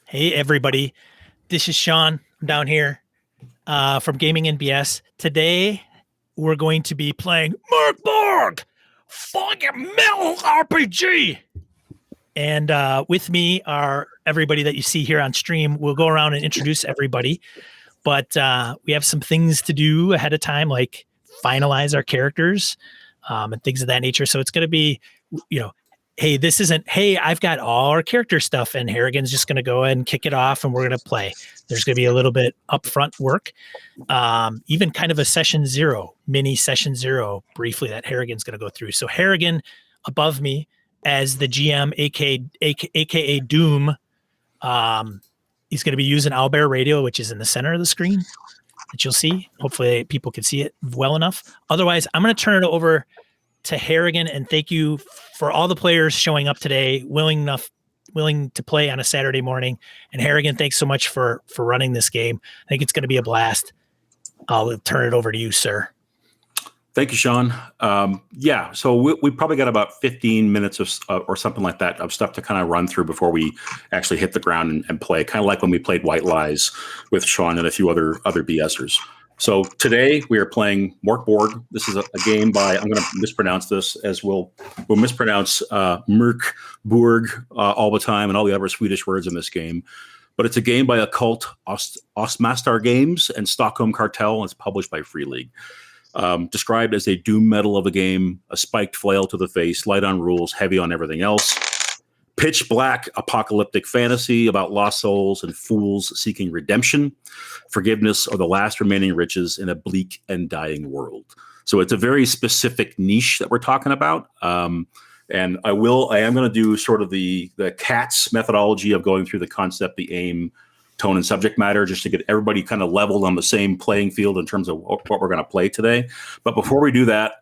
Hey, everybody. This is Sean. I'm down here from Gaming NBS. Today, we're going to be playing MÖRK BORG! Metal RPG! And with me are everybody that you see here on stream. We'll go around and introduce everybody. But we have some things to do ahead of time, like finalize our characters and things of that nature. So it's going to be, hey, this isn't, hey, I've got all our character stuff and Harrigan's just going to go ahead and kick it off and we're going to play. There's going to be a little bit upfront work, even kind of a mini session zero briefly that Harrigan's going to go through. So Harrigan above me as the GM, aka Doom, he's going to be using Owlbear Radio, which is in the center of the screen that you'll see. Hopefully people can see it well enough. Otherwise, I'm going to turn it over to Harrigan, and thank you for all the players showing up today, willing to play on a Saturday morning. And Harrigan, thanks so much for running this game. I think it's going to be a blast. I'll turn it over to you, sir. Thank you, Sean. So we probably got about 15 minutes or something like that of stuff to kind of run through before we actually hit the ground and play, kind of like when we played White Lies with Sean and a few other BSers. So today we are playing MÖRK BORG. This is a game by, I'm going to mispronounce this, as we'll mispronounce MÖRK BORG all the time and all the other Swedish words in this game. But it's a game by Occult Ostmastar Games and Stockholm Cartel, and it's published by Free League. Described as a doom metal of a game, a spiked flail to the face, light on rules, heavy on everything else. Pitch black apocalyptic fantasy about lost souls and fools seeking redemption, forgiveness, or the last remaining riches in a bleak and dying world. So it's a very specific niche that we're talking about. And I am going to do sort of the CATS methodology of going through the concept, the aim, tone, and subject matter, just to get everybody kind of leveled on the same playing field in terms of what we're going to play today. But before we do that,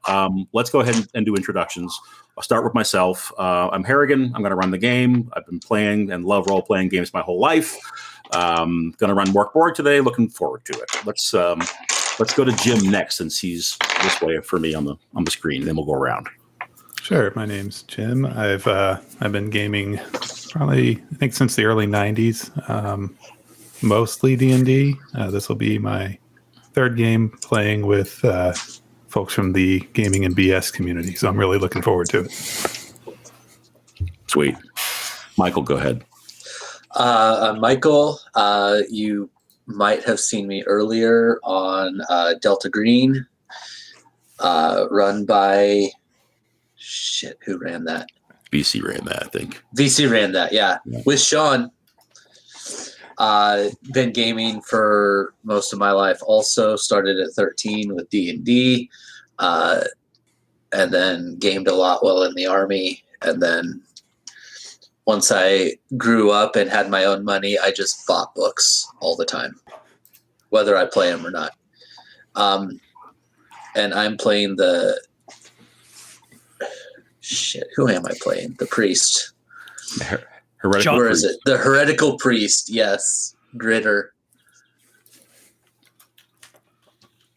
let's go ahead and do introductions. I'll start with myself. I'm Harrigan. I'm going to run the game. I've been playing and love role-playing games my whole life. Going to run MÖRK BORG today. Looking forward to it. Let's go to Jim next, since he's this way for me on the screen. Then we'll go around. Sure. My name's Jim. I've been gaming probably, I think, since the early 90s. Mostly D&D. This will be my third game playing with folks from the Gaming and BS community, so I'm really looking forward to it. Sweet. Michael, go ahead. I'm Michael. You might have seen me earlier on Delta Green, run by... who ran that? VC ran that, I think. VC ran that, yeah. With Sean. Been gaming for most of my life. Also started at 13 with D&D, and then gamed a lot while in the Army. And then once I grew up and had my own money, I just bought books all the time, whether I play them or not. And I'm playing who am I playing? The priest. Heretical Where priest. is it? The heretical priest. Yes. Grittr.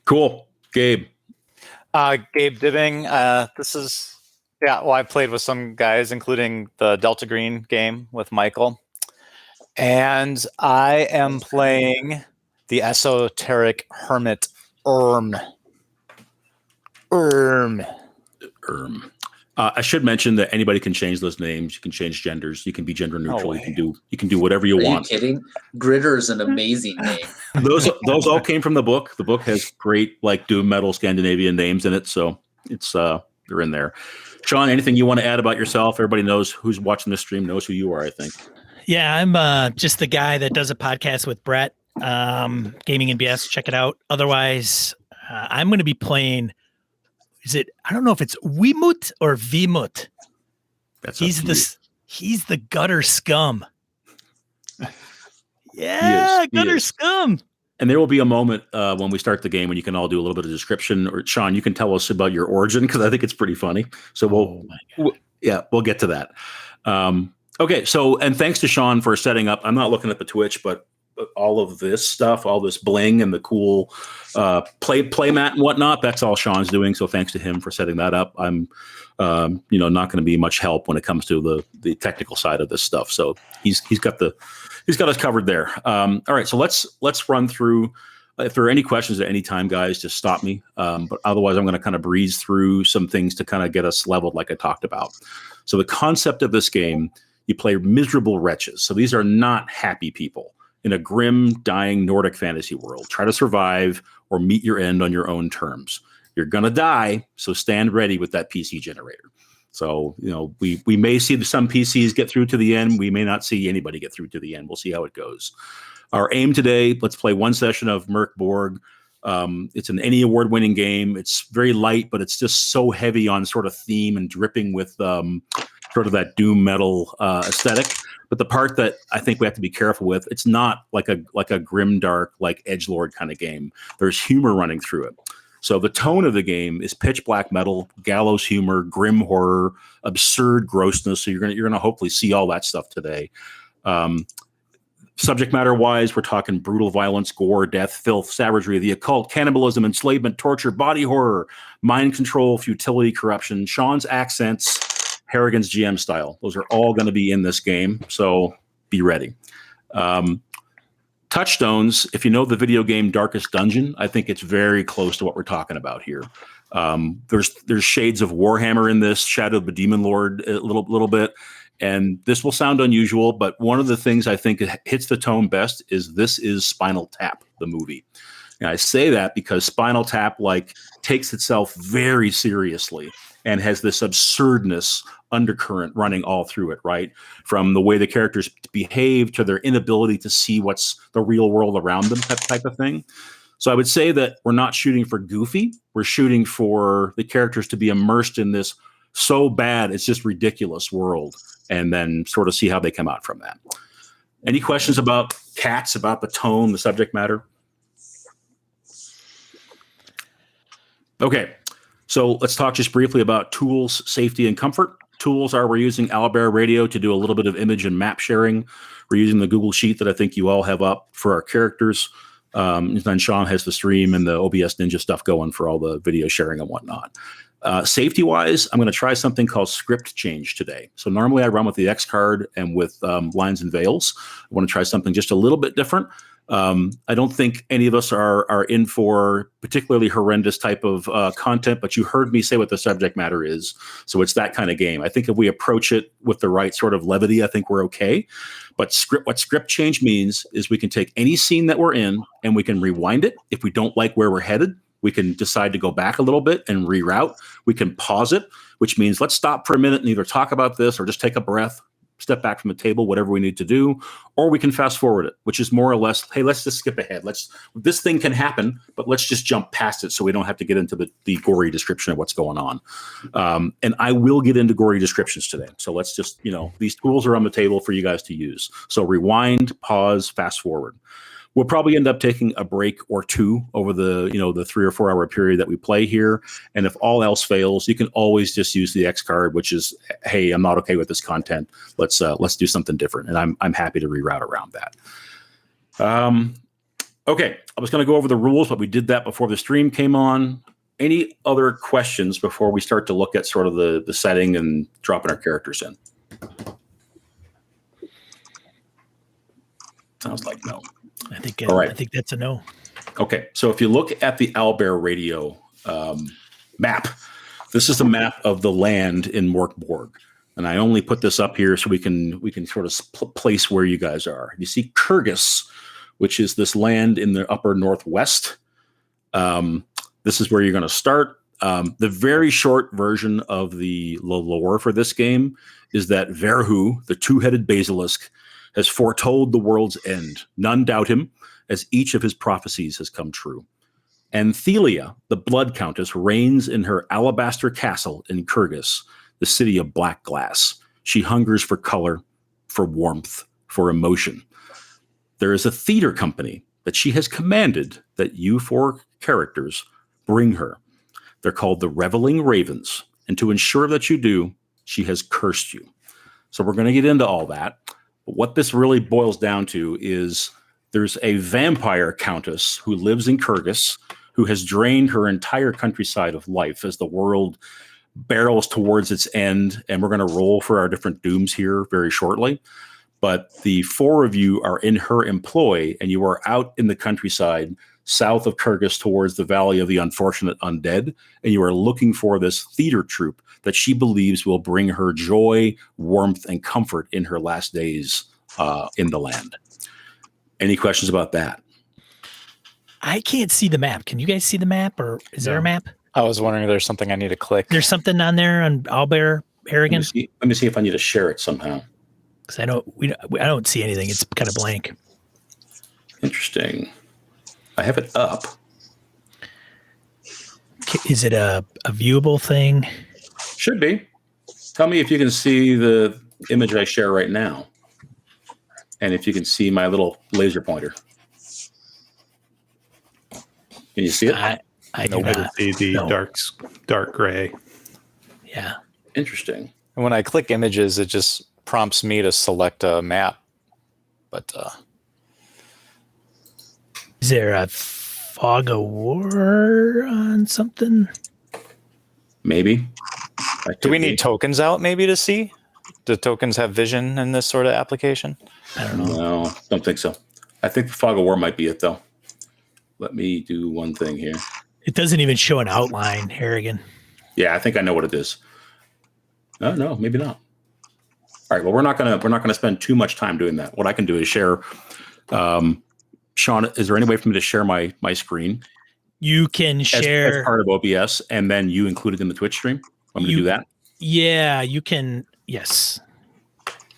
Cool. Gabe. Gabe Dibbing. I played with some guys, including the Delta Green game with Michael. And I am playing the esoteric hermit Urm. I should mention that anybody can change those names. You can change genders. You can be gender neutral. You can do whatever you want. Are you kidding? Grittr is an amazing name. Those all came from the book. The book has great doom metal Scandinavian names in it, so it's they're in there. Sean, anything you want to add about yourself? Everybody knows who's watching this stream knows who you are, I think. Yeah, I'm just the guy that does a podcast with Brett, Gaming and BS. Check it out. Otherwise, I'm going to be playing. I don't know if it's Wemut or Vemut. He's the gutter scum. Yeah, gutter scum. And there will be a moment when we start the game when you can all do a little bit of description. Or Sean, you can tell us about your origin, because I think it's pretty funny. So we'll get to that. Okay. So, and thanks to Sean for setting up. I'm not looking at the Twitch, but all of this stuff, all this bling and the cool play mat and whatnot. That's all Sean's doing. So thanks to him for setting that up. I'm not going to be much help when it comes to the technical side of this stuff. So he's got us covered there. All right, so let's run through. If there are any questions at any time, guys, just stop me. But otherwise, I'm going to kind of breeze through some things to kind of get us leveled, like I talked about. So the concept of this game, you play miserable wretches. So these are not happy people in a grim, dying Nordic fantasy world. Try to survive or meet your end on your own terms. You're going to die, so stand ready with that PC generator. So, we may see some PCs get through to the end. We may not see anybody get through to the end. We'll see how it goes. Our aim today, let's play one session of MÖRK BORG. It's an Emmy award-winning game. It's very light, but it's just so heavy on sort of theme and dripping with sort of that doom metal aesthetic. But the part that I think we have to be careful with, it's not like a grim dark, like edgelord kind of game. There's humor running through it. So the tone of the game is pitch black metal, gallows humor, grim horror, absurd grossness. So you're gonna hopefully see all that stuff today. Subject matter wise, we're talking brutal violence, gore, death, filth, savagery, the occult, cannibalism, enslavement, torture, body horror, mind control, futility, corruption, Sean's accents, Harrigan's GM style. Those are all going to be in this game, so be ready. Touchstones, if you know the video game Darkest Dungeon, I think it's very close to what we're talking about here. There's shades of Warhammer in this, Shadow of the Demon Lord a little bit. And this will sound unusual, but one of the things I think hits the tone best is this is Spinal Tap, the movie. And I say that because Spinal Tap takes itself very seriously and has this absurdness undercurrent running all through it, right? From the way the characters behave to their inability to see what's the real world around them, that type of thing. So I would say that we're not shooting for goofy. We're shooting for the characters to be immersed in this so bad it's just ridiculous world, and then sort of see how they come out from that. Any questions about cats, about the tone, the subject matter? Okay, so let's talk just briefly about tools, safety, and comfort. Tools are we're using Owlbear Radio to do a little bit of image and map sharing. We're using the Google Sheet that I think you all have up for our characters. And then Sean has the stream and the OBS Ninja stuff going for all the video sharing and whatnot. Safety-wise, I'm going to try something called script change today. So normally I run with the X card and with lines and veils. I want to try something just a little bit different. I don't think any of us are in for particularly horrendous type of content, but you heard me say what the subject matter is. So it's that kind of game. I think if we approach it with the right sort of levity, I think we're okay. But what script change means is we can take any scene that we're in and we can rewind it. If we don't like where we're headed, we can decide to go back a little bit and reroute. We can pause it, which means let's stop for a minute and either talk about this or just take a breath, step back from the table, whatever we need to do, or we can fast forward it, which is more or less, hey, let's just skip ahead. This thing can happen, but let's just jump past it so we don't have to get into the gory description of what's going on. And I will get into gory descriptions today. So let's just, these tools are on the table for you guys to use. So rewind, pause, fast forward. We'll probably end up taking a break or two over the 3 or 4 hour period that we play here. And if all else fails, you can always just use the X card, which is, hey, I'm not okay with this content. Let's do something different. And I'm happy to reroute around that. Okay, I was going to go over the rules, but we did that before the stream came on. Any other questions before we start to look at sort of the setting and dropping our characters in? Sounds like no. I think right. I think that's a no. Okay, so if you look at the Owlbear Radio map, this is the map of the land in MÖRK BORG, and I only put this up here so we can sort of place where you guys are. You see Kyrgyz, which is this land in the upper northwest. This is where you're going to start. The very short version of the lore for this game is that Verhu, the two-headed basilisk, has foretold the world's end. None doubt him, as each of his prophecies has come true. And Thelia, the Blood Countess, reigns in her alabaster castle in Kyrgyz, the city of black glass. She hungers for color, for warmth, for emotion. There is a theater company that she has commanded that you 4 characters bring her. They're called the Reveling Ravens. And to ensure that you do, she has cursed you. So we're going to get into all that. But what this really boils down to is there's a vampire countess who lives in Kyrgyz who has drained her entire countryside of life as the world barrels towards its end. And we're going to roll for our different dooms here very shortly. But the four of you are in her employ, and you are out in the countryside south of Kyrgyz towards the Valley of the Unfortunate Undead, and you are looking for this theater troupe that she believes will bring her joy, warmth, and comfort in her last days in the land. Any questions about that? I can't see the map. Can you guys see the map, or is there a map? I was wondering if there's something I need to click. There's something on there on Owlbear Harrigan. Let me see if I need to share it somehow. Because I don't see anything. It's kind of blank. Interesting. I have it up. Is it a viewable thing? Should be. Tell me if you can see the image I share right now. And if you can see my little laser pointer. Can you see it? I do not. see the dark gray. Yeah. Interesting. And when I click images, it just prompts me to select a map. But is there a fog of war on something? Maybe. Do we need tokens out maybe to see? Do tokens have vision in this sort of application? I don't know. No, don't think so. I think the fog of war might be it, though. Let me do one thing here. It doesn't even show an outline, Harrigan. Yeah, I think I know what it is. Oh, no, maybe not. All right. Well, we're not gonna spend too much time doing that. What I can do is share. Sean, is there any way for me to share my screen? You can share as part of OBS, and then you include it in the Twitch stream. I'm going to do that. Yeah, you can. Yes.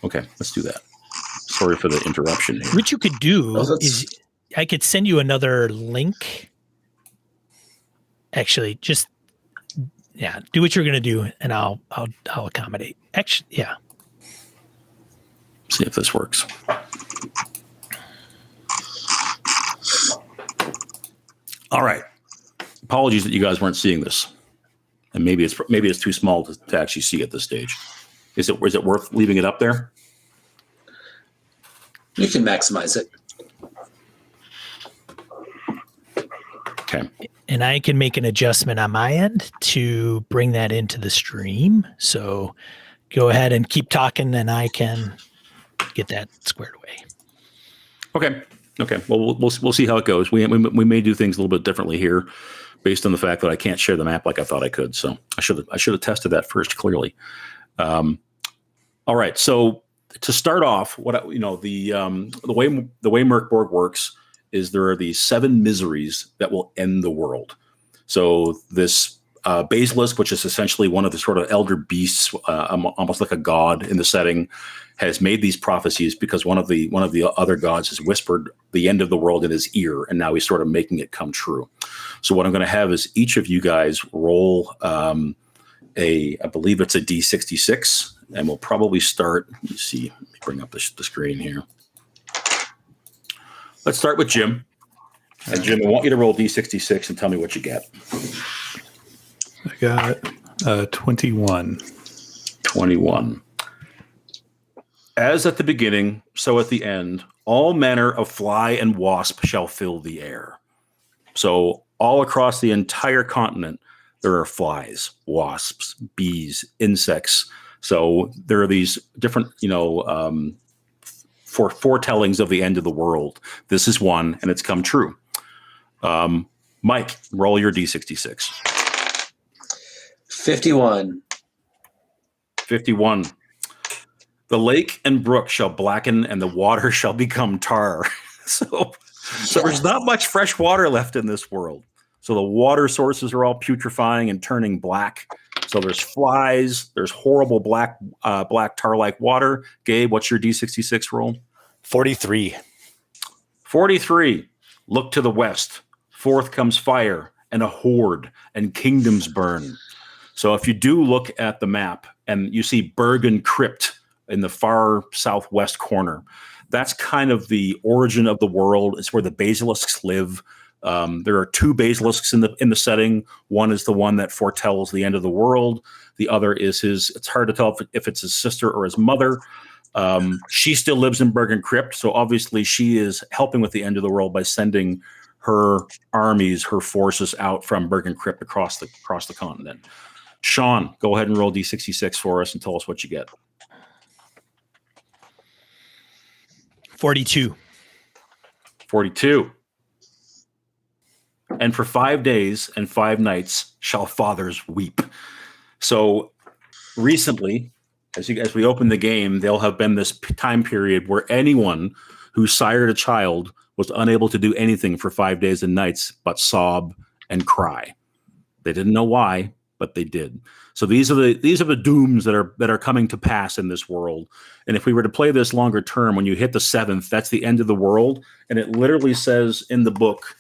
Okay, let's do that. Sorry for the interruption here. What you could do is I could send you another link. Actually, just do what you're going to do, and I'll accommodate. Actually, yeah. See if this works. All right. Apologies that you guys weren't seeing this, and maybe it's too small to actually see at this stage. Is it worth leaving it up there? You can maximize it. Okay. And I can make an adjustment on my end to bring that into the stream. So go ahead and keep talking, and I can get that squared away. Okay. Well, we'll see how it goes. We may do things a little bit differently here, based on the fact that I can't share the map like I thought I could. So I should have tested that first clearly. All right. So to start off, the way MÖRK BORG works is there are these 7 miseries that will end the world. So this basilisk, which is essentially one of the sort of elder beasts, almost like a god in the setting, has made these prophecies because one of the other gods has whispered the end of the world in his ear, and now he's sort of making it come true. So what I'm going to have is each of you guys roll I believe it's a D66, and we'll probably start. Let me see. Let me bring up the screen here. Let's start with Jim. And Jim, I want you to roll D66 and tell me what you get. I got 21. 21. As at the beginning, so at the end, all manner of fly and wasp shall fill the air. So all across the entire continent, there are flies, wasps, bees, insects. So there are these different, foretellings of the end of the world. This is one, and it's come true. Mike, roll your D66. 51. 51. The lake and brook shall blacken, and the water shall become tar. So there's not much fresh water left in this world. So the water sources are all putrefying and turning black. So there's flies. There's horrible black tar-like water. Gabe, what's your D66 roll? 43. 43. Look to the west. Forth comes fire and a horde, and kingdoms burn. So if you do look at the map and you see Bergen Crypt in the far southwest corner, that's kind of the origin of the world. It's where the basilisks live. There are 2 basilisks in the setting. One is the one that foretells the end of the world. The other is it's hard to tell if it's his sister or his mother. She still lives in Bergen Crypt, so obviously she is helping with the end of the world by sending her armies, her forces out from Bergen Crypt across the continent. Sean, go ahead and roll D66 for us and tell us what you get. 42. 42. And for 5 days and 5 nights shall fathers weep. So recently, as we open the game, there'll have been this time period where anyone who sired a child was unable to do anything for 5 days and nights but sob and cry. They didn't know why, but they did. So these are the dooms that are coming to pass in this world. And if we were to play this longer term, when you hit the 7th, that's the end of the world, and it literally says in the book,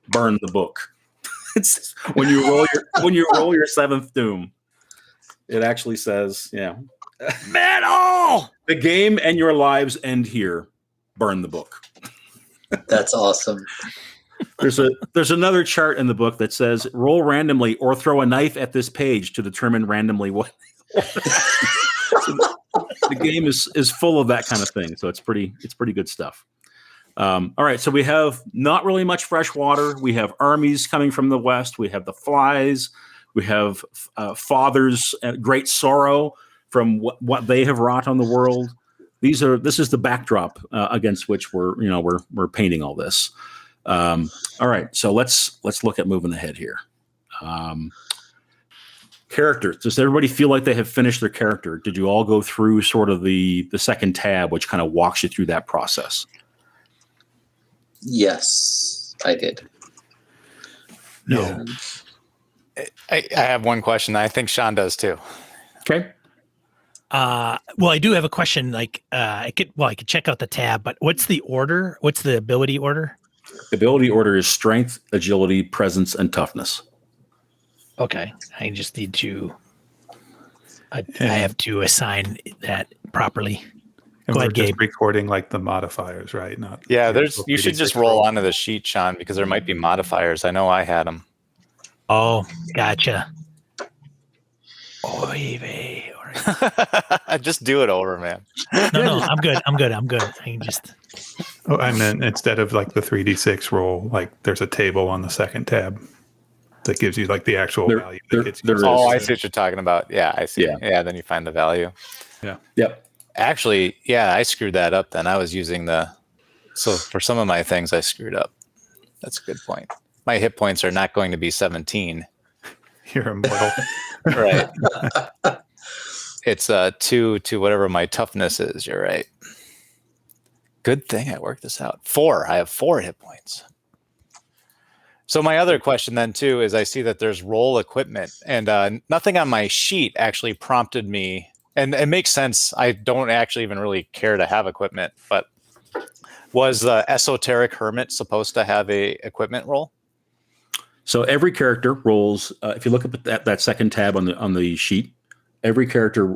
"Burn the book." It's when you roll your 7th doom, it actually says, Metal! The game and your lives end here. Burn the book. That's awesome. There's another chart in the book that says roll randomly or throw a knife at this page to determine randomly what. The game is full of that kind of thing, so it's pretty good stuff. All right, so we have not really much fresh water. We have armies coming from the west. We have the flies. We have fathers' great sorrow from what they have wrought on the world. This is the backdrop against which we're painting all this. All right, so let's look at moving ahead here. Characters. Does everybody feel like they have finished their character? Did you all go through sort of the second tab, which kind of walks you through that process? Yes, I did. No. I have one question. I think Sean does too. Okay. Well, I do have a question. Like, I could check out the tab, but what's the order? What's the ability order? Ability order is strength, agility, presence, and toughness. Okay, I just need to. I have to assign that properly. And Go we're ahead, just Gabe. recording like the modifiers, right? Not Yeah, the you should just roll onto the sheet, Sean, because there might be modifiers. I know I had them. Oh, gotcha. Oy vey. Just do it over, man. No, I'm good. I can just. Oh, I meant instead of like the 3d6 roll, like there's a table on the second tab that gives you like the actual value. Oh, I see what you're talking about. Yeah, I see. Yeah. Then you find the value. Yeah. Yep. Actually, yeah, I screwed that up then. I was using so for some of my things I screwed up. That's a good point. My hit points are not going to be 17. You're immortal. Right. It's 2 to whatever my toughness is. You're right. Good thing I worked this out. 4. I have 4 hit points. So my other question then too is I see that there's roll equipment, and nothing on my sheet actually prompted me. And it makes sense. I don't actually even really care to have equipment, but was the Esoteric Hermit supposed to have a equipment roll? So every character rolls. If you look at that second tab on the sheet, every character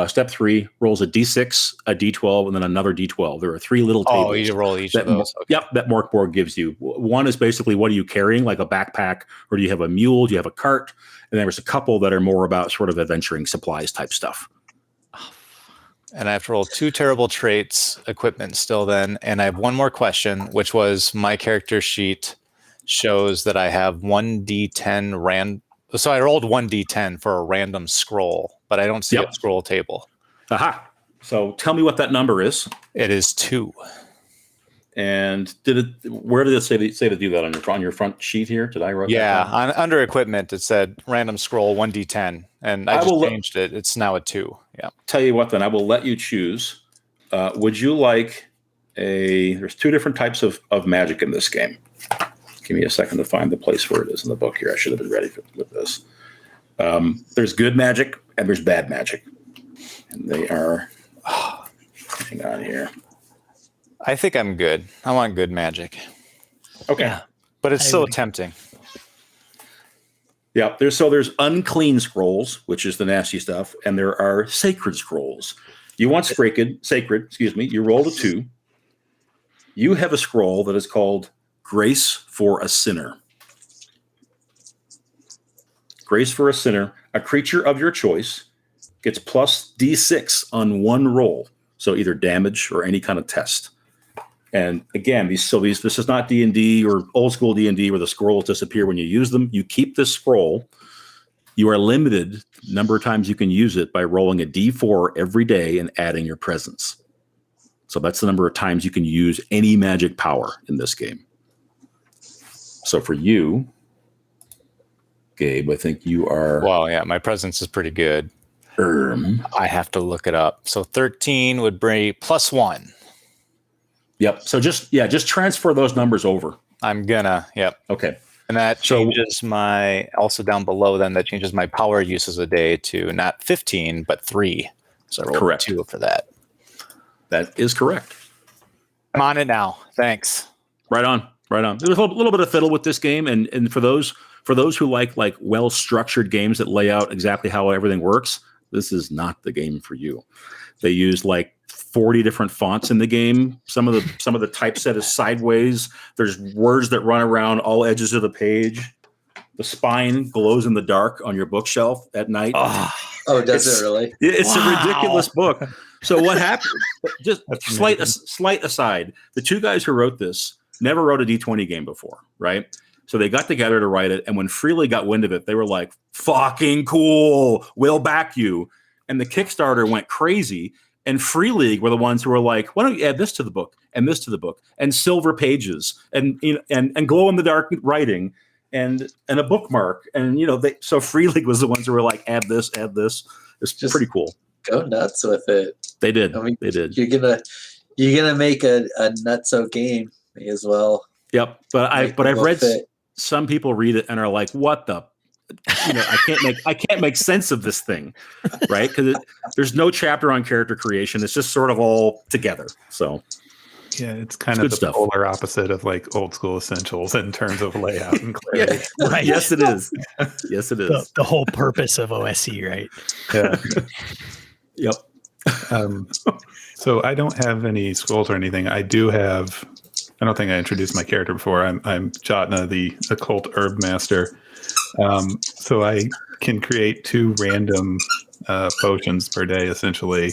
step 3 rolls a d6, a d12, and then another d12. There are 3 little tables. Oh, you roll each of those. Okay. Yep, that MORK board gives you. One is basically what are you carrying, like a backpack, or do you have a mule? Do you have a cart? And there's a couple that are more about sort of adventuring supplies type stuff. And I have to roll 2 terrible traits, equipment still then. And I have one more question, which was my character sheet shows that I have 1d10 So I rolled 1d10 for a random scroll, but I don't see a scroll table. Aha. So tell me what that number is. It is 2. And where did it say to do that on your front sheet here? Did I write that down? Under equipment, it said random scroll 1d10, and I just changed it. It's now a 2. Yeah. Tell you what, then I will let you choose. Would you like there's 2 different types of magic in this game. Give me a second to find the place where it is in the book here. I should have been ready with this. There's good magic and there's bad magic. And they are, hang on here. I think I'm good. I want good magic. Okay. Yeah. But it's still tempting. Yeah, there's unclean scrolls, which is the nasty stuff, and there are sacred scrolls. You want sacred, you roll a 2. You have a scroll that is called Grace for a Sinner. Grace for a Sinner. A creature of your choice gets plus D6 on 1 roll. So either damage or any kind of test. And again, this is not D&D or old school D&D where the scrolls disappear when you use them. You keep this scroll. You are limited number of times you can use it by rolling a D4 every day and adding your presence. So that's the number of times you can use any magic power in this game. So for you, Gabe, I think you are... Well, yeah, my presence is pretty good. I have to look it up. So 13 would bring +1. Yep. So just transfer those numbers over. I'm gonna, yep. Okay. And that changes also down below then, that changes my power uses a day to not 15, but 3. So I rolled 2 for that. That is correct. I'm on it now. Thanks. Right on. There's a little bit of fiddle with this game. And for those who like well-structured games that lay out exactly how everything works, this is not the game for you. They use 40 different fonts in the game. Some of the typeset is sideways. There's words that run around all edges of the page. The spine glows in the dark on your bookshelf at night. Oh, does it really? It's a ridiculous book. So what happened? Just slight aside. The two guys who wrote this never wrote a D20 game before, right? So they got together to write it, and when Freely got wind of it, they were like, "Fucking cool! We'll back you." And the Kickstarter went crazy. And Free League were the ones who were like, "Why don't you add this to the book and this to the book and silver pages and glow in the dark writing and a bookmark?" And so Free League was the ones who were like, "Add this." It's just pretty cool. Go nuts with it. They did. I mean, they did. You're gonna make a nutso game as well. Yep. But I've read some people read it and are like, "What the." I can't make sense of this thing, right? Because there's no chapter on character creation. It's just sort of all together. So, yeah, it's kind of the polar opposite of old school essentials in terms of layout and clarity. Yeah, right. Yes, it is. Yes, it is. The whole purpose of OSE, right? Yeah. Yep. So I don't have any scrolls or anything. I do have. I don't think I introduced my character before. I'm Jotna the Occult Herbmaster. So I can create 2 random potions per day, essentially.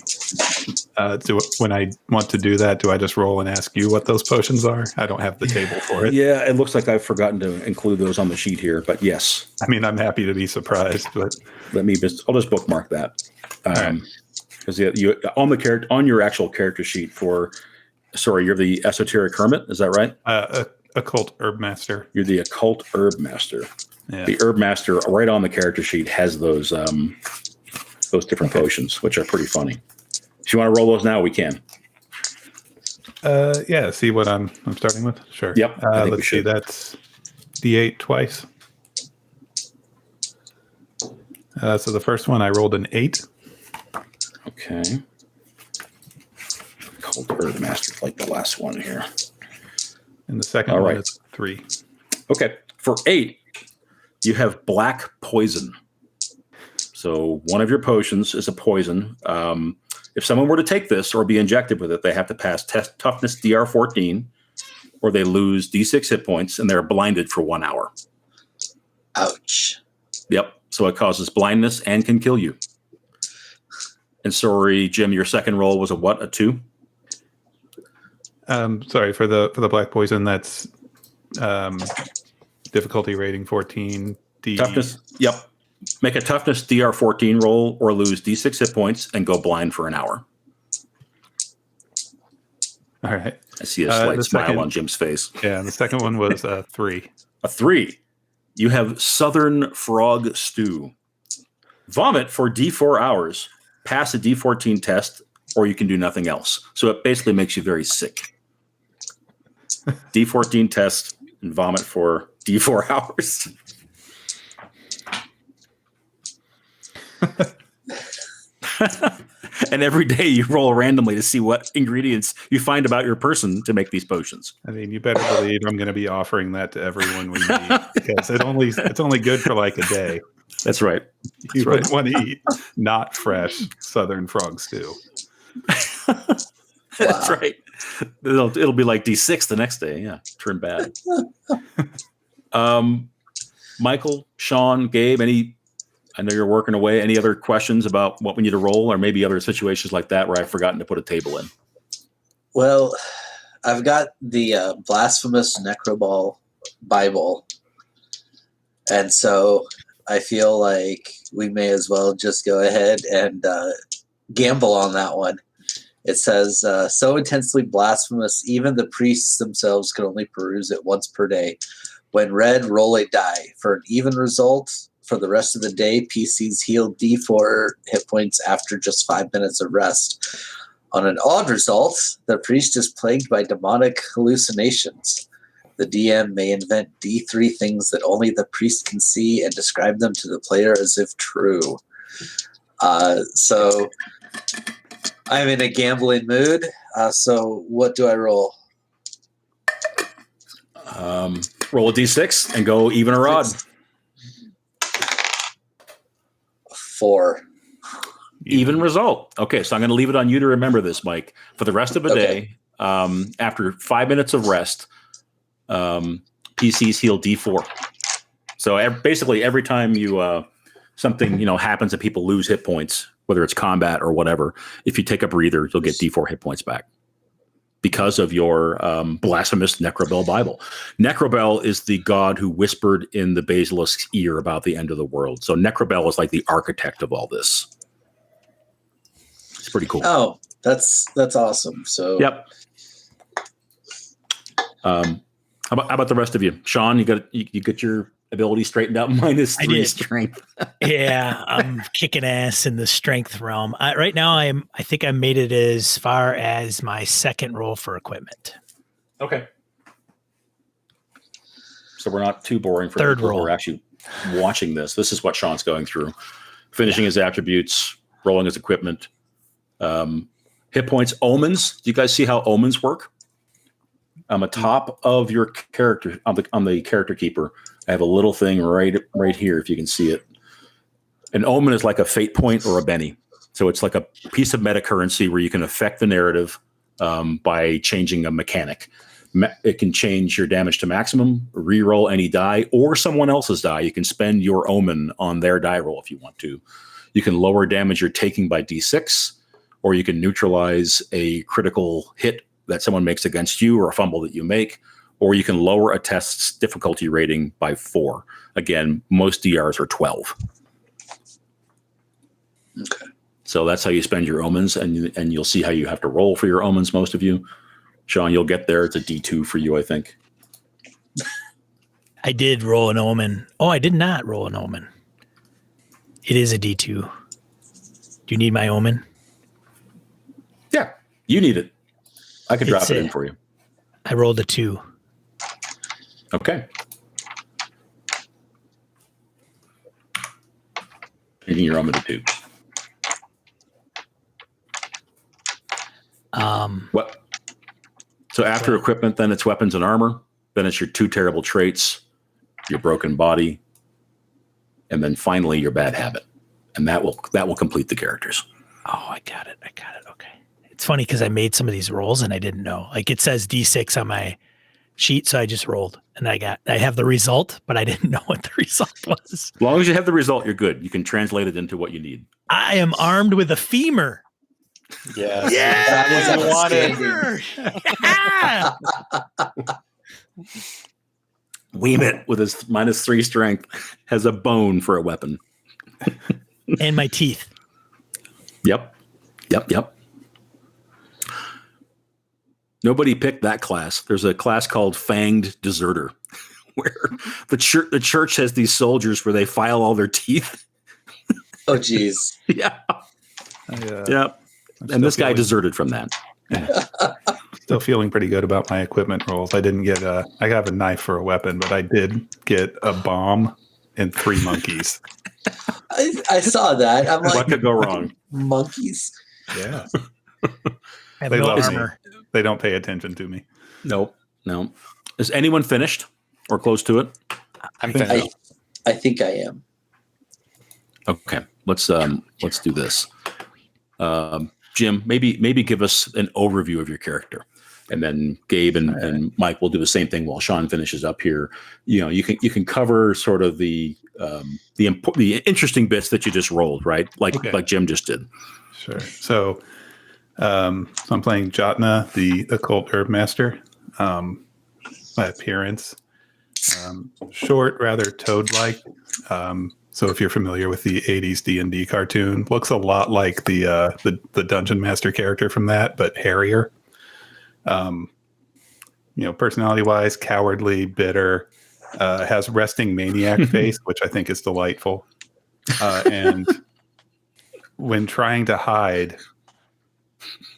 When I want to do that, do I just roll and ask you what those potions are? I don't have the table for it. Yeah, it looks like I've forgotten to include those on the sheet here, but yes. I mean, I'm happy to be surprised, but I'll just bookmark that. Because you on your actual character sheet you're the Esoteric Hermit, is that right? Occult Herbmaster. You're the Occult Herbmaster. Yeah. The Herbmaster, right on the character sheet, has those different potions, which are pretty funny. If you want to roll those now, we can. Yeah. See what I'm starting with. Sure. Yep. Let's see. That's D8 twice. So the first one I rolled an 8. Okay. Occult Herbmaster, like the last one here. And the second one is 3. Okay. For 8. You have black poison. So one of your potions is a poison. If someone were to take this or be injected with it, they have to pass toughness DR 14, or they lose D6 hit points, and they're blinded for 1 hour. Ouch. Yep. So it causes blindness and can kill you. And sorry, Jim, your second roll was a what? A 2? Sorry, for the black poison, that's difficulty rating 14. Toughness. Yep. Make a toughness DR 14 roll or lose D6 hit points and go blind for an hour. All right. I see a slight smile on Jim's face. Yeah, and the second one was 3. A 3. You have Southern Frog Stew. Vomit for D4 hours. Pass a D14 test, or you can do nothing else. So it basically makes you very sick. D14 test and vomit for D4 hours. And every day you roll randomly to see what ingredients you find about your person to make these potions. I mean, you better believe I'm going to be offering that to everyone we meet because it's only good for like a day. That's right. You wouldn't want to eat not fresh Southern frog stew. That's right. It'll be like D6 the next day. Yeah, turn bad. Michael, Sean, Gabe, any I know you're working away. Any other questions about what we need to roll, or maybe other situations like that where I've forgotten to put a table in? Well, I've got the blasphemous Necroball Bible, and so I feel like we may as well just go ahead and gamble on that one. It says, so intensely blasphemous, even the priests themselves could only peruse it once per day. When read, roll a die. For an even result, for the rest of the day, PCs heal D4 hit points after just 5 minutes of rest. On an odd result, the priest is plagued by demonic hallucinations. The DM may invent D3 things that only the priest can see and describe them to the player as if true. So I'm in a gambling mood. So what do I roll? Roll a d6 and go even or odd. 4. Even result. Okay, so I'm going to leave it on you to remember this, Mike. For the rest of the day, after 5 minutes of rest, PCs heal D4. So basically, every time you something happens and people lose hit points, whether it's combat or whatever, if you take a breather, you'll get D4 hit points back because of your blasphemous Necrobell Bible. Necrobell is the god who whispered in the basilisk's ear about the end of the world. So Necrobell is like the architect of all this. It's pretty cool. Oh, that's awesome. So yep. How about the rest of you? Sean, you get your ability straightened out. -3 strength. Yeah, I'm kicking ass in the strength realm. Right now, I think I made it as far as my second roll for equipment. Okay. So we're not too boring for third people roll. who are actually watching this. This is what Sean's going through. Finishing his attributes, rolling his equipment. Hit points, omens. Do you guys see how omens work? On the top of your character, on the character keeper, I have a little thing right here, if you can see it. An omen is like a fate point or a Benny. So it's like a piece of meta currency where you can affect the narrative by changing a mechanic. It can change your damage to maximum, re-roll any die, or someone else's die. You can spend your omen on their die roll if you want to. You can lower damage you're taking by D6, or you can neutralize a critical hit that someone makes against you or a fumble that you make, or you can lower a test's difficulty rating by 4. Again, most DRs are 12. Okay. So that's how you spend your omens, and you'll see how you have to roll for your omens, most of you. Sean, you'll get there. It's a D2 for you, I think. I did roll an omen. Oh, I did not roll an omen. It is a D2. Do you need my omen? Yeah, you need it. I could drop it in for you. I rolled a 2. Okay. Changing your omen to 2. What? So after equipment, then it's weapons and armor. Then it's your 2 terrible traits, your broken body, and then finally your bad habit. And that will complete the characters. Oh, I got it. Okay. It's funny because I made some of these rolls and I didn't know. Like it says D6 on my sheet, so I just rolled and I have the result, but I didn't know what the result was. As long as you have the result, you're good. You can translate it into what you need. I am armed with a femur. Yes. Yeah, That was femur. Wemut, with his -3 strength, has a bone for a weapon. And my teeth. Yep. Nobody picked that class. There's a class called Fanged Deserter, where the church has these soldiers where they file all their teeth. Oh, geez. Yeah. And this guy deserted from that. Still feeling pretty good about my equipment rolls. I didn't get I have a knife for a weapon, but I did get a bomb and 3 monkeys. I saw that. I'm What like, could go wrong? monkeys. Yeah. I have They no love armor. me. They don't pay attention to me. No. Is anyone finished or close to it? I'm finished. I think I am. Okay. Let's do this. Jim, maybe give us an overview of your character, and then Gabe and Mike will do the same thing while Sean finishes up here. You can cover sort of the the interesting bits that you just rolled, right? Like Jim just did. Sure. So I'm playing Jotna, the occult Herbmaster. My appearance, short, rather toad-like. So if you're familiar with the 80s D&D cartoon, looks a lot like the Dungeon Master character from that, but hairier. Personality-wise, cowardly, bitter, has resting maniac face, which I think is delightful. And when trying to hide,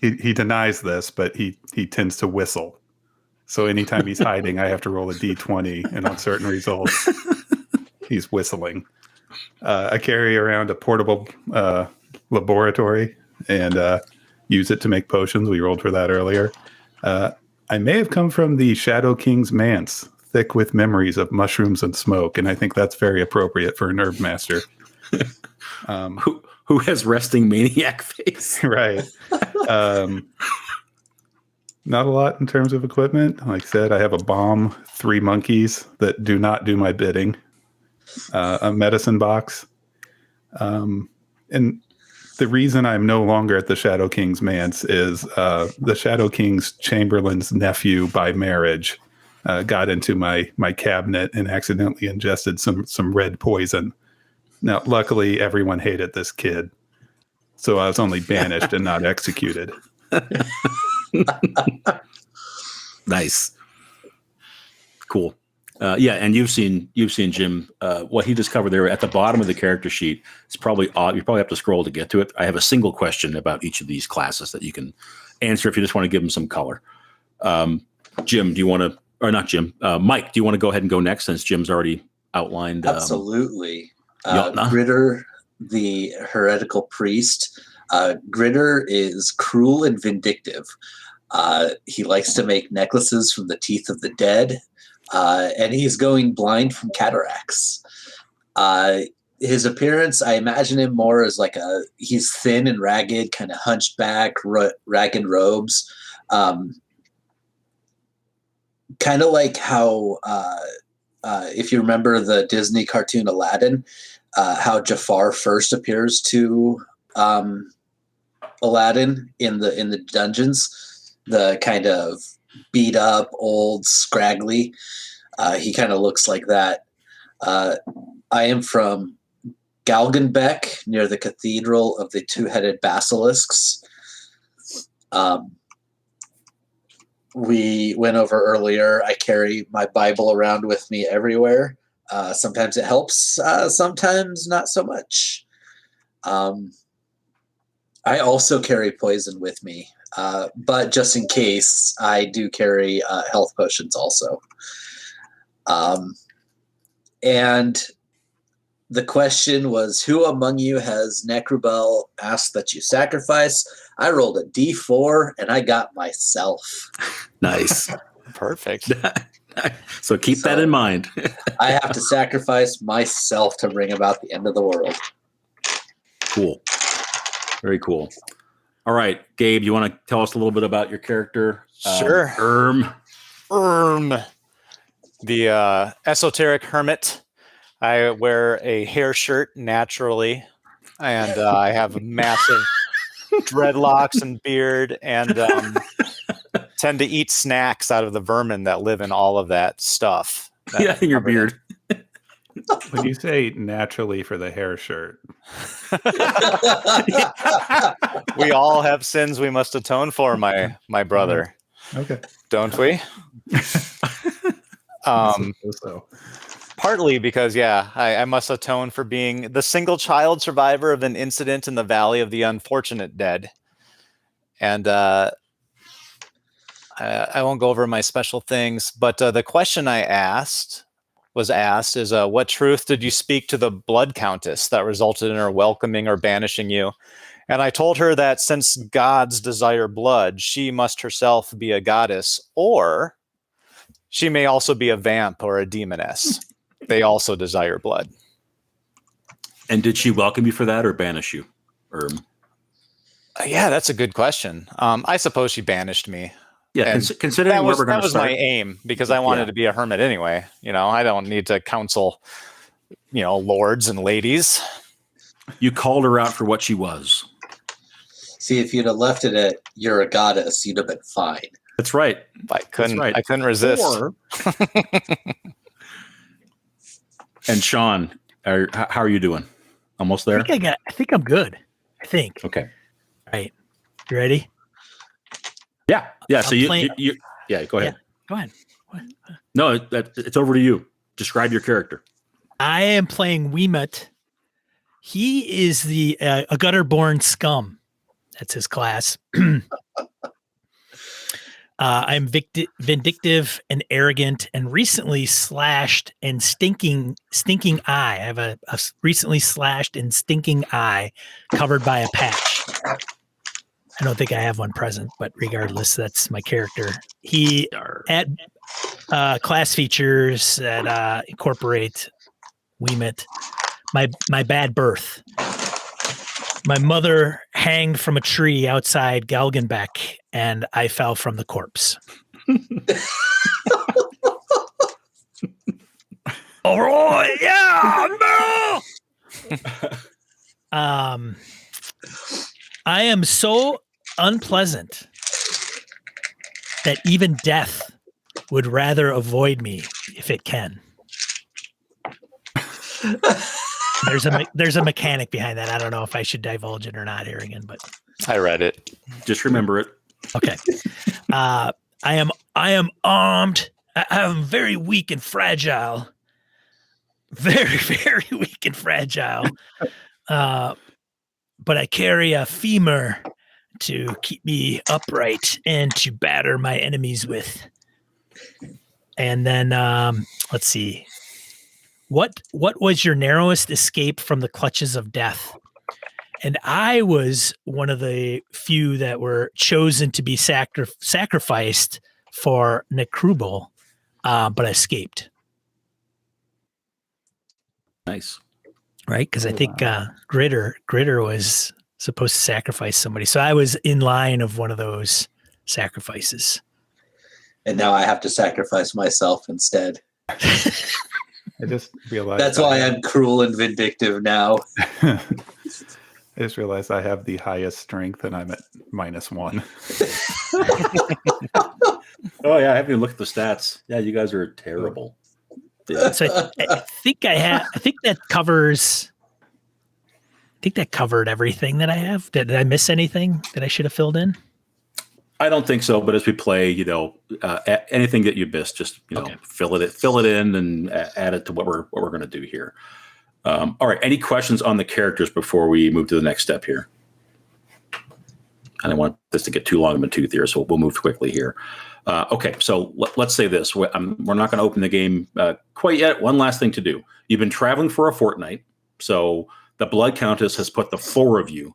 he denies this, but he tends to whistle. So anytime he's hiding, I have to roll a d20, and on certain results, he's whistling. I carry around a portable laboratory and use it to make potions. We rolled for that earlier. I may have come from the Shadow King's manse, thick with memories of mushrooms and smoke, and I think that's very appropriate for an herb master. Who has resting maniac face? Right. Not a lot in terms of equipment. Like I said, I have a bomb, 3 monkeys that do not do my bidding, a medicine box. And the reason I'm no longer at the Shadow King's manse is the Shadow King's Chamberlain's nephew by marriage got into my cabinet and accidentally ingested some red poison. Now, luckily, everyone hated this kid, so I was only banished and not executed. Nice, cool. And you've seen Jim. What he discovered there at the bottom of the character sheet is probably odd. You probably have to scroll to get to it. I have a single question about each of these classes that you can answer if you just want to give them some color. Jim, do you want to, or not Jim? Mike, do you want to go ahead and go next since Jim's already outlined? Absolutely. Jotna? Grittr, the heretical priest. Grittr is cruel and vindictive. He likes to make necklaces from the teeth of the dead, and he's going blind from cataracts. His appearance, I imagine him more as he's thin and ragged, kind of hunched back, ragged robes. Kind of like how, if you remember the Disney cartoon Aladdin, how Jafar first appears to Aladdin in the dungeons, the kind of beat up, old, scraggly. He kind of looks like that. I am from Galgenbeck, near the Cathedral of the Two-Headed Basilisks. We went over earlier. I carry my Bible around with me everywhere. Sometimes it helps, sometimes not so much. I also carry poison with me, but just in case, I do carry health potions also. And the question was, who among you has Necrobell asked that you sacrifice? I rolled a d4 and I got myself. Nice. Perfect. So keep that in mind. I have to sacrifice myself to bring about the end of the world. Cool. Very cool. All right, Gabe, you want to tell us a little bit about your character? Sure. Urm, the esoteric hermit. I wear a hair shirt naturally, and I have massive dreadlocks and beard, and tend to eat snacks out of the vermin that live in all of that stuff. Yeah, in your beard. When you say naturally for the hair shirt, we all have sins we must atone for, my brother. Okay. Don't we? So. Partly because, I must atone for being the single child survivor of an incident in the Valley of the Unfortunate Dead. And I won't go over my special things, but the question was asked is, what truth did you speak to the blood countess that resulted in her welcoming or banishing you? And I told her that since gods desire blood, she must herself be a goddess, or she may also be a vamp or a demoness. They also desire blood. And did she welcome you for that or banish you? Yeah, that's a good question. I suppose she banished me. Yeah, considering that was, where we're going to start. That was my aim, because I wanted to be a hermit anyway. I don't need to counsel lords and ladies. You called her out for what she was. See, if you'd have left it at "you're a goddess," you'd have been fine. That's right. I couldn't. right. I couldn't resist. And Sean, how are you doing? Almost there? I think I'm good. I think. Okay. All right. You ready? Yeah. Yeah. So I'm you go ahead. Yeah, go ahead. What? No, it's over to you. Describe your character. I am playing Wemut. He is a gutter-born scum. That's his class. I'm vindictive and arrogant, and recently slashed and stinking eye. I have a recently slashed and stinking eye covered by a patch. I don't think I have one present, but regardless, that's my character. He at class features that incorporate Wemut. My bad birth. My mother hanged from a tree outside Galgenbeck, and I fell from the corpse. All right, yeah, no. I am so unpleasant that even death would rather avoid me if it can. There's a mechanic behind that. I don't know if I should divulge it or not, Harrigan, but I read it. Just remember it. Okay. I am armed. I am very weak and fragile. Very, very weak and fragile. But I carry a femur to keep me upright and to batter my enemies with. And then let's see. What was your narrowest escape from the clutches of death? And I was one of the few that were chosen to be sacrificed for Necrubal, but I escaped. Nice. Right? Because I think Grittr was supposed to sacrifice somebody. So I was in line of one of those sacrifices. And now I have to sacrifice myself instead. I just realized that's why I'm cruel and vindictive now. I just realized I have the highest strength and I'm at -1. Oh yeah, I haven't even looked at the stats. Yeah, you guys are terrible. Yeah. So I think that covers. I think that covered everything that I have. Did I miss anything that I should have filled in? I don't think so, but as we play, anything that you missed, just Okay. fill it in and add it to what we're going to do here. All right. Any questions on the characters before we move to the next step here? I don't want this to get too long of a tooth here, so we'll move quickly here. Okay, so let's say this: we're not going to open the game quite yet. One last thing to do. You've been traveling for a fortnight, so the Blood Countess has put the 4 of you.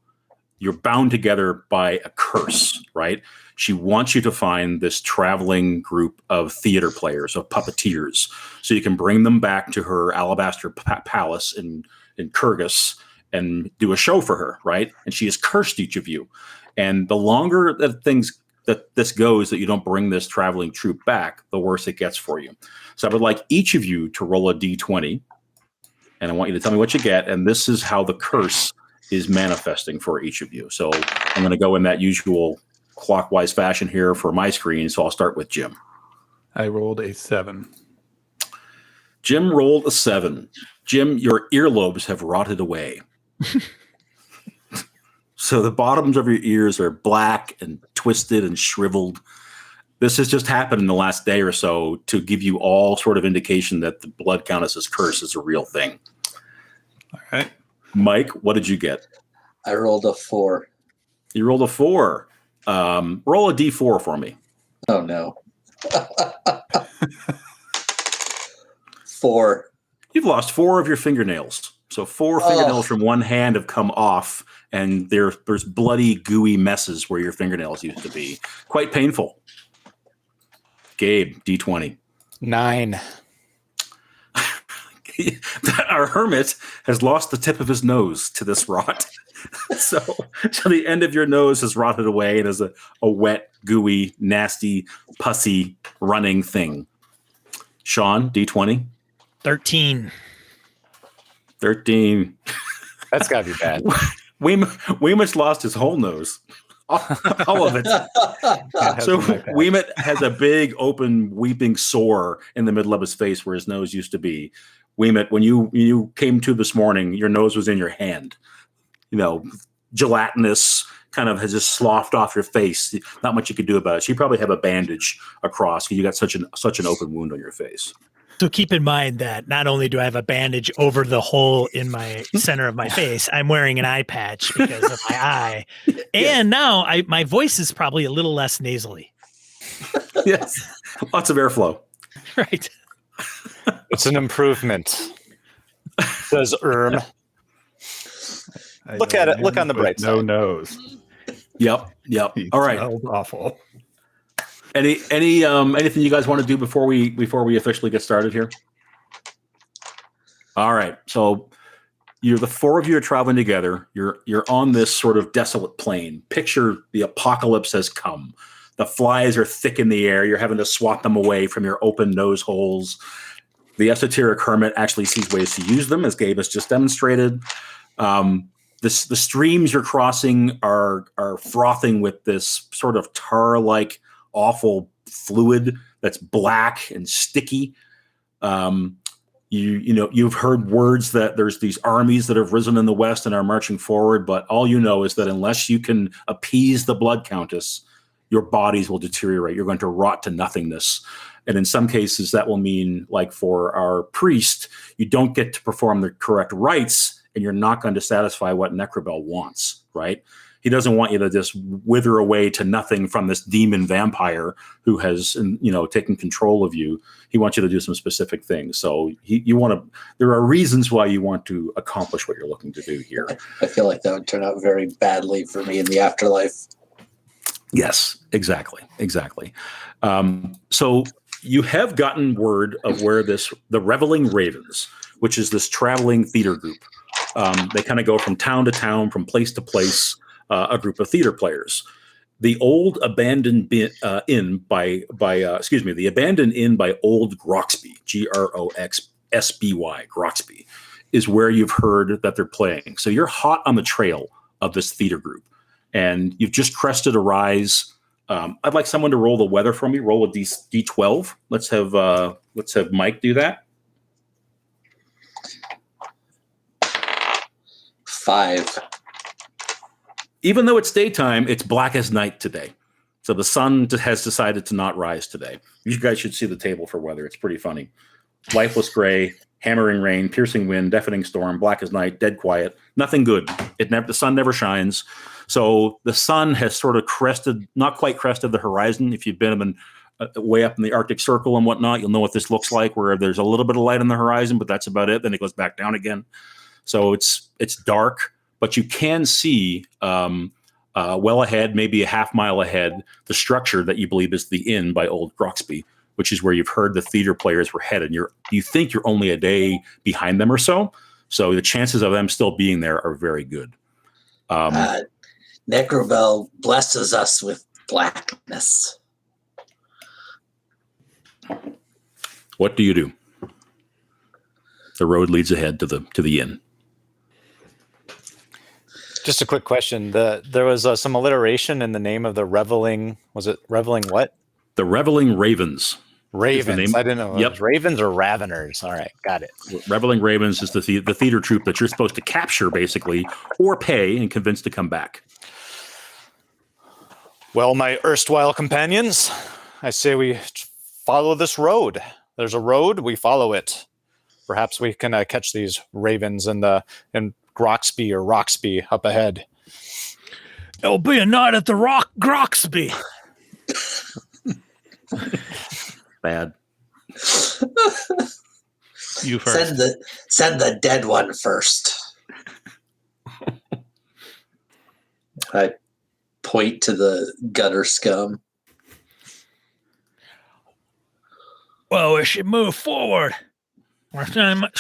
You're bound together by a curse, right? She wants you to find this traveling group of theater players, of puppeteers, so you can bring them back to her alabaster palace in Kyrgyz and do a show for her, right? And she has cursed each of you. And the longer that this goes, that you don't bring this traveling troupe back, the worse it gets for you. So I would like each of you to roll a d20, and I want you to tell me what you get. And this is how the curse is manifesting for each of you. So I'm going to go in that usual clockwise fashion here for my screen. So I'll start with Jim. I rolled a 7. Jim rolled a 7. Jim, your earlobes have rotted away. So the bottoms of your ears are black and twisted and shriveled. This has just happened in the last day or so to give you all sort of indication that the Blood Countess's curse is a real thing. All right. Mike, what did you get? I rolled a 4. You rolled a 4. Roll a d4 for me. Oh no. 4. You've lost 4 of your fingernails. So 4 fingernails from one hand have come off, and there's bloody, gooey messes where your fingernails used to be. Quite painful. Gabe, d20. 9. Our hermit has lost the tip of his nose to this rot. So the end of your nose has rotted away and is a wet, gooey, nasty, pussy, running thing. Sean, d20. 13. 13. That's got to be bad. Wemut's lost his whole nose. All of it. So Wemut has a big, open, weeping sore in the middle of his face where his nose used to be. Wemut, when you came to this morning, your nose was in your hand. Gelatinous, kind of has just sloughed off your face. Not much you could do about it. So you probably have a bandage across because you got such an open wound on your face. So keep in mind that not only do I have a bandage over the hole in my center of my face, I'm wearing an eye patch because of my eye. And now my voice is probably a little less nasally. Yes. Lots of airflow. Right. It's an improvement, says Urm. Look at it. Look on the bright side. No nose. Yep. All right. Awful. Anything you guys want to do before we officially get started here? All right. So the four of you are traveling together. You're on this sort of desolate plain. Picture the apocalypse has come. The flies are thick in the air. You're having to swat them away from your open nose holes. The esoteric hermit actually sees ways to use them, as Gabe has just demonstrated. The streams you're crossing are frothing with this sort of tar-like, awful fluid that's black and sticky. You've heard words that there's these armies that have risen in the west and are marching forward, but all you know is that unless you can appease the blood countess, your bodies will deteriorate. You're going to rot to nothingness. And in some cases, that will mean, like for our priest, you don't get to perform the correct rites, and you're not going to satisfy what Necrobell wants, right? He doesn't want you to just wither away to nothing from this demon vampire who has, taken control of you. He wants you to do some specific things. So there are reasons why you want to accomplish what you're looking to do here. I feel like that would turn out very badly for me in the afterlife. Yes, exactly. So you have gotten word of where the Reveling Ravens, which is this traveling theater group. They kind of go from town to town, from place to place. A group of theater players. The old abandoned inn by Old Groxby, Groxby, Groxby, is where you've heard that they're playing. So you're hot on the trail of this theater group, and you've just crested a rise. I'd like someone to roll the weather for me. Roll a D12. Let's have Mike do that. 5. Even though it's daytime, it's black as night today. So the sun has decided to not rise today. You guys should see the table for weather. It's pretty funny. Lifeless gray, hammering rain, piercing wind, deafening storm, black as night, dead quiet. Nothing good. The sun never shines. So the sun has sort of not quite crested the horizon. If you've been way up in the Arctic Circle and whatnot, you'll know what this looks like, where there's a little bit of light on the horizon, but that's about it. Then it goes back down again. So it's dark. But you can see well ahead, maybe a half mile ahead, the structure that you believe is the inn by Old Groxby, which is where you've heard the theater players were headed. You think you're only a day behind them or so. So the chances of them still being there are very good. Necrobell blesses us with blackness. What do you do? The road leads ahead to the inn. Just a quick question. There was some alliteration in the name of the Reveling. Was it Reveling what? The Reveling Ravens. Ravens. I didn't know. Yep. Ravens or Raveners. All right. Got it. Reveling Ravens is the theater troupe that you're supposed to capture, basically, or pay and convince to come back. Well, my erstwhile companions, I say we follow this road. There's a road. We follow it. Perhaps we can catch these ravens in Groxby or Roxby up ahead. There'll be a night at the Groxby. Bad. You first. Send the dead one first. I point to the gutter scum. Well, we should move forward.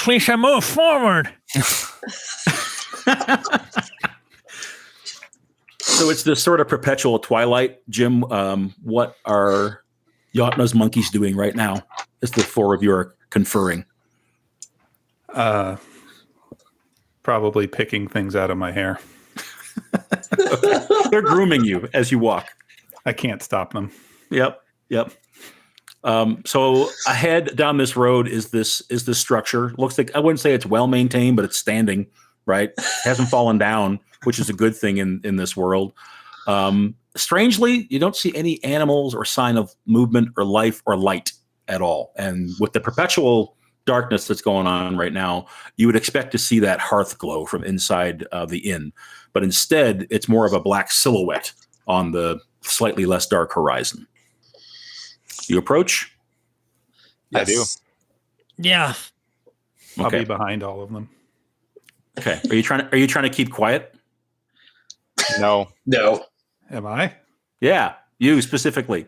We should move forward. So it's this sort of perpetual twilight, Jim. What are Jotna's monkeys doing right now as the four of you are conferring? probably picking things out of my hair. They're grooming you as you walk. I can't stop them. Yep. So ahead down this road is this structure. Looks like, I wouldn't say it's well maintained, but it's standing, right? It hasn't fallen down, which is a good thing in this world. Strangely, you don't see any animals or sign of movement or life or light at all. And with the perpetual darkness that's going on right now, you would expect to see that hearth glow from inside the inn. But instead, it's more of a black silhouette on the slightly less dark horizon. You approach? I do. Yeah. I'll Okay. be behind all of them. Okay. Are you trying to keep quiet? No. No. Am I? Yeah, you specifically.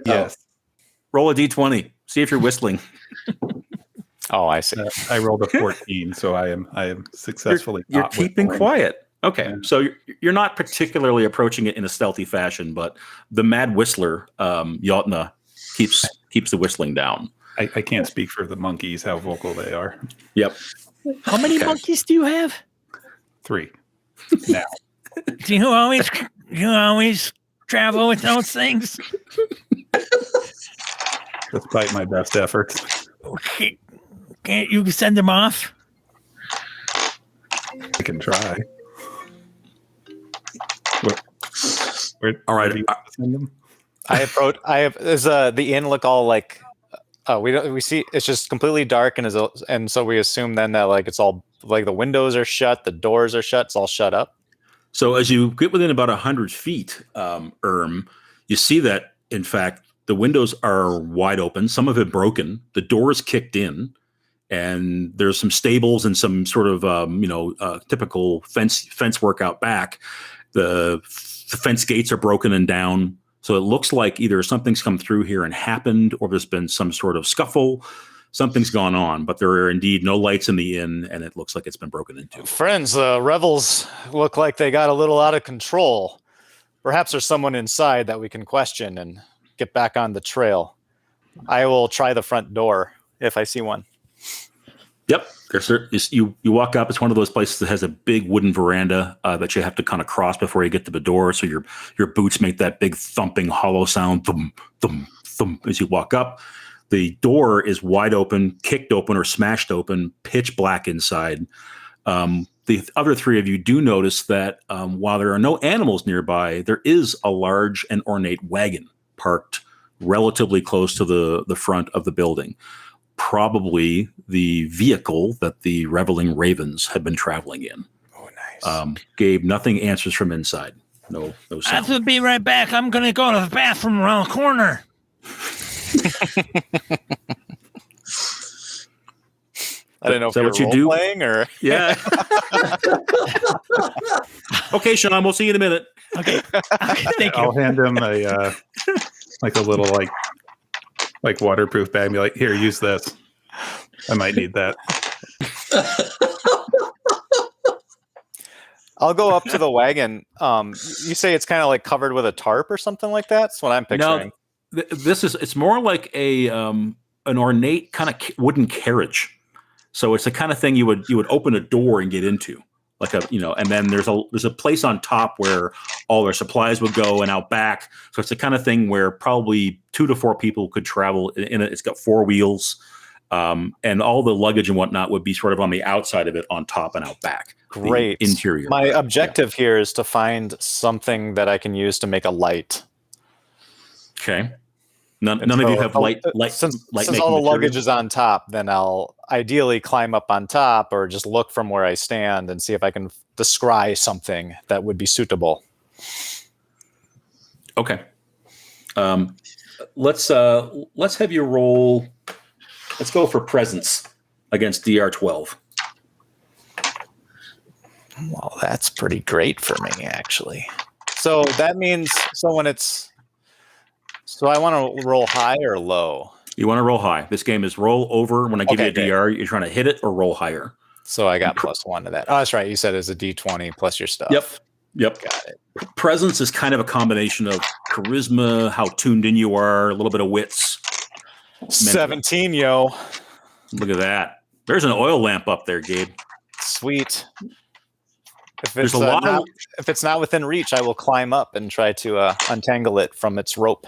Yes. Roll a d20. See if you're whistling. Oh, I see. I rolled a 14, so I am successfully. You're not keeping whistling. quiet. Okay, Yeah. so you're not particularly approaching it in a stealthy fashion, but the mad whistler, Jotna, keeps the whistling down. I can't speak for the monkeys, how vocal they are. Yep. How many Okay. monkeys do you have? 3. Now. Do you always travel with those things? Despite my best efforts. Okay. Can't you send them off? I can try. All right. Where do you send them? Does the inn look all like? We see it's just completely dark and so we assume then that like it's all like the windows are shut, the doors are shut, it's all shut up. So as you get within about 100 feet, you see that, in fact, the windows are wide open. Some of it broken. The door is kicked in, and there's some stables and some sort of typical fence work out back. The fence gates are broken and down. So it looks like either something's come through here and happened, or there's been some sort of scuffle. Something's gone on, but there are indeed no lights in the inn, and it looks like it's been broken into. Friends, rebels look like they got a little out of control. Perhaps there's someone inside that we can question and get back on the trail. I will try the front door if I see one. Yep. You walk up. It's one of those places that has a big wooden veranda that you have to kind of cross before you get to the door. So your boots make that big thumping hollow sound, thump, thump, thump, as you walk up. The door is wide open, kicked open or smashed open, pitch black inside. The other three of you do notice that while there are no animals nearby, there is a large and ornate wagon parked relatively close to the front of the building. Probably the vehicle that the reveling ravens have been traveling in. Oh, nice. Gabe, nothing answers from inside. No I sound. have to be right back. I'm going to go to the bathroom around the corner. I don't know Is if that you're what you do? playing or Yeah. Okay, Sean, we'll see you in a minute. Okay. Thank you. I'll hand him a little like waterproof bag and be like, here, use this. I might need that. I'll go up to the wagon. You say it's kind of like covered with a tarp or something like that? That's what I'm picturing. No, it's more like an ornate kind of wooden carriage. So it's the kind of thing you would open a door and get into, and then there's a place on top where all their supplies would go, and out back. So it's the kind of thing where probably 2 to 4 people could travel in it. It's got 4 wheels, and all the luggage and whatnot would be sort of on the outside of it, on top and out back. Great. The interior. My objective here is to find something that I can use to make a light. Okay. None of you have light. Since making all the material? luggage is on top, then I'll ideally climb up on top or just look from where I stand and see if I can descry something that would be suitable. Okay. Let's have you roll. Let's go for presence against DR12. Well, that's pretty great for me, actually. So that means So I want to roll high or low. You want to roll high. This game is roll over. When I give you a Okay, DR, you're trying to hit it or roll higher. So I got +1 to that. Oh, that's right. You said it's a D20 plus your stuff. Yep. Got it. Presence is kind of a combination of charisma, how tuned in you are, a little bit of wits. 17, yo. Look at that. There's an oil lamp up there, Gabe. Sweet. If There's it's, a lot not, of. if it's not within reach, I will climb up and try to untangle it from its rope.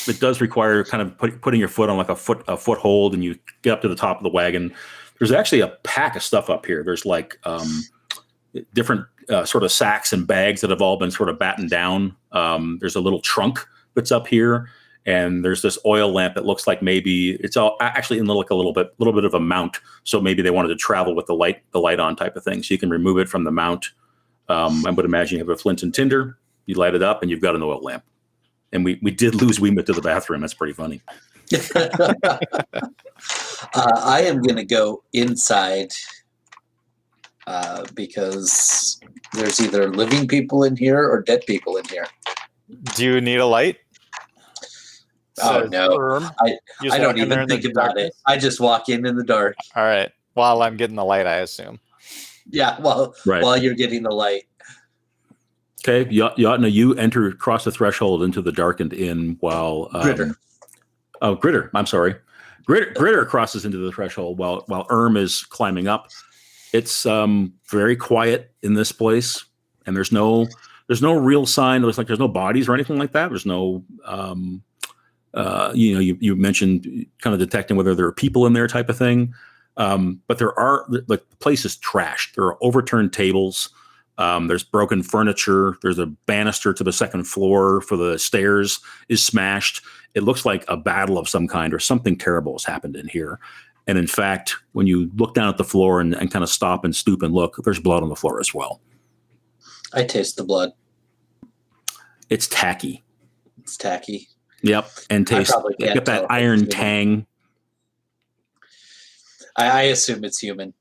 It does require kind of putting your foot on like a foothold, and you get up to the top of the wagon. There's actually a pack of stuff up here. There's like different sort of sacks and bags that have all been sort of battened down. There's a little trunk that's up here, and there's this oil lamp that looks like maybe it's all actually in like a little bit of a mount. So maybe they wanted to travel with the light on type of thing. So you can remove it from the mount. I would imagine you have a flint and tinder. You light it up, and you've got an oil lamp. And we did lose Wemut to the bathroom. That's pretty funny. I am going to go inside because there's either living people in here or dead people in here. Do you need a light? Oh, no. I don't in there even in the think about it. darkness? I just walk in the dark. All right. While I'm getting the light, I assume. Yeah, while you're getting the light. Okay, Jotna, you enter across the threshold into the darkened inn while Grittr. I'm sorry, Grittr crosses into the threshold while Urm is climbing up. It's very quiet in this place, and there's no real sign. There's no bodies or anything like that. There's no you mentioned kind of detecting whether there are people in there type of thing, but there are the place is trashed. There are overturned tables. There's broken furniture. There's a banister to the second floor for the stairs is smashed. It looks like a battle of some kind or something terrible has happened in here. And in fact, when you look down at the floor and kind of stop and stoop and look, there's blood on the floor as well. I taste the blood. It's tacky. It's tacky. Yep. And taste. Get that iron tang. I assume it's human.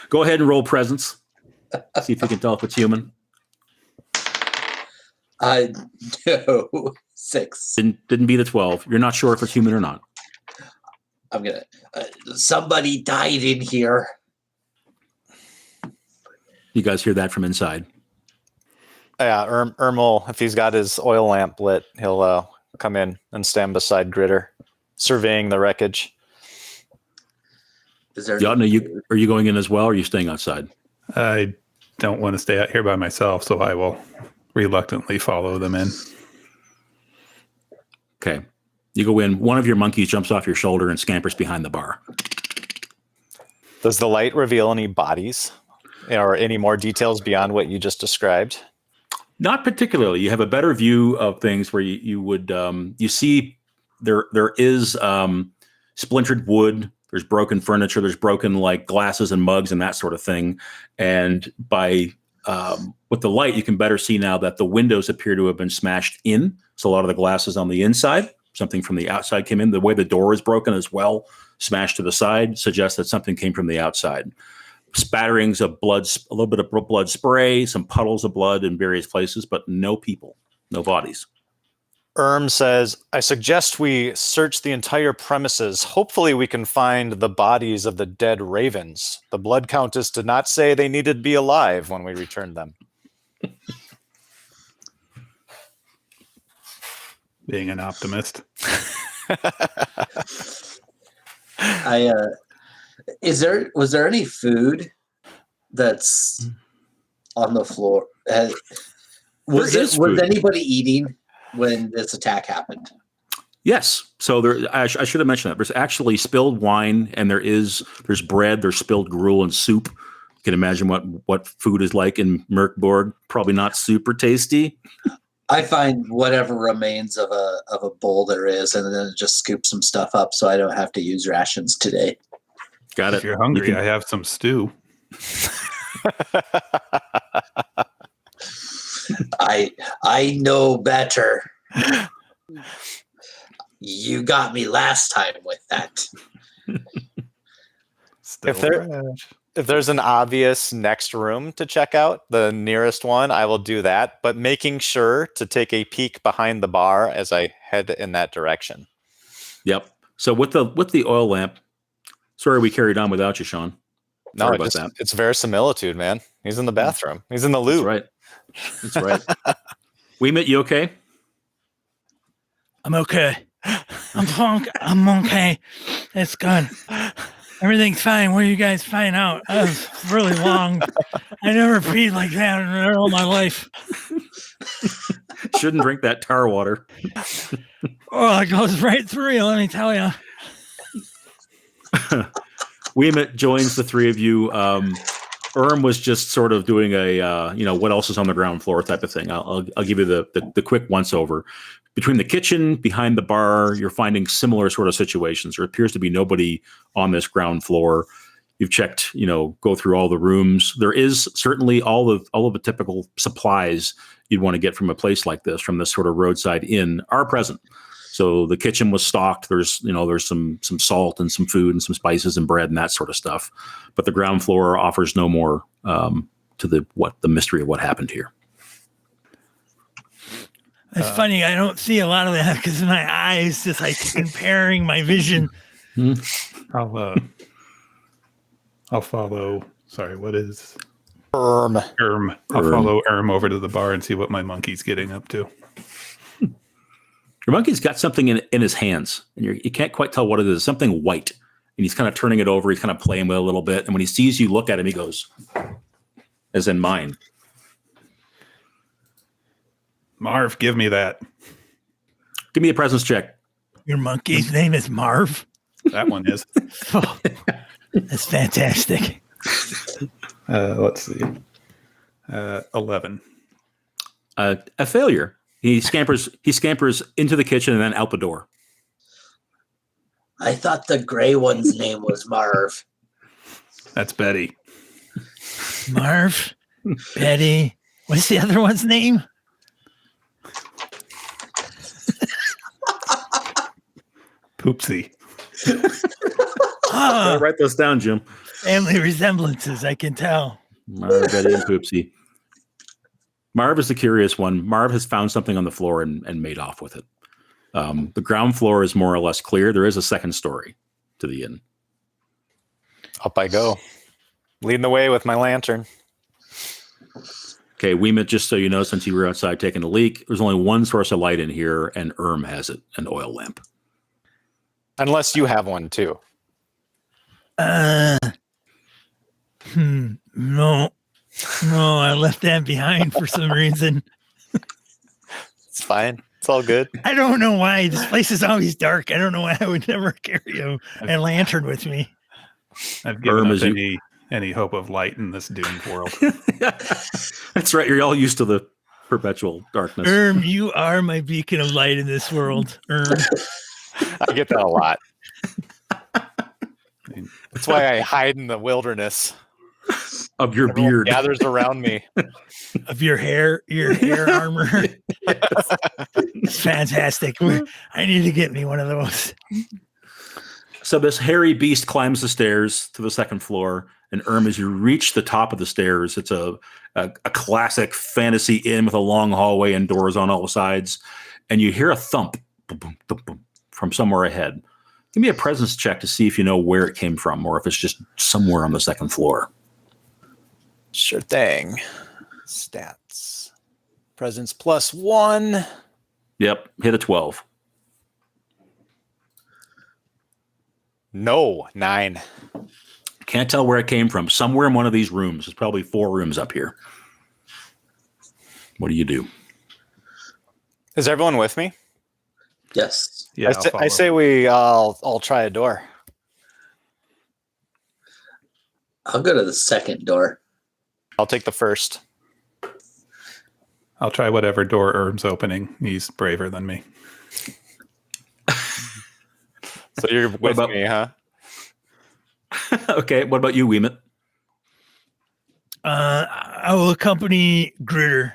Go ahead and roll presence. See if you can tell if it's human. No. 6. Didn't beat a 12. You're not sure if it's human or not. I'm gonna. Somebody died in here. You guys hear that from inside? Yeah, Urm will, if he's got his oil lamp lit, he'll come in and stand beside Grittr, surveying the wreckage. Is there Jotna, are you going in as well, or are you staying outside? I don't want to stay out here by myself, so I will reluctantly follow them in. Okay. You go in. One of your monkeys jumps off your shoulder and scampers behind the bar. Does the light reveal any bodies or any more details beyond what you just described? Not particularly. You have a better view of things where you would you see there is splintered wood. There's broken furniture. There's broken like glasses and mugs and that sort of thing. And by with the light, you can better see now that the windows appear to have been smashed in. So a lot of the glass is on the inside. Something from the outside came in. The way the door is broken as well, smashed to the side, suggests that something came from the outside. Spatterings of blood, a little bit of blood spray, some puddles of blood in various places, but no people, no bodies. Urm says, I suggest we search the entire premises. Hopefully we can find the bodies of the dead ravens. The blood countess did not say they needed to be alive when we returned them. Being an optimist. Was there any food that's on the floor? Was anybody eating when this attack happened? Yes. So I should have mentioned that. There's actually spilled wine, and there's bread, there's spilled gruel and soup. You can imagine what food is like in MÖRK BORG. Probably not super tasty. I find whatever remains of a bowl there is, and then just scoop some stuff up so I don't have to use rations today. Got it. If you're hungry, I have some stew. I know better. You got me last time with that. If there's an obvious next room to check out, the nearest one, I will do that, but making sure to take a peek behind the bar as I head in that direction. Yep. So with the oil lamp, sorry we carried on without you, Sean. Sorry about that. It's verisimilitude, man. He's in the bathroom. He's in the loo. That's right. Wemut, you okay? I'm okay. I'm okay. It's good. Everything's fine. What do you guys find out? That was really long. I never peed like that in all my life. Shouldn't drink that tar water. Oh, it goes right through you, let me tell you. Wemut joins the three of you. Urm was just sort of doing a, what else is on the ground floor type of thing. I'll give you the quick once over. Between the kitchen, behind the bar, you're finding similar sort of situations. There appears to be nobody on this ground floor. You've checked, go through all the rooms. There is certainly all of the typical supplies you'd want to get from a place like this, from this sort of roadside inn, are present. So the kitchen was stocked. There's some salt and some food and some spices and bread and that sort of stuff. But the ground floor offers no more to the mystery of what happened here. It's funny. I don't see a lot of that because my eyes just like impairing my vision. I'll follow. Sorry, what is Urm? I'll follow Urm over to the bar and see what my monkey's getting up to. Your monkey's got something in his hands, and you can't quite tell what it is. Something white, and he's kind of turning it over. He's kind of playing with it a little bit, and when he sees you look at him, he goes, "As in mine." Marv, give me that. Give me a presence check. Your monkey's name is Marv. That one is. Oh, that's fantastic. Let's see. 11. A failure. He scampers into the kitchen and then out the door. I thought the gray one's name was Marv. That's Betty. Marv, Betty. What's the other one's name? Poopsie. Ah, Write those down, Jim. family resemblances, I can tell. Marv, Betty, and Poopsie. Marv is the curious one. Marv has found something on the floor and made off with it. The ground floor is more or less clear. There is a second story to the inn. Up I go, leading the way with my lantern. Okay, Wemut, just so you know, since you were outside taking a leak, there's only one source of light in here, and Urm has it, an oil lamp. Unless you have one too. No, I left that behind for some reason. It's fine. It's all good. I don't know why. This place is always dark. I don't know why I would never carry a lantern with me. I've given up any hope of light in this doomed world. That's right. You're all used to the perpetual darkness. Urm, you are my beacon of light in this world. Urm. I get that a lot. That's why I hide in the wilderness. Of your Everyone beard. gathers around me. Of your hair armor. It's fantastic. I need to get me one of those. So this hairy beast climbs the stairs to the second floor, and Urm, as you reach the top of the stairs, it's a classic fantasy inn with a long hallway and doors on all sides, and you hear a thump boom, boom, boom, boom, from somewhere ahead. Give me a presence check to see if you know where it came from, or if it's just somewhere on the second floor. Sure thing. Stats. Presence +1. Yep, hit a 12. No, 9. Can't tell where it came from. Somewhere in one of these rooms. There's probably 4 rooms up here. What do you do? Is everyone with me? Yes. Yeah, I say we all try a door. I'll go to the second door. I'll take the first. I'll try whatever door Urm's opening. He's braver than me. So you're with me, huh? Okay, what about you, Wemut? I will accompany Grittr.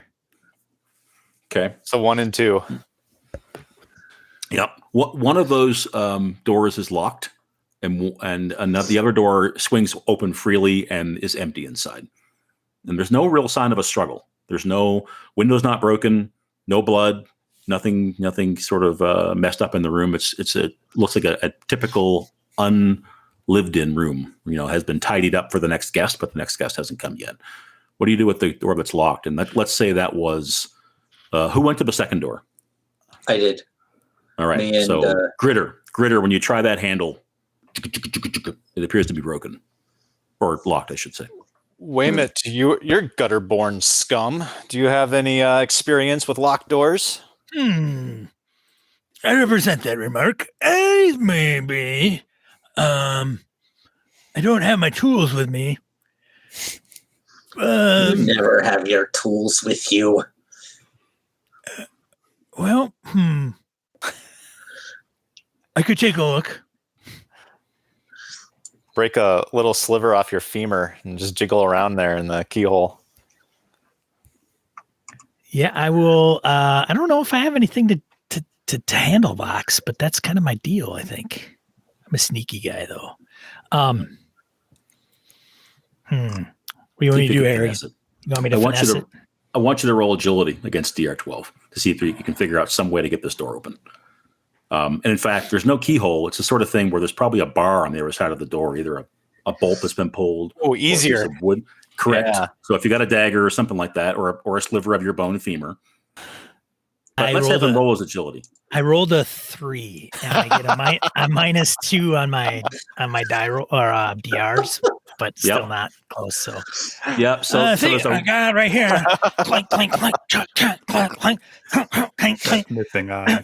Okay. So 1 and 2. Yep. One of those doors is locked, and the other door swings open freely and is empty inside. And there's no real sign of a struggle. There's no windows not broken, no blood, nothing sort of messed up in the room. It looks like a typical unlived in room. Has been tidied up for the next guest, but the next guest hasn't come yet. What do you do with the door that's locked? And let's say that was who went to the second door? I did. All right. Me and, so Grittr, when you try that handle, It appears to be broken. Or locked, I should say. Wemut, you're gutter-born scum. Do you have any experience with locked doors? I represent that remark. As maybe. I don't have my tools with me. You never have your tools with you. Well, I could take a look. Break a little sliver off your femur and just jiggle around there in the keyhole. Yeah, I will. I don't know if I have anything to handle locks, but that's kind of my deal, I think. I'm a sneaky guy, though. What do you want me to do, Harry? You want me to finesse it? I want you to roll agility against DR12 to see if you can figure out some way to get this door open. And in fact, there's no keyhole. It's the sort of thing where there's probably a bar on the other side of the door, either a bolt that's been pulled. Oh, easier. Or wood. Correct. Yeah. So if you got a dagger or something like that, or a sliver of your bone femur. But let's have him roll his agility. I rolled a 3, and I get a -2 on my die roll or DRs, but still not close. So yeah. So I got it right here. Clank, clank, clank, clank, clank, clank, clank, clank. Missing eye.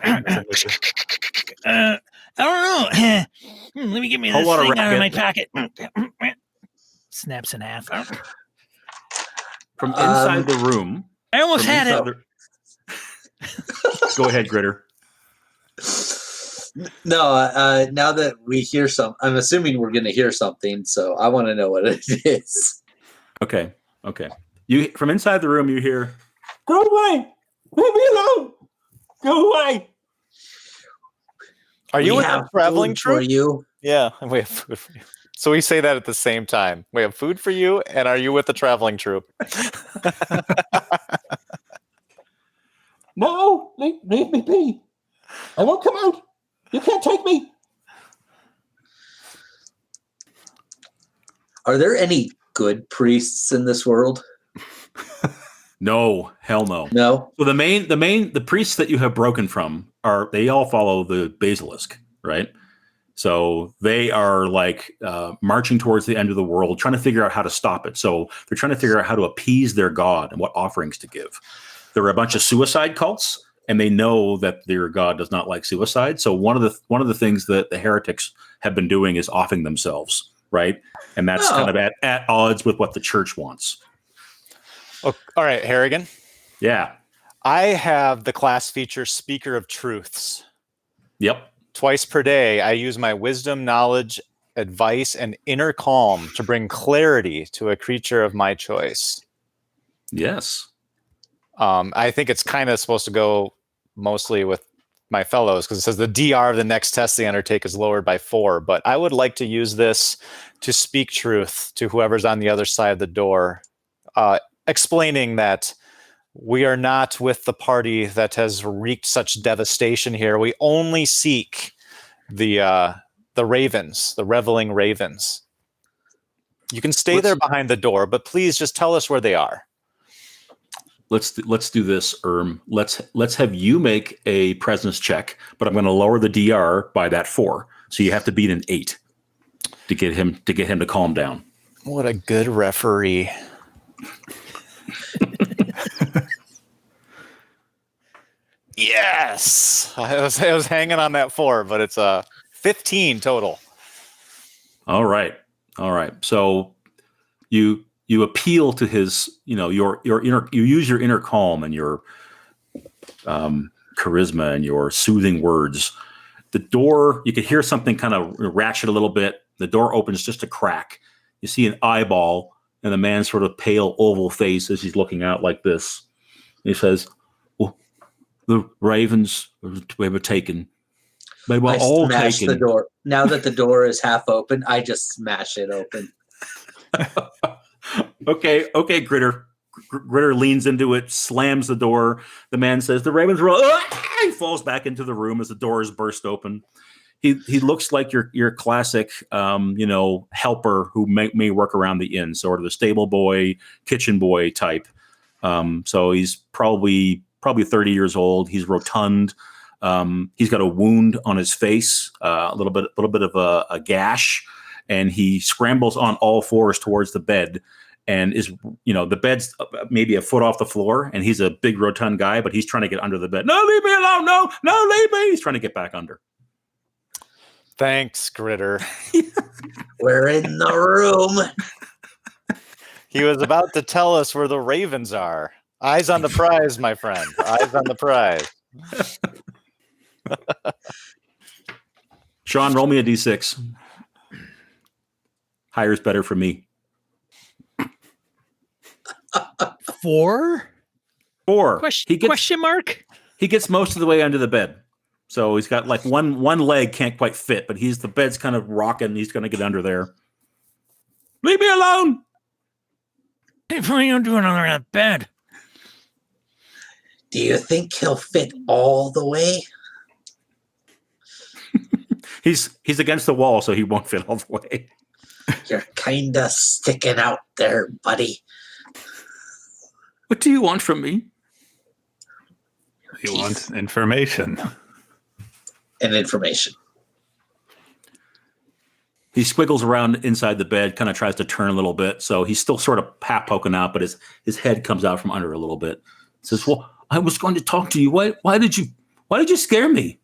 I don't know. Let me get me this thing out of my pocket. Snaps in half. From inside the room. I almost had it. Go ahead, Grittr. No, now that we hear I'm assuming we're going to hear something, so I want to know what it is. Okay. You from inside the room, you hear, "Go away! Leave me alone! Go away!" Are you with the traveling troupe? For you? Yeah, we have food for you. So we say that at the same time. We have food for you, and are you with the traveling troupe? No, leave me be. I won't come out. You can't take me. Are there any good priests in this world? No, hell no. No. So the priests that you have broken from they all follow the basilisk, right? So they are like marching towards the end of the world, trying to figure out how to stop it. So they're trying to figure out how to appease their god and what offerings to give. There are a bunch of suicide cults, and they know that their god does not like suicide. So one of the things that the heretics have been doing is offing themselves, right? And that's kind of at odds with what the church wants. Oh, all right, Harrigan. Yeah. I have the class feature Speaker of Truths. Yep. Twice per day, I use my wisdom, knowledge, advice, and inner calm to bring clarity to a creature of my choice. Yes. I think it's kind of supposed to go mostly with my fellows because it says the DR of the next test they undertake is lowered by 4. But I would like to use this to speak truth to whoever's on the other side of the door, explaining that we are not with the party that has wreaked such devastation here. We only seek the ravens, the reveling ravens. You can stay there behind the door, but please just tell us where they are. Let's do this, Urm. Let's have you make a presence check, but I'm going to lower the DR by that 4. So you have to beat an 8 to get him to calm down. What a good referee. Yes, I was hanging on that 4, but it's 15 total. All right. So you appeal to his, your inner. You use your inner calm and your charisma and your soothing words. The door, you could hear something kind of ratchet a little bit. The door opens just a crack. You see an eyeball and the man's sort of pale oval face as he's looking out like this. And he says, "Well, the ravens were taken. They were all taken." The door. Now that the door is half open, I just smash it open. Okay, Grittr. Grittr leans into it, slams the door. The man says, "The ravens were all..." He falls back into the room as the door is burst open. He looks like your classic, helper who may work around the inn, sort of the stable boy, kitchen boy type. So he's probably 30 years old. He's rotund. He's got a wound on his face, a little bit of a gash, and he scrambles on all fours towards the bed. And the bed's maybe a foot off the floor, and he's a big rotund guy, but he's trying to get under the bed. No, leave me alone! No, leave me! He's trying to get back under. Thanks, Grittr. We're in the room. He was about to tell us where the ravens are. Eyes on the prize, my friend. Eyes on the prize. Sean, roll me a d6. Higher's better for me. 4? 4. Question mark? He gets most of the way under the bed. So he's got like one leg can't quite fit, but the bed's kind of rocking. He's going to get under there. Leave me alone. What are you doing under that bed? Do you think he'll fit all the way? He's against the wall, so he won't fit all the way. You're kind of sticking out there, buddy. What do you want from me? He wants information. And information. He squiggles around inside the bed, kind of tries to turn a little bit. So he's still sort of half poking out, but his head comes out from under a little bit. Says, "Well, I was going to talk to you. Why did you scare me?"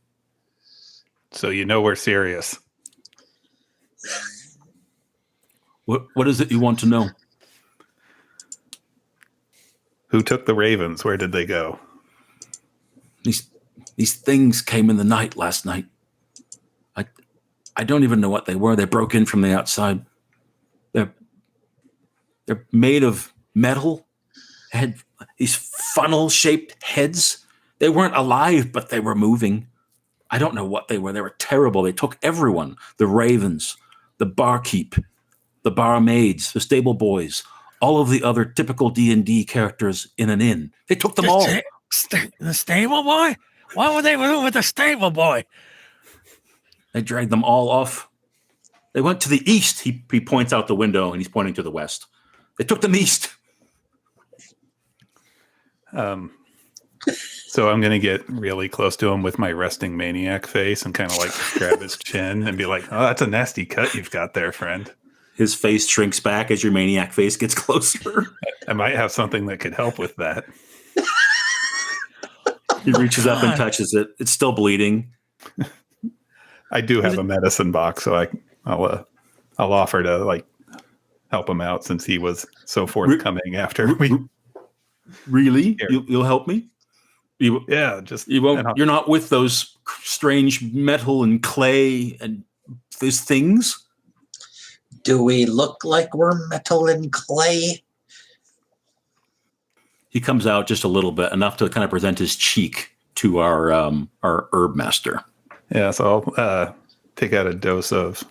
So we're serious. What is it you want to know? Who took the ravens? Where did they go? These things came in the night last night. I don't even know what they were. They broke in from the outside. They're made of metal. Had these funnel-shaped heads. They weren't alive, but they were moving. I don't know what they were. They were terrible. They took everyone. The ravens, the barkeep, the barmaids, the stable boys, all of the other typical D&D characters in an inn. They took them all. The stable boy? Why would they move with the stable boy? They dragged them all off. They went to the east. He points out the window, and he's pointing to the west. They took them east. So I'm going to get really close to him with my resting maniac face and kind of like grab his chin and be like, "Oh, that's a nasty cut you've got there, friend." His face shrinks back as your maniac face gets closer. I might have something that could help with that. He reaches up and touches it. It's still bleeding. I do have a medicine box, so I'll offer to like help him out since he was so forthcoming after we. Really? You'll help me? Yeah, just you won't. You're not with those strange metal and clay and those things. Do we look like we're metal and clay? He comes out just a little bit, enough to kind of present his cheek to our Herbmaster. Yeah, so I'll take out a dose of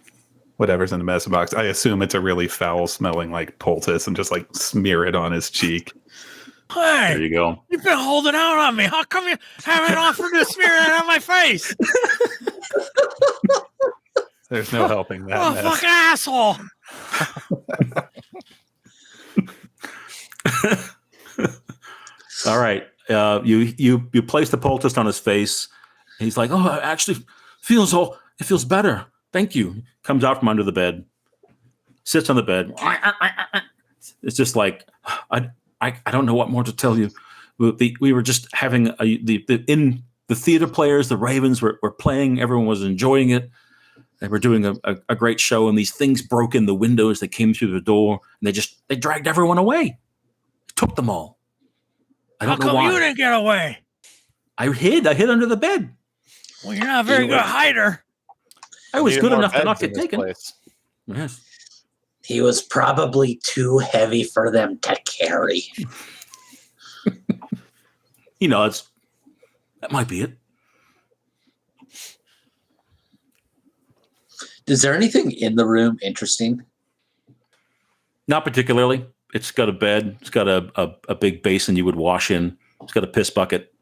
whatever's in the medicine box. I assume it's a really foul-smelling like poultice, and just like smear it on his cheek. Hey, there you go. You've been holding out on me. How come you haven't offered to smear that on my face? There's no helping that. Oh, fucking asshole! All right, you place the poultice on his face. And he's like, "Oh, it actually it feels better. Thank you." Comes out from under the bed, sits on the bed. It's just like I don't know what more to tell you. We were just having in the theater players, the Ravens were playing. Everyone was enjoying it. They were doing a great show, and these things broke in the windows. They came through the door, and they dragged everyone away. Took them all. I don't know why. How come you didn't get away? I hid under the bed. Well, you're not a very good hider. I was good enough to not get taken. Yes. He was probably too heavy for them to carry. That might be it. Is there anything in the room interesting? Not particularly. It's got a bed. It's got a big basin you would wash in. It's got a piss bucket.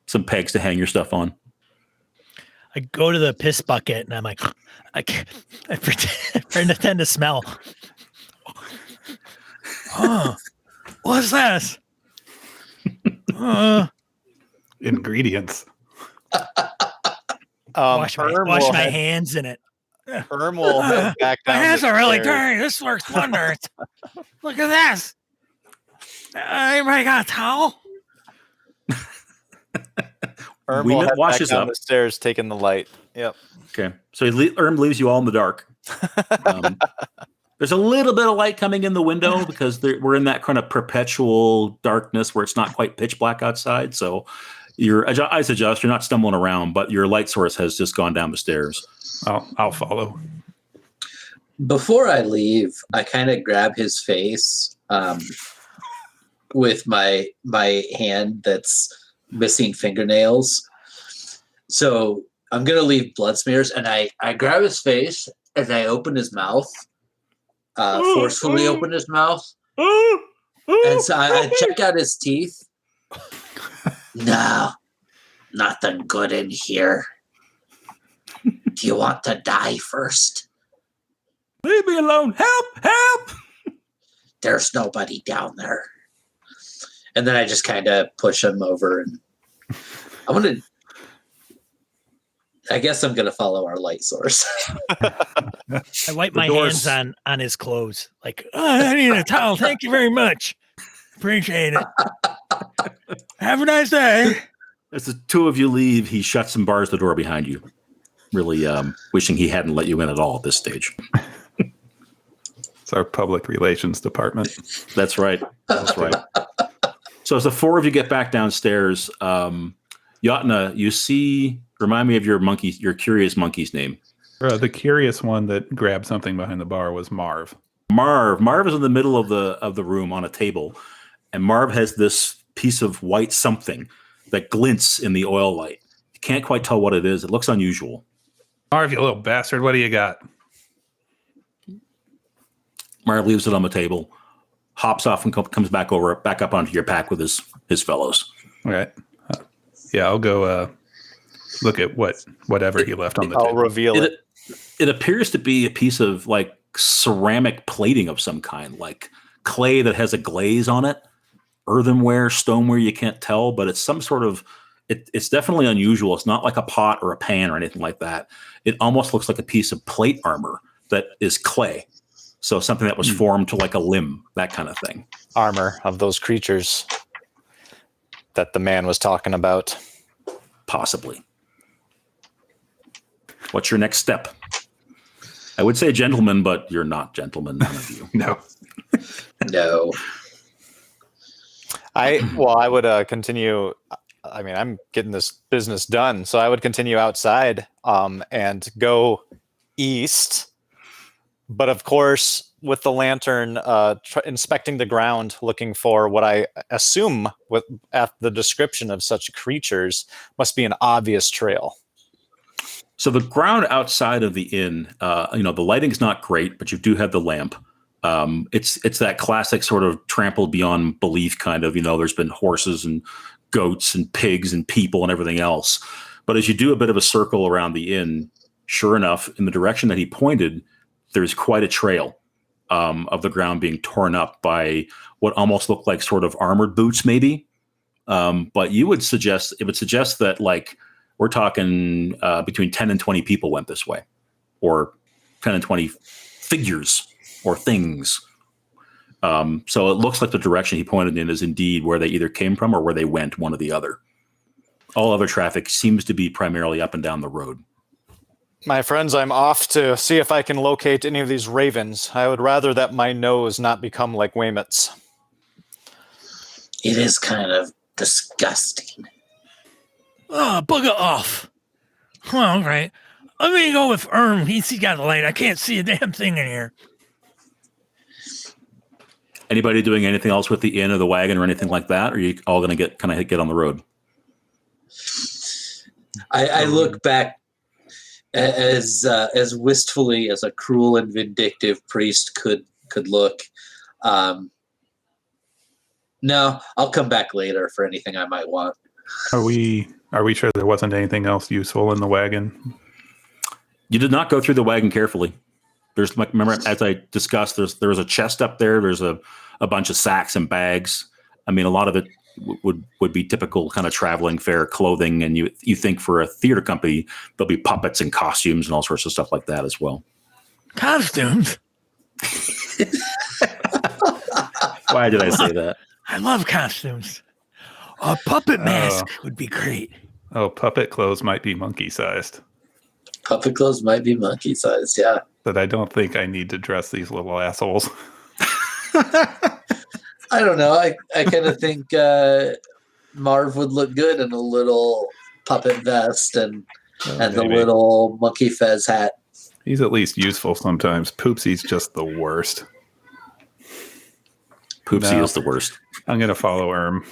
Some pegs to hang your stuff on. I go to the piss bucket and I'm like, I pretend to smell. What's this? ingredients. Wash my Urm will head- hands in it. Urm will head back My down. hands the are really stairs. dirty. This works wonders. Look at this. Anybody got a towel? Urm will Wemut head washes back down up. the stairs, taking the light. Yep. Okay. So Urm leaves you all in the dark. There's a little bit of light coming in the window because we're in that kind of perpetual darkness where it's not quite pitch black outside. So your eyes adjust. You're not stumbling around, but your light source has just gone down the stairs. I'll follow. Before I leave, I kind of grab his face with my hand that's missing fingernails. So I'm gonna leave blood smears, and I grab his face and I open his mouth, forcefully open his mouth, and so I check out his teeth. No, nothing good in here. Do you want to die first? Leave me alone. Help! Help! There's nobody down there. And then I just kind of push him over, and I guess I'm going to follow our light source. I wipe my hands on his clothes. Like, I need a towel. Thank you very much. Appreciate it. Have a nice day. As the two of you leave, he shuts and bars the door behind you. Really wishing he hadn't let you in at all at this stage. It's our public relations department. That's right. That's right. So as the four of you get back downstairs, Jotna, you see, remind me of your curious monkey's name. The curious one that grabbed something behind the bar was Marv. Marv is in the middle of the room on a table, and Marv has this piece of white something that glints in the oil light. You can't quite tell what it is. It looks unusual. Marv, you little bastard, what do you got? Marv leaves it on the table, hops off, and comes back up onto your pack with his fellows. All right. Yeah, I'll go look at whatever he left on the I'll table. reveal it. It appears to be a piece of like ceramic plating of some kind, like clay that has a glaze on it, earthenware, stoneware, you can't tell, but it's some sort of, it's definitely unusual. It's not like a pot or a pan or anything like that. It almost looks like a piece of plate armor that is clay. So something that was formed to like a limb, that kind of thing. Armor of those creatures that the man was talking about. Possibly. What's your next step? I would say gentlemen, but you're not gentlemen, none of you. No. No. I would continue. I mean, I'm getting this business done, so I would continue outside and go east. But of course, with the lantern, inspecting the ground, looking for what I assume, at the description of such creatures, must be an obvious trail. So the ground outside of the inn, the lighting's not great, but you do have the lamp. It's that classic sort of trampled beyond belief kind of, there's been horses and goats and pigs and people and everything else. But as you do a bit of a circle around the inn, sure enough, in the direction that he pointed, there's quite a trail of the ground being torn up by what almost look like sort of armored boots, maybe. But it would suggest that like we're talking between 10 and 20 people went this way, or 10 and 20 figures or things. So it looks like the direction he pointed in is indeed where they either came from or where they went, one or the other. All other traffic seems to be primarily up and down the road. My friends, I'm off to see if I can locate any of these ravens. I would rather that my nose not become like Wemut's. It is kind of disgusting. Oh, bugger off. Well, all right. I'm going to go with Urm. He's got a light. I can't see a damn thing in here. Anybody doing anything else with the inn or the wagon or anything like that? Or are you all going to get on the road? I look back as wistfully as a cruel and vindictive priest could look. No, I'll come back later for anything I might want. Are we sure there wasn't anything else useful in the wagon? You did not go through the wagon carefully. Remember, as I discussed, there was a chest up there. There's a bunch of sacks and bags. I mean, a lot of it would be typical kind of traveling fair clothing, and you think for a theater company there'll be puppets and costumes and all sorts of stuff like that as well. Costumes. Why did I say that? I love costumes. A puppet mask would be great. Oh, puppet clothes might be monkey-sized. Puppet clothes might be monkey-sized, yeah. But I don't think I need to dress these little assholes. I don't know. I kind of think Marv would look good in a little puppet vest and the little monkey fez hat. He's at least useful sometimes. Poopsie's just the worst. Poopsie is the worst. I'm going to follow Urm.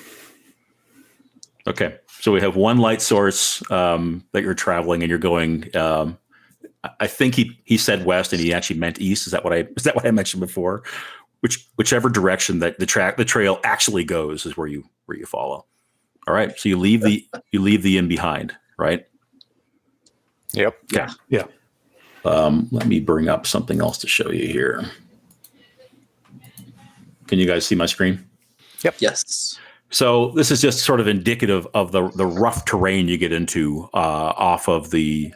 Okay. So we have one light source that you're traveling, and you're going. I think he said west, and he actually meant east. Is that what I mentioned before? Whichever direction that the trail actually goes is where you follow. All right. So you leave the inn behind, right? Yep. Yeah. Let me bring up something else to show you here. Can you guys see my screen? Yep. Yes. So this is just sort of indicative of the rough terrain you get into off the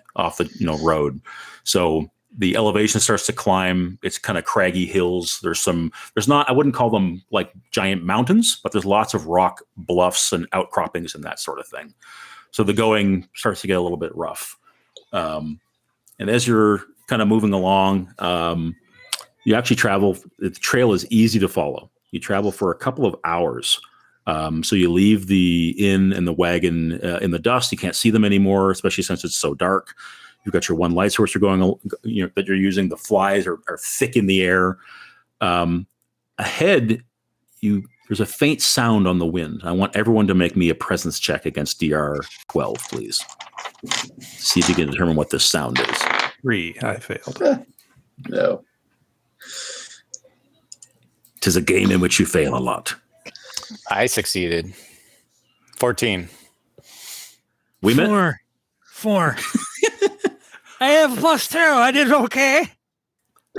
road. So the elevation starts to climb. It's kind of craggy hills. I wouldn't call them like giant mountains, but there's lots of rock bluffs and outcroppings and that sort of thing. So the going starts to get a little bit rough. And as you're kind of moving along, you actually travel. The trail is easy to follow. You travel for a couple of hours. So you leave the inn and the wagon in the dust. You can't see them anymore, especially since it's so dark. You've got your one light source that you're using. The flies are thick in the air. Ahead, there's a faint sound on the wind. I want everyone to make me a presence check against DR 12, please. See if you can determine what this sound is. 3. I failed. No. 'Tis a game in which you fail a lot. I succeeded. 14. We met. 4. I have +2. I did okay.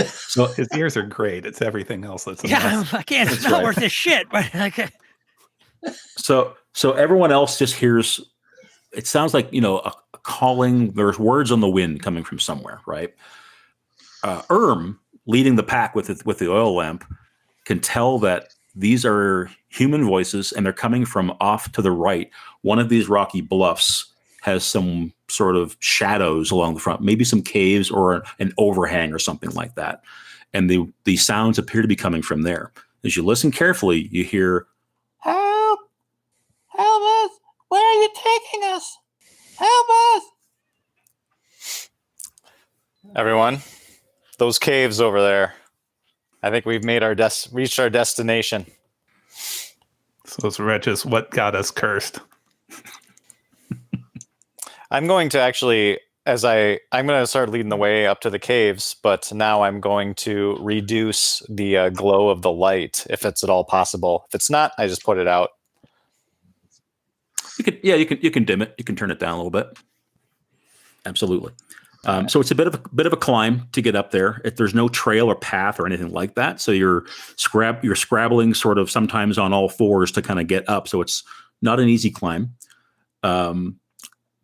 So his ears are great. It's everything else that's a mess. I can't. It's not worth this shit. But okay. So everyone else just hears. It sounds like a calling. There's words on the wind coming from somewhere, right? Urm, leading the pack with the oil lamp, can tell that these are human voices, and they're coming from off to the right. One of these rocky bluffs has some sort of shadows along the front, maybe some caves or an overhang or something like that. And the sounds appear to be coming from there. As you listen carefully, you hear, Help! Help us! Where are you taking us? Help us! Everyone, those caves over there. I think we've made reached our destination. So those wretches, what got us cursed? I'm going to actually, I'm going to start leading the way up to the caves, but now I'm going to reduce the glow of the light, if it's at all possible. If it's not, I just put it out. you can dim it. You can turn it down a little bit. Absolutely. So it's a bit of a climb to get up there. There's no trail or path or anything like that. So you're scrabbling sort of sometimes on all fours to kind of get up. So it's not an easy climb.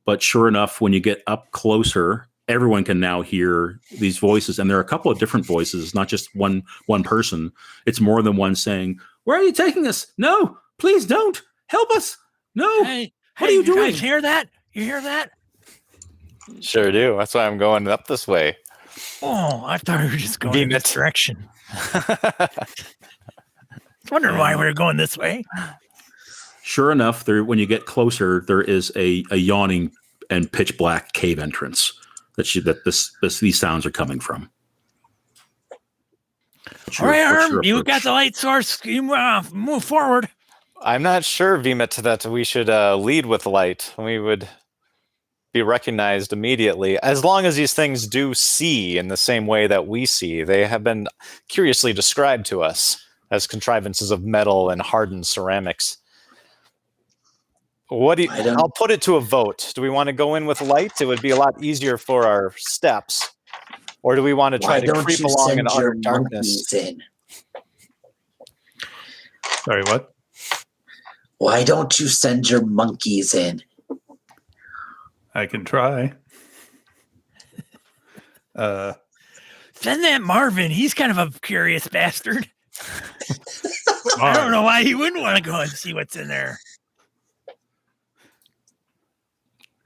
But sure enough, when you get up closer, everyone can now hear these voices. And there are a couple of different voices, not just one person. It's more than one saying, "Where are you taking us? No, please don't. Help us. No. Hey, what are you doing? You guys hear that? You hear that? Sure do. That's why I'm going up this way. Oh, I thought we were just going in this direction. I was wondering why we were going this way. Sure enough, when you get closer, there is a yawning and pitch black cave entrance these sounds are coming from. All right, Urm, you got the light source. You move forward. I'm not sure, Wemut, that we should lead with light. We would be recognized immediately. As long as these things do see in the same way that we see, they have been curiously described to us as contrivances of metal and hardened ceramics. I'll put it to a vote. Do we want to go in with light? It would be a lot easier for our steps. Or do we want to try to creep along in utter darkness? Sorry, what? Why don't you send your monkeys in? I can try. Send that Marvin. He's kind of a curious bastard. I don't know why he wouldn't want to go and see what's in there.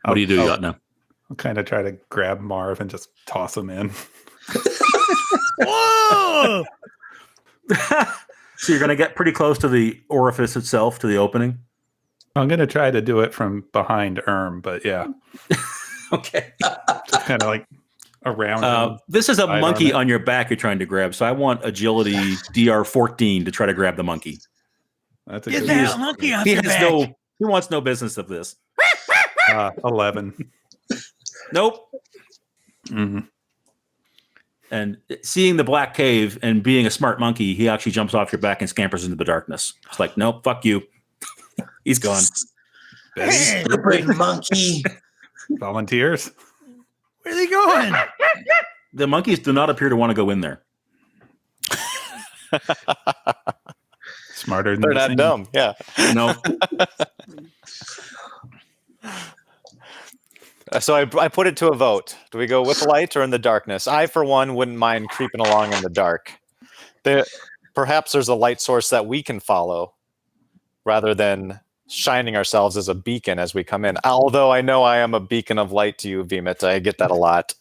What do you do, Jotna? I'll kind of try to grab Marv and just toss him in. Whoa! So you're going to get pretty close to the orifice itself, to the opening? I'm going to try to do it from behind Urm, but yeah. Okay. Just kind of like around him. This is a Side monkey on it. on your back you're trying to grab, so I want agility DR 14 to try to grab the monkey. That's a Get good that use. monkey off He your has back. he wants no business of this. 11. Nope. Mm-hmm. And seeing the black cave and being a smart monkey, he actually jumps off your back and scampers into the darkness. It's like, nope, fuck you. He's gone. Hey, Stupid monkey. Volunteers? where are they going? The monkeys do not appear to want to go in there. Smarter than They're they not seem. dumb. Yeah. No. So I put it to a vote. Do we go with light or in the darkness? I, for one, wouldn't mind creeping along in the dark. Perhaps there's a light source that we can follow rather than shining ourselves as a beacon as we come in. Although I know I am a beacon of light to you, Wemut. I get that a lot.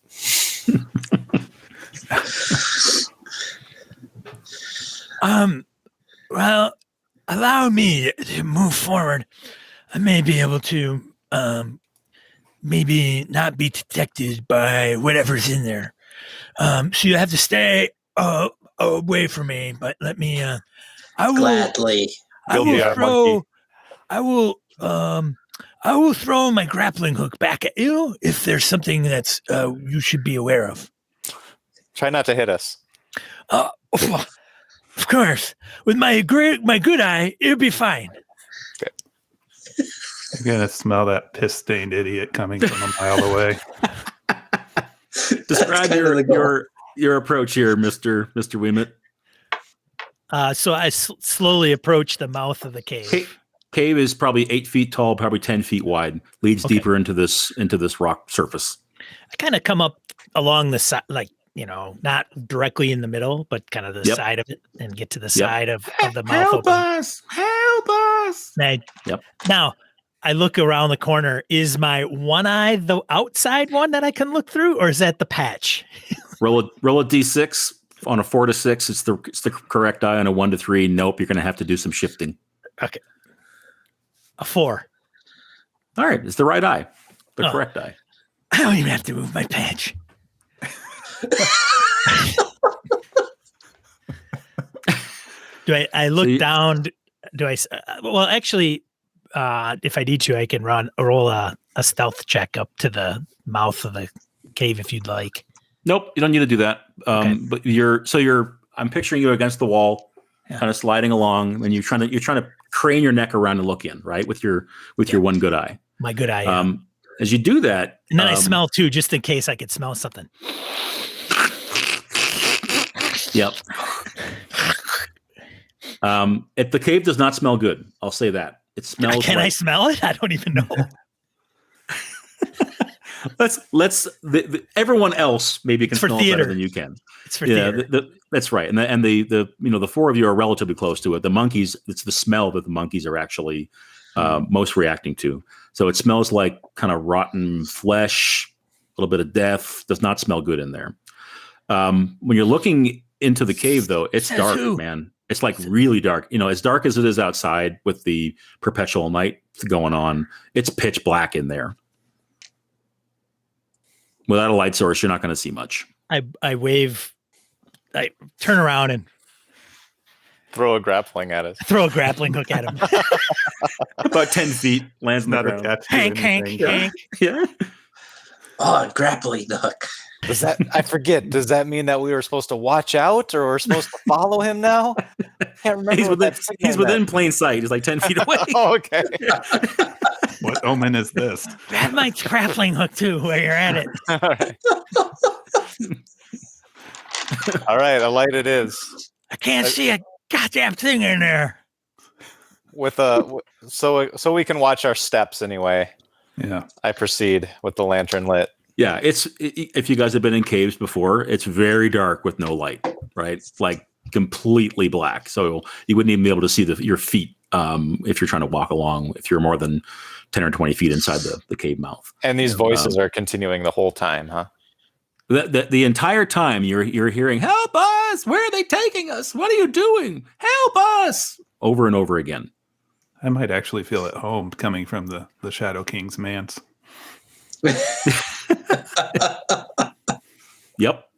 Well, allow me to move forward. I may be able to maybe not be detected by whatever's in there. So you have to stay away from me, but let me I will Gladly. I You'll be will our throw monkey. I will throw my grappling hook back at you if there's something that's you should be aware of. Try not to hit us. Of course. With my good eye, it'll be fine. You're going to smell that piss-stained idiot coming from a mile away. Describe kind of the goal. your approach here, Mr. Wemut. So I slowly approach the mouth of the cave. Cave is probably 8 feet tall, probably 10 feet wide. Leads Okay. deeper into this rock surface. I kind of come up along the side, like, not directly in the middle, but kind of the Yep. side of it and get to the Yep. side of the mouth open. us! Help us! Now, I look around the corner. Is my one eye the outside one that I can look through, or is that the patch? Roll a d6 on a 4 to 6. It's the correct eye. On a 1 to 3, nope. You're going to have to do some shifting. Okay. A 4. All right, it's the right eye, the Oh. correct eye. I don't even have to move my patch. I look So you- down? Well, actually, if I need to, I can roll a stealth check up to the mouth of the cave if you'd like. Nope, you don't need to do that. Okay. But I'm picturing you against the wall, Yeah. kind of sliding along, and you're trying to crane your neck around and look in, right, with your one good eye. My good eye. Yeah. As you do that, And then I smell too, just in case I could smell something. Yep. If the cave does not smell good, I'll say that it smells. Can I like, smell it? I don't even know. let's everyone else maybe can It's for smell it theater. better than you can. It's for Yeah, theater. that's right. And the four of you are relatively close to it. The monkeys, it's the smell that the monkeys are actually most reacting to. So it smells like kind of rotten flesh, a little bit of death. Does not smell good in there. When you're looking into the cave, though, it's Says dark, who? man. It's like really dark. As dark as it is outside with the perpetual night going on, it's pitch black in there. Without a light source, you're not going to see much. I wave. I turn around and Throw a grappling at us. throw a grappling hook at him. About 10 feet, lands on the Not ground. attached to Hank, anything. Hank. Yeah. Oh, grappling hook. Does that? I forget. Does that mean that we were supposed to watch out, or we're supposed to follow him now? Can't remember. He's what within, that signal he's within meant. plain sight. He's like 10 feet away. Oh, okay. What omen is this? Grab my grappling hook too while you're at it. All right. All right. A light it is. I can't see a goddamn thing in there. so we can watch our steps anyway. Yeah. I proceed with the lantern lit. Yeah, if you guys have been in caves before, it's very dark with no light, right? Like completely black. So you wouldn't even be able to see your feet if you're trying to walk along, if you're more than 10 or 20 feet inside the cave mouth. And these voices are continuing the whole time, huh? The entire time you're hearing, "Help us! Where are they taking us? What are you doing? Help us!" over and over again. I might actually feel at home coming from the Shadow King's manse. Yep,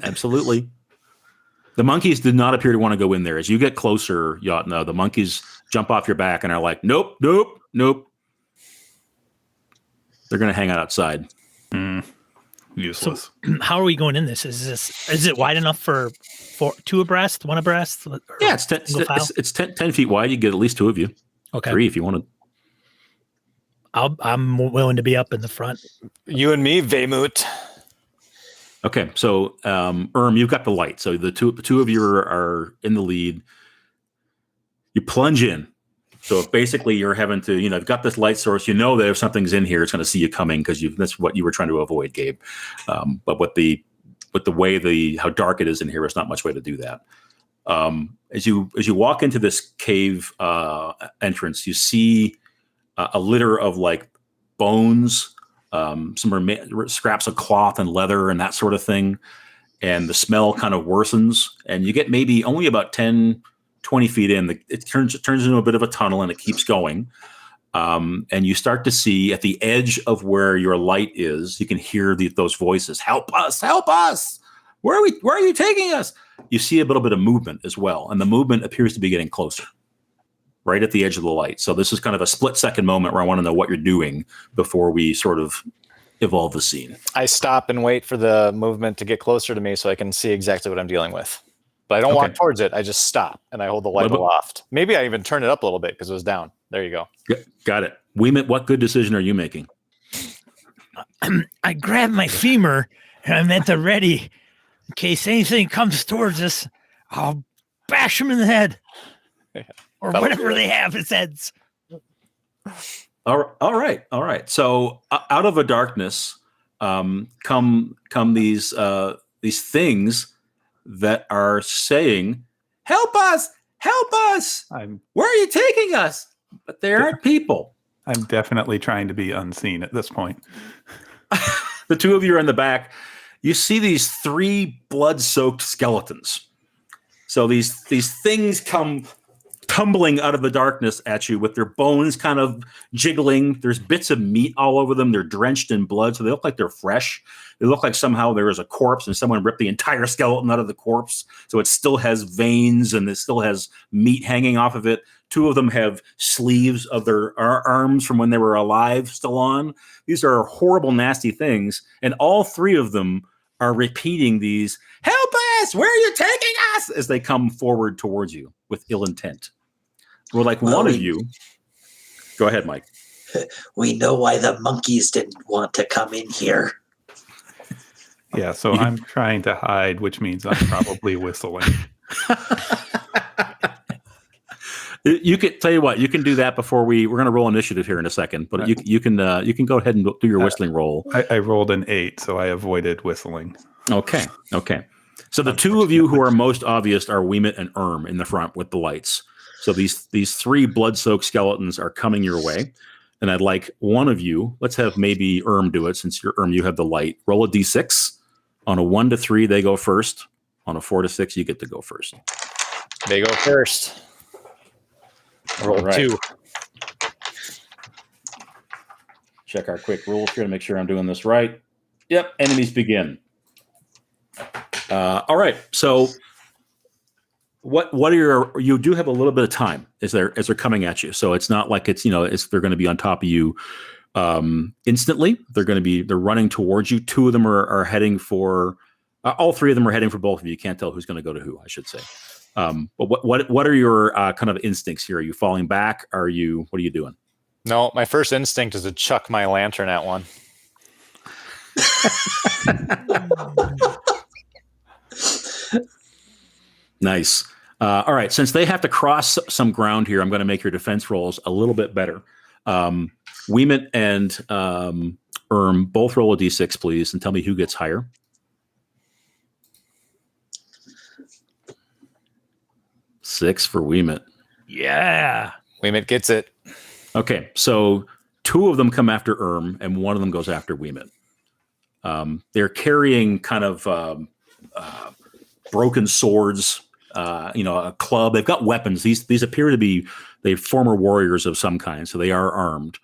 absolutely. The monkeys did not appear to want to go in there. As you get closer, Jotna, the monkeys jump off your back and are like, "Nope, nope, nope." They're going to hang out outside. Useless. So, how are we going in this? Is it wide enough for two abreast, one abreast? Yeah, it's 10 feet wide. You get at least two of you. Okay. 3 if you want to. I'm willing to be up in the front. You and me, Wemut. Okay, so you've got the light. So the two of you are in the lead. You plunge in. So basically, you're having to, you've got this light source. You know that if something's in here, it's going to see you coming because that's what you were trying to avoid, Gabe. But with the way how dark it is in here, there's not much way to do that. As you walk into this cave entrance, you see a litter of like bones, some scraps of cloth and leather and that sort of thing. And the smell kind of worsens, and you get maybe only about 10, 20 feet in. It turns into a bit of a tunnel, and it keeps going. And you start to see at the edge of where your light is, you can hear those voices. "Help us! Help us! Where are you taking us?" You see a little bit of movement as well, and the movement appears to be getting closer, right at the edge of the light. So this is kind of a split-second moment where I want to know what you're doing before we sort of evolve the scene. I stop and wait for the movement to get closer to me so I can see exactly what I'm dealing with. But I don't walk towards it. I just stop and I hold the light aloft. Maybe I even turn it up a little bit because it was down. There you go. Got it. Wemut, what good decision are you making? I grab my femur and I'm at the ready. In case anything comes towards us, I'll bash them in the head. Or whatever they have as heads. All right. So out of a darkness come these things that are saying, "Help us! Help us! Where are you taking us?" But they aren't people. I'm definitely trying to be unseen at this point. The two of you are in the back. You see these 3 blood-soaked skeletons. So these things come tumbling out of the darkness at you with their bones kind of jiggling. There's bits of meat all over them. They're drenched in blood, so they look like they're fresh. They look like somehow there was a corpse and someone ripped the entire skeleton out of the corpse. So it still has veins and it still has meat hanging off of it. 2 of them have sleeves of their arms from when they were alive still on. These are horrible, nasty things. And all 3 of them are repeating these, "Help us! Where are you taking us?" as they come forward towards you with ill intent. Well, like one of you. Go ahead, Mike. We know why the monkeys didn't want to come in here. Yeah, so I'm trying to hide, which means I'm probably whistling. You can tell you what, you can do that before we're going to roll initiative here in a second, but you can go ahead and do your whistling roll. I rolled an 8, so I avoided whistling. Okay. So the 2 of you who are most obvious are Wemut and Urm in the front with the lights. So these 3 blood-soaked skeletons are coming your way, and I'd like one of you. Let's have maybe Urm do it, since you're Urm. You have the light. Roll a d6. On a 1 to 3, they go first. On a 4 to 6, you get to go first. They go first. Roll 2. Check our quick rules here to make sure I'm doing this right. Yep, enemies begin. All right, so what are you do have a little bit of time as they're coming at you. So it's not like they're going to be on top of you instantly. They're running towards you. 2 of them are heading for all 3 of them are heading for both of you. You can't tell who's going to go to who, I should say. But what are your kind of instincts here? Are you falling back? What are you doing? No, my first instinct is to chuck my lantern at one. Nice. All right. Since they have to cross some ground here, I'm going to make your defense rolls a little bit better. Wemut and both roll a d6, please, and tell me who gets higher. Six for Wemut. Yeah. Wemut gets it. Okay, so two of them come after and one of them goes after Wemut. They're carrying kind of broken swords, a club. They've got weapons. These appear to be former warriors of some kind, so they are armed.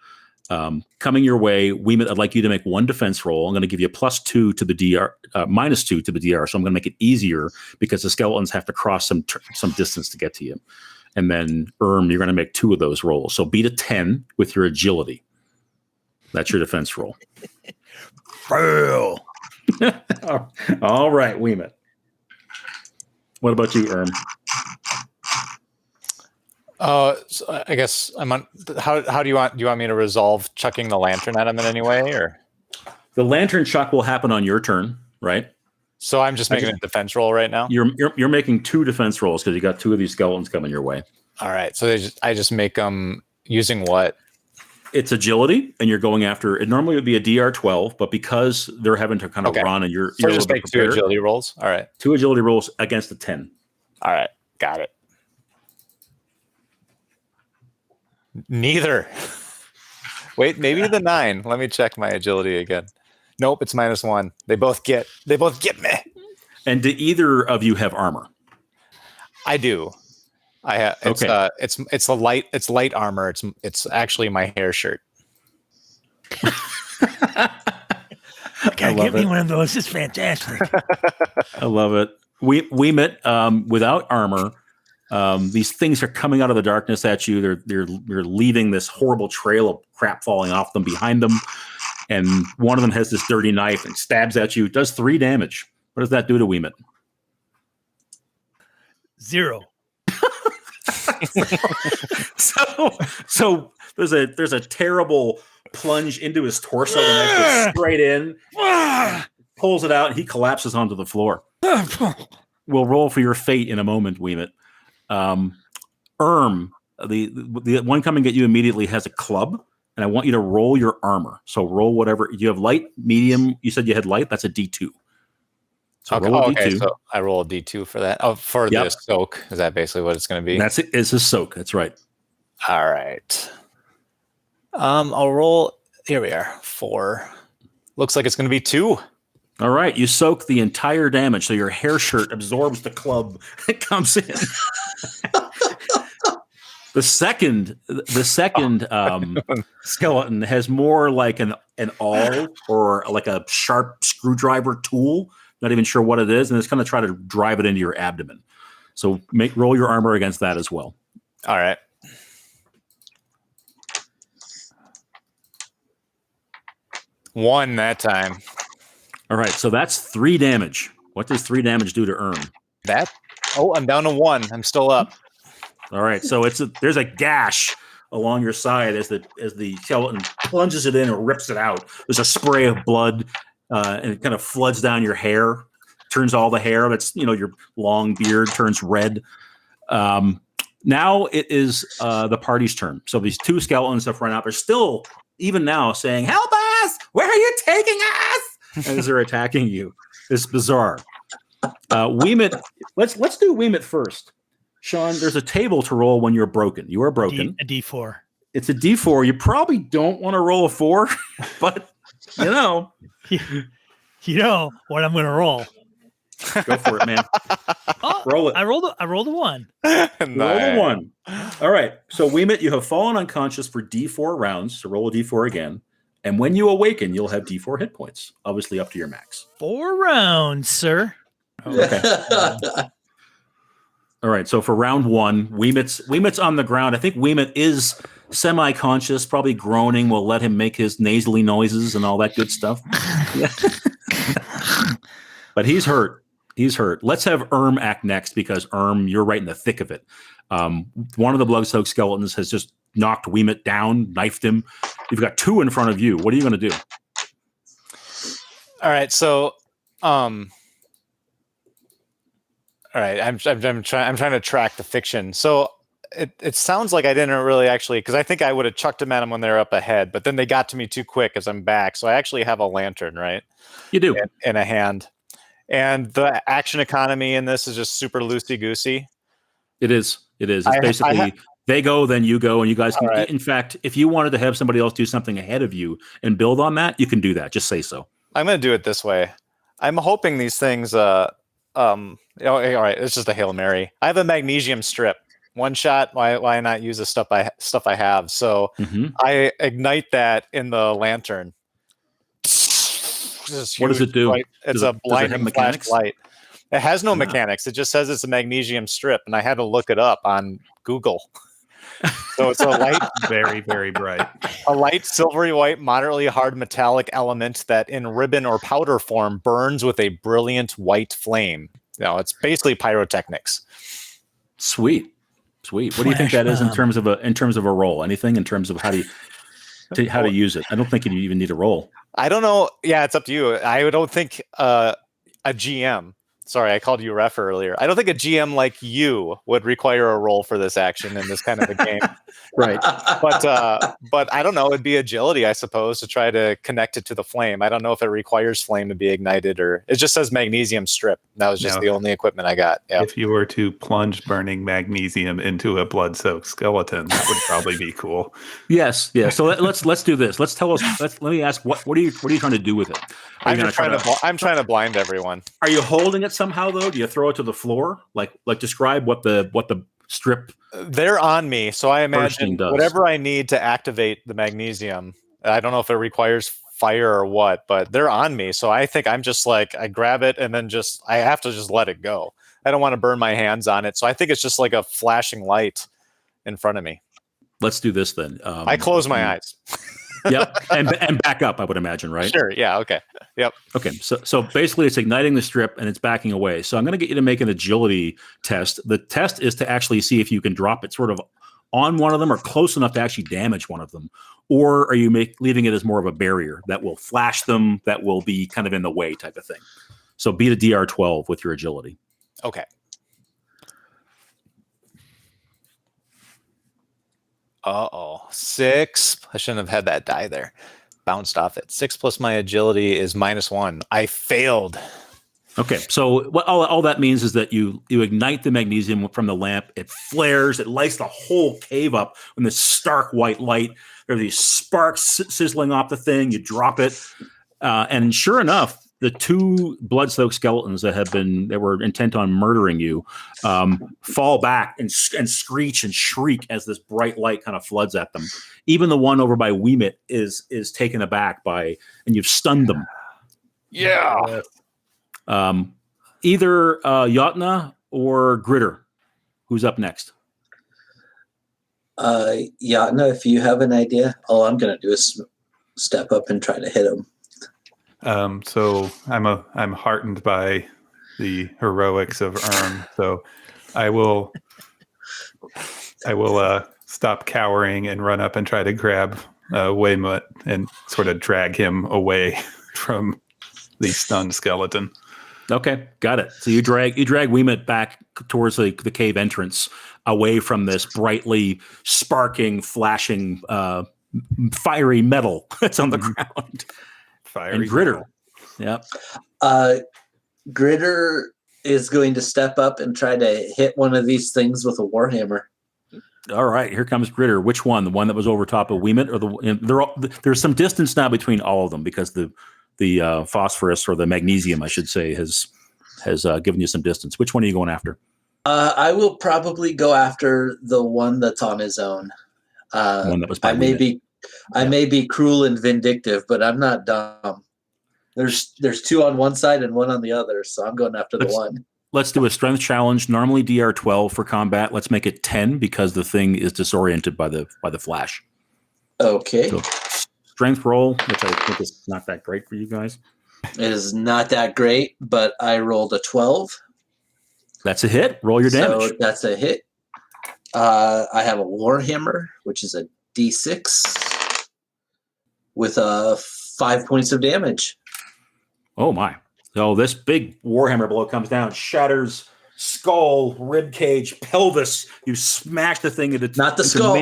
Coming your way, Wemut, I'd like you to make one defense roll. I'm going to give you a +2 to the DR, -2 to the DR. So I'm going to make it easier because the skeletons have to cross some distance to get to you. And then you're going to make 2 of those rolls. So beat a 10 with your agility. That's your defense roll. Fail. All right, Wemut. What about you, So I guess I'm on. How do you want? Do you want me to resolve chucking the lantern at him in any way, or the lantern chuck will happen on your turn, right? So I'm just making a defense roll right now. You're making 2 defense rolls because you got 2 of these skeletons coming your way. All right. So I just make them using what? It's agility, and you're going after. It normally would be a DR 12, but because they're having to kind of run, and you're just make 2 agility rolls. All right. 2 agility rolls against a 10. All right. Got it. Neither. Wait, maybe the 9. Let me check my agility again. Nope, it's -1. They both get me. And do either of you have armor? I do. I have. It's light armor. It's actually my hair shirt. God, give me one of those. It's fantastic. I love it. Wemut, without armor. These things are coming out of the darkness at you. They're leaving this horrible trail of crap falling off them behind them. And one of them has this dirty knife and stabs at you. It does 3 damage. What does that do to Wemut? 0. So there's a terrible plunge into his torso, and the knife goes straight in, pulls it out, and he collapses onto the floor. We'll roll for your fate in a moment, Wemut. The one coming at you immediately has a club, and I want you to roll your armor. So roll whatever you have. Light, medium. You said you had light. That's a D2. So roll a D2. So I roll a D2 for that. Oh, for the soak. Is that basically what it's going to be? That's it. It's a soak. That's right. All right. I'll roll. Here we are. 4. Looks like it's going to be 2. All right. You soak the entire damage, so your hair shirt absorbs the club that comes in. The second skeleton has more like an awl or like a sharp screwdriver tool. Not even sure what it is, and it's going to try to drive it into your abdomen. So roll your armor against that as well. All right. One that time. All right, so that's 3 damage. What does 3 damage do to That? Oh, I'm down to 1. I'm still up. All right, so there's a gash along your side as the skeleton plunges it in and rips it out. There's a spray of blood, and it kind of floods down your hair, turns all the hair that's your long beard turns red. Now it is the party's turn. So these 2 skeletons have run out. They're still even now saying, "Help us! Where are you taking us?" As they're attacking you. It's bizarre. Wemut, let's do Wemut first. Sean, there's a table to roll when you're broken. You are broken. A D4. It's a D4. You probably don't want to roll a 4, but you know what I'm going to roll. Go for it, man. Roll it. I rolled a 1. Roll a 1. All right. So Wemut, you have fallen unconscious for D4 rounds. So roll a D4 again. And when you awaken, you'll have D4 hit points, obviously up to your max. 4 rounds, sir. Okay. All right. So for round 1, Wemut's on the ground. I think Wemut is semi-conscious, probably groaning. We'll let him make his nasally noises and all that good stuff. But he's hurt. Let's have act next because you're right in the thick of it. One of the blood-soaked skeletons has just knocked Wemut down, knifed him. You've got 2 in front of you. What are you going to do? All right. So, all All right, I'm trying to track the fiction. So it sounds like I didn't really actually, because I think I would have chucked them at them when they're up ahead, but then they got to me too quick as I'm back. So I actually have a lantern, right? You do. In a hand. And the action economy in this is just super loosey goosey. It is. It's basically they go, then you go, and you guys can. Right. In fact, if you wanted to have somebody else do something ahead of you and build on that, you can do that. Just say so. I'm going to do it this way. I'm hoping these things. All right, it's just a Hail Mary. I have a magnesium strip. One shot. Why not use the stuff I have? So I ignite that in the lantern. What does it do? It's a blinding flashlight. It has no mechanics. It just says it's a magnesium strip, and I had to look it up on Google. So it's a light, very, very bright. A light silvery white, moderately hard metallic element that in ribbon or powder form burns with a brilliant white flame. It's basically pyrotechnics. Sweet. What do you think that is in terms of a roll? Anything in terms of how to use it? I don't think you even need a roll. I don't know. Yeah, it's up to you. I don't think a GM. Sorry, I called you ref earlier. I don't think a GM like you would require a roll for this action in this kind of a game. Right. But I don't know. It'd be agility, I suppose, to try to connect it to the flame. I don't know if it requires flame to be ignited, or it just says magnesium strip. That was just the only equipment I got. Yep. If you were to plunge burning magnesium into a blood-soaked skeleton, that would probably be cool. Yes. Yeah. So let's do this. Let me ask what are you trying to do with it? I'm trying to blind everyone. Are you holding it somehow though? Do you throw it to the floor? Like describe what the strip. They're on me, so I imagine whatever I need to activate the magnesium. I don't know if it requires fire or what, but they're on me. So I think I'm just like, I grab it and then I have to just let it go. I don't want to burn my hands on it. So I think it's just like a flashing light in front of me. Let's do this then. I close my eyes. Yep. And back up, I would imagine, right? Sure. Yeah. Okay. Yep. Okay. So basically it's igniting the strip and it's backing away. So I'm going to get you to make an agility test. The test is to actually see if you can drop it sort of on one of them or close enough to actually damage one of them. Or are you leaving it as more of a barrier that will flash them, that will be kind of in the way type of thing? So beat a DR 12 with your agility. Okay. Uh-oh. 6. I shouldn't have had that die there. Bounced off it. 6 plus my agility is -1. I failed. Okay, so what all that means is that you ignite the magnesium from the lamp. It flares. It lights the whole cave up in this stark white light. There are these sparks sizzling off the thing. You drop it, and sure enough, the 2 blood-soaked skeletons that were intent on murdering you fall back and screech and shriek as this bright light kind of floods at them. Even the one over by Wemut is taken aback and you've stunned them. Yeah. Either Jotna or Grittr. Who's up next? Jotna, if you have an idea, all I'm going to do is step up and try to hit him. So I'm heartened by the heroics of Urm. So I will stop cowering and run up and try to grab Wemut and sort of drag him away from the stunned skeleton. Okay, got it. So you drag Wemut back towards the cave entrance, away from this brightly sparking, flashing, fiery metal that's on the ground. And Grittr. Yep. Grittr is going to step up and try to hit one of these things with a warhammer. All right, here comes Grittr. Which one? The one that was over top of Wemut, or there's some distance now between all of them because the phosphorus or the magnesium, I should say, has given you some distance. Which one are you going after? I will probably go after the one that's on his own. One that was by I may be cruel and vindictive, but I'm not dumb. There's 2 on one side and 1 on the other, so I'm going after the one. Let's do a strength challenge. Normally DR 12 for combat. Let's make it 10 because the thing is disoriented by the flash. Okay. So, strength roll, which I think is not that great for you guys. It is not that great, but I rolled a 12. That's a hit. Roll your damage. So that's a hit. I have a warhammer, which is a D6 with 5 points of damage. Oh my. So this big warhammer blow comes down, shatters skull, rib cage, pelvis. You smash the thing into Not the skull.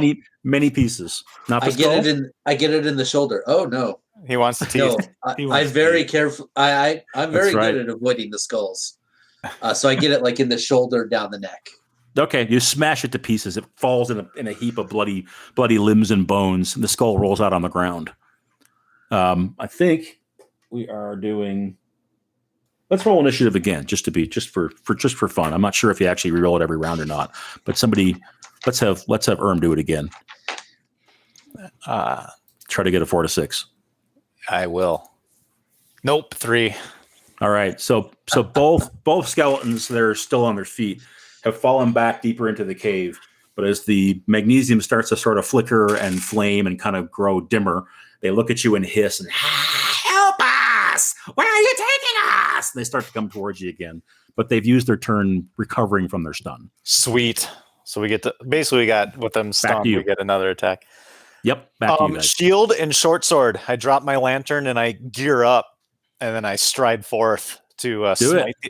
many pieces. Not the skull. I get it in the shoulder. Oh no. He wants the teeth. No, I'm very teeth. careful. I'm very right. good at avoiding the skulls. So I get it like in the shoulder, down the neck. Okay, you smash it to pieces. It falls in a heap of bloody limbs and bones, and the skull rolls out on the ground. I think we are doing. Let's roll initiative again, just for fun. I'm not sure if you actually reroll it every round or not, but let's have Urm do it again. Try to get a 4 to 6. I will. Nope, 3. All right, so both skeletons that are still on their feet have fallen back deeper into the cave. But as the magnesium starts to sort of flicker and flame and kind of grow dimmer, they look at you and hiss and help us! Where are you taking us? And they start to come towards you again. But they've used their turn recovering from their stun. Sweet. So we get to basically we got with them stunned, we get another attack. Yep, back to you guys. Shield and short sword. I drop my lantern and I gear up, and then I stride forth to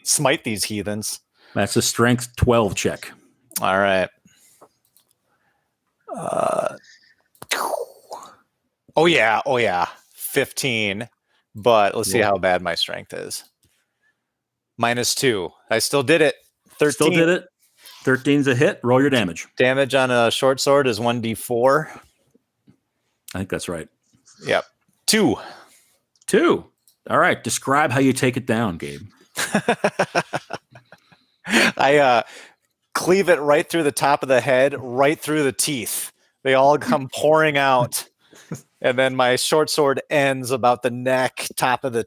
smite these heathens. That's a strength 12 check. All right. Oh yeah. 15. But let's see how bad my strength is. -2. I still did it. 13. Still did it. 13's a hit. Roll your damage. Damage on a short sword is 1d4. I think that's right. Yep. 2. All right. Describe how you take it down, Gabe. I cleave it right through the top of the head, right through the teeth. They all come pouring out. And then my short sword ends about the neck, top of the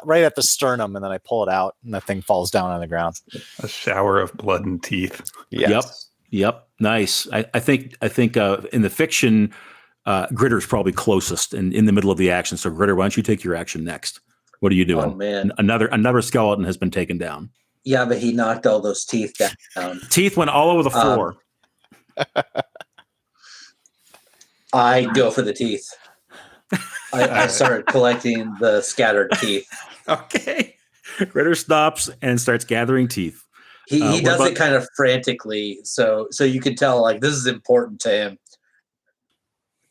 right at the sternum, and then I pull it out, and the thing falls down on the ground. A shower of blood and teeth. Yes. Yep. Nice. I think in the fiction, Gritter's probably closest and in the middle of the action. So Grittr, why don't you take your action next? What are you doing? Oh man, another skeleton has been taken down. Yeah, but he knocked all those teeth down. Teeth went all over the floor. I go for the teeth. I started collecting the scattered teeth. Okay. Grittr stops and starts gathering teeth. He does it kind of frantically, so you can tell like this is important to him.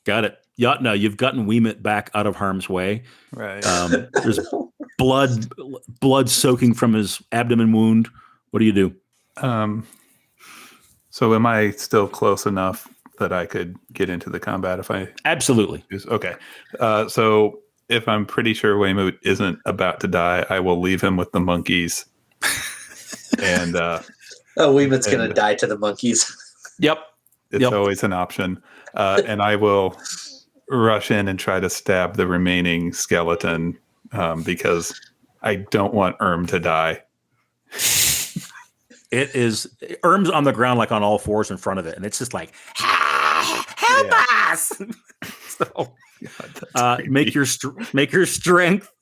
Got it. Jotna, you've gotten Wemut back out of harm's way. Right. There's blood soaking from his abdomen wound. What do you do? So am I still close enough that I could get into the combat if I Absolutely. Okay. So if I'm pretty sure Wemut isn't about to die, I will leave him with the monkeys. And Wemut's gonna die to the monkeys. Yep. It's always an option. And I will rush in and try to stab the remaining skeleton because I don't want Urm to die. It is Urm's on the ground like on all fours in front of it, and it's just like help us. So make your strength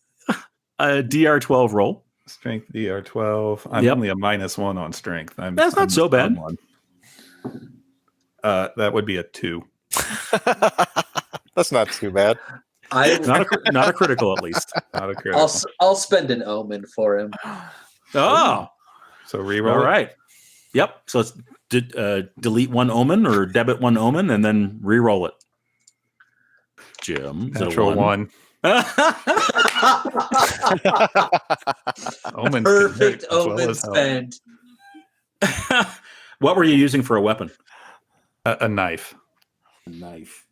DR12 roll. Strength DR12. I'm only a -1 on strength. That's not so bad. That would be a 2. That's not too bad. Not a critical, at least. Not a critical. I'll spend an omen for him. Oh, so reroll. All right. Yep. So let's delete one omen or debit one omen and then re-roll it. Jim. Natural 1. Omen. Perfect omen spend. What were you using for a weapon? A knife. A knife.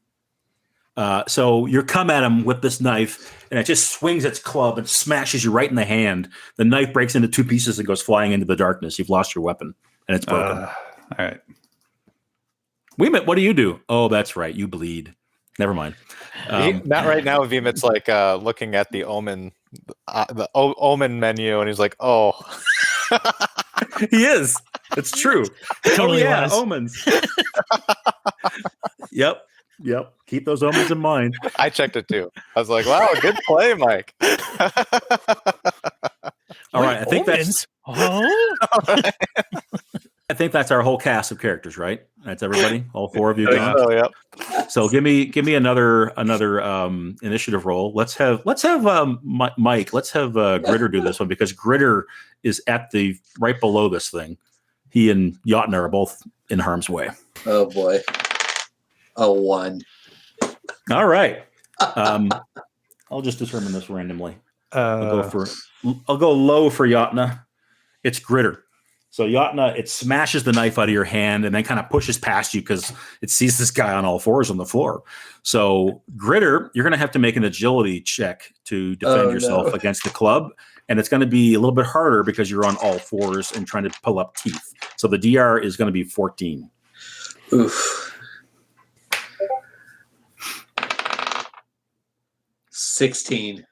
So you come at him with this knife, and it just swings its club and smashes you right in the hand. The knife breaks into 2 pieces and goes flying into the darkness. You've lost your weapon, and it's broken. All right. Wemut, what do you do? Oh, that's right. You bleed. Never mind. Not right now. Vemut's like looking at the omen, omen menu, and he's like, "Oh." He is. It's true. Totally yeah, was. omens. Yep. Keep those omens in mind. I checked it too. I was like, "Wow, good play, Mike." All right, I think omens? I think that's our whole cast of characters, right? That's everybody. All 4 of you. Oh, yep. So give me another initiative roll. Let's have Mike. Let's have Grittr do this one because Grittr is at the right below this thing. he and Jotna are both in harm's way. Oh boy. A 1. All right. I'll just determine this randomly. I'll go low for Jotna. It's Grittr. So Jotna, it smashes the knife out of your hand and then kind of pushes past you because it sees this guy on all fours on the floor. So Grittr, you're going to have to make an agility check to defend yourself against the club. And it's going to be a little bit harder because you're on all fours and trying to pull up teeth. So the DR is going to be 14. Oof. 16.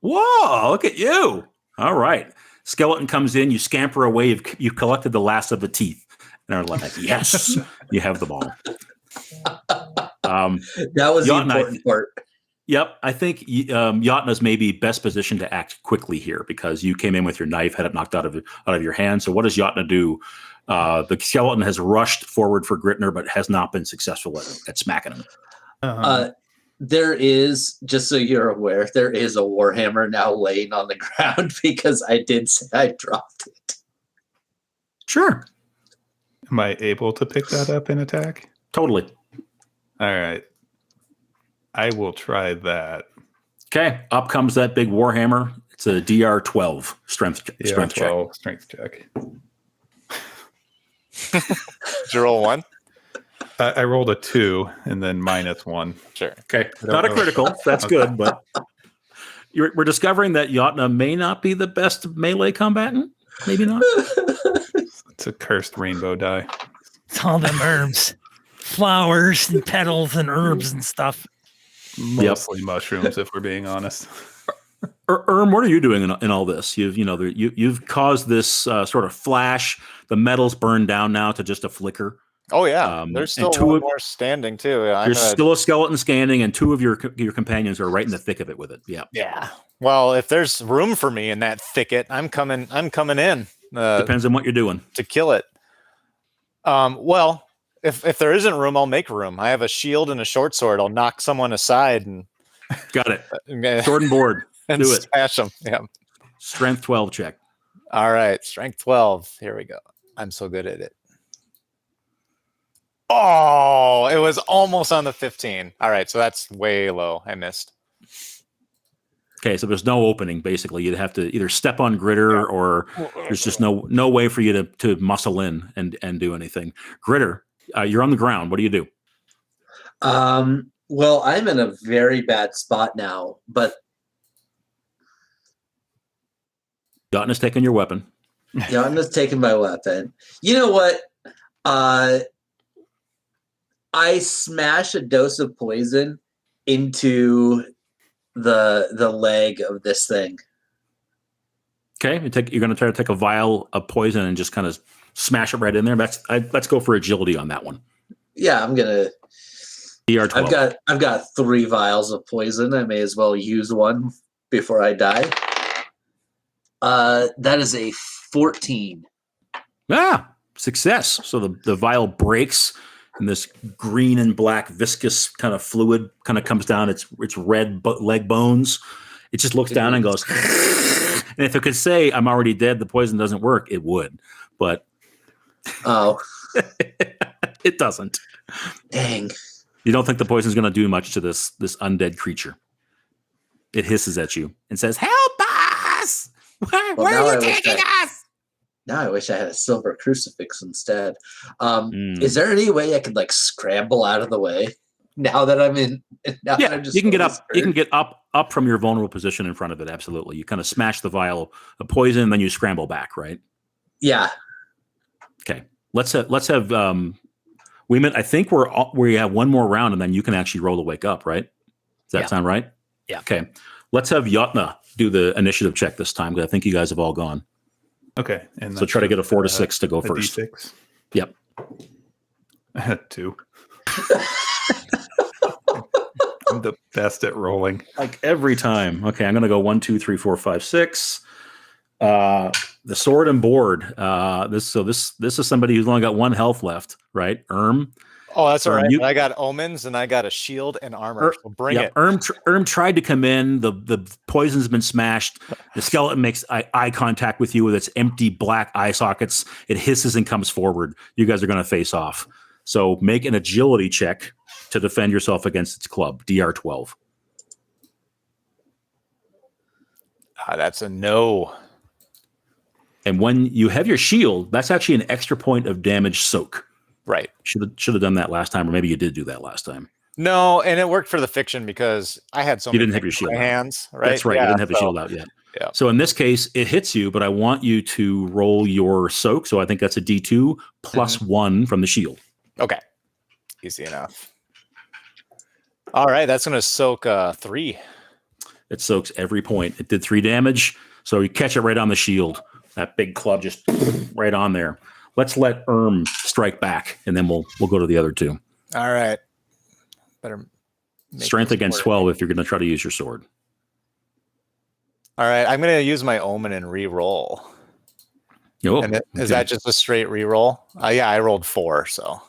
Whoa, look at you. All right. Skeleton comes in, you scamper away, you've collected the last of the teeth. And are like, yes, you have the ball. That was the important part. Yep. I think Jotna's maybe best positioned to act quickly here because you came in with your knife, had it knocked out of your hand. So what does Jotna do? The skeleton has rushed forward for Grittr, but has not been successful at smacking him. There is, just so you're aware, there is a Warhammer now laying on the ground because I did say I dropped it. Sure. Am I able to pick that up and attack? Totally. All right. I will try that. Okay. Up comes that big Warhammer. It's a DR 12 strength check. Strength check. Did you roll 1? I rolled a 2 and then -1. Sure. Okay. Not a critical. That's good, but we're discovering that Jotna may not be the best melee combatant. Maybe not. It's a cursed rainbow die. It's all them herbs, flowers and petals and herbs and stuff. Mostly mushrooms, if we're being honest. Urm, what are you doing in all this? You've caused this sort of flash. The metal's burned down now to just a flicker. Oh yeah, there's still one more standing too. There's still a skeleton standing, and 2 of your companions are right in the thick of it with it. Yeah. Yeah. Well, if there's room for me in that thicket, I'm coming in. Depends on what you're doing to kill it. Well, if there isn't room, I'll make room. I have a shield and a short sword. I'll knock someone aside and got it. Sword and board. And do it. Smash them. Yeah. Strength 12 check. All right, strength 12. Here we go. I'm so good at it. Oh, it was almost on the 15. All right, so that's way low. I missed. Okay, so there's no opening. Basically, you'd have to either step on Grittr, or there's just no way for you to muscle in and do anything. Grittr, you're on the ground. What do you do? Well, I'm in a very bad spot now, but Jotna's taking your weapon. Jotna's taking my weapon. You know what? I smash a dose of poison into the leg of this thing. Okay, you're going to try to take a vial of poison and just kind of smash it right in there. Let's go for agility on that one. Yeah, I'm gonna. DR 12. I've got 3 vials of poison. I may as well use one before I die. That is a 14. Success. So the vial breaks, and this green and black viscous kind of fluid kind of comes down its red leg bones. It just looks down and goes. And if it could say, "I'm already dead," the poison doesn't work. It would, but it doesn't. Dang. You don't think the poison is going to do much to this undead creature? It hisses at you and says, "Help us! Where are you taking us?" Now I wish I had a silver crucifix instead. Is there any way I could scramble out of the way now that I'm in? That I'm just you can get up. You can get up from your vulnerable position in front of it. Absolutely. You kind of smash the vial of poison, and then you scramble back, right? Yeah. Okay. Let's have Wemut, I think we have one more round, and then you can actually roll to wake up, right? Does that sound right? Yeah. Okay. Let's have Jotna do the initiative check this time, because I think you guys have all gone. Okay. And so try to get a 4 to 6 to go first. D6? Yep. I had 2. I'm the best at rolling. Like every time. Okay, I'm going to go 1, 2, 3, 4, 5, 6. The sword and board. This is somebody who's only got 1 health left, right? Oh, that's all right. You- But I got omens and I got a shield and armor. So bring it. Urm tried to come in. The poison's been smashed. The skeleton makes eye contact with you with its empty black eye sockets. It hisses and comes forward. You guys are going to face off. So make an agility check to defend yourself against its club. DR 12. That's a no. And when you have your shield, that's actually an extra point of damage soak. Right. Should have done that last time, or maybe you did do that last time. No, and it worked for the fiction because I had so You many didn't have your shield in my out. hands. Right. That's right. Yeah, you didn't have the shield out yet. Yeah. So in this case, it hits you, but I want you to roll your soak. So I think that's a D2 plus 1 from the shield. Okay. Easy enough. All right. That's going to soak 3. It soaks every point. It did 3 damage. So you catch it right on the shield. That big club just right on there. Let's let strike back, and then we'll go to the other 2. All right. Better make Strength this against work. 12 if you're going to try to use your sword. All right. I'm going to use my omen and re-roll. Oh, And is that just a straight re-roll? Yeah, I rolled 4. So.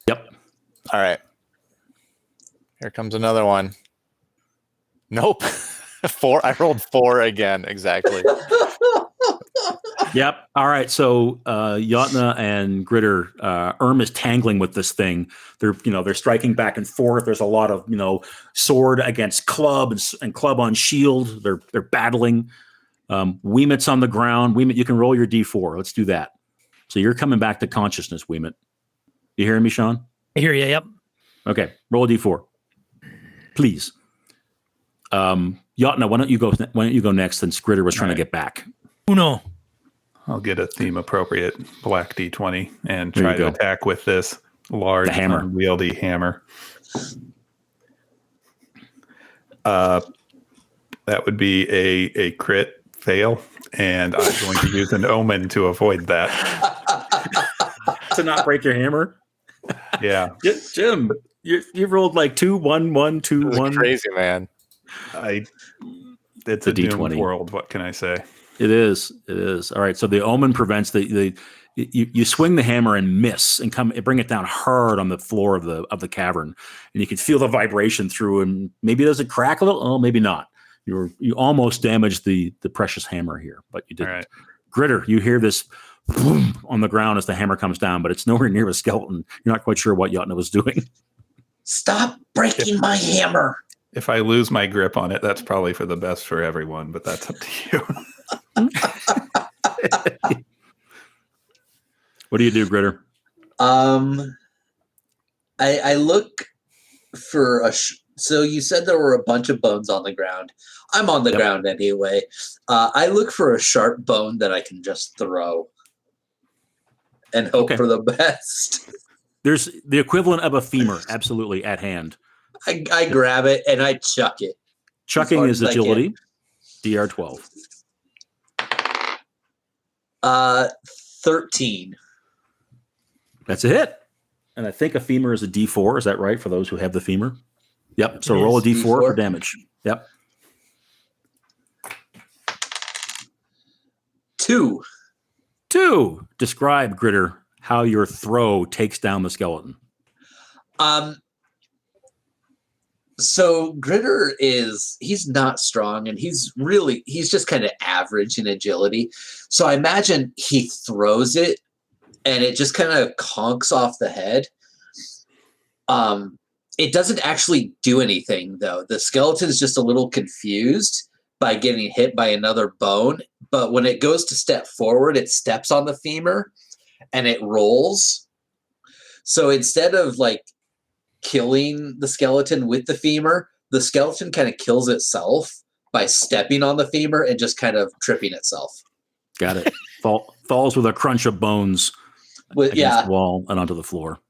Yep. All right. Here comes another one. Nope. 4. I rolled 4 again. Exactly. Yep. All right. So Jotna and Grittr, is tangling with this thing. They're striking back and forth. There's a lot of sword against club and club on shield. They're battling. Wemut's on the ground. Wemut, you can roll your D4. Let's do that. So you're coming back to consciousness, Wemut. You hearing me, Sean? I hear you. Yep. Okay. Roll a D4, please. Jotna, why don't you go next? Since Grittr was trying to get back. Uno. I'll get a theme appropriate black D20 and There you try to go. attack with this large, The hammer. unwieldy hammer. That would be a crit fail, and I'm going to use an omen to avoid that. To not break your hammer. Yeah, Jim, you rolled like 2, 1, 1, 2, This is 1. crazy, man. it's The a doomed D20. world. What can I say? It is. All right. So the omen prevents you swing the hammer and miss and bring it down hard on the floor of the cavern, and you can feel the vibration through. And maybe does it crack a little? Oh, maybe not. You almost damaged the precious hammer here, but you didn't. All right. Grittr, you hear this boom on the ground as the hammer comes down, but it's nowhere near a skeleton. You're not quite sure what Jotna was doing. Stop breaking my hammer. If I lose my grip on it, that's probably for the best for everyone, but that's up to you. What do you do, Grittr? I look for so you said there were a bunch of bones on the ground. I'm on the ground anyway. I look for a sharp bone that I can just throw and hope for the best. There's the equivalent of a femur, absolutely at hand. I grab it and I chuck it. Chucking hard is as I agility. DR 12. 13. That's a hit. And I think a femur is a D4. Is that right for those who have the femur? Yep. So It roll a is D4 for D4. damage. Yep. 2. 2. Describe, Grittr, how your throw takes down the skeleton. So Grittr he's not strong and he's just kind of average in agility. So I imagine he throws it and it just kind of conks off the head. It doesn't actually do anything though. The skeleton is just a little confused by getting hit by another bone. But when it goes to step forward, it steps on the femur and it rolls. So instead of like killing the skeleton with the femur, the skeleton kind of kills itself by stepping on the femur and just kind of tripping itself. Got it. Falls with a crunch of bones against the wall and onto the floor.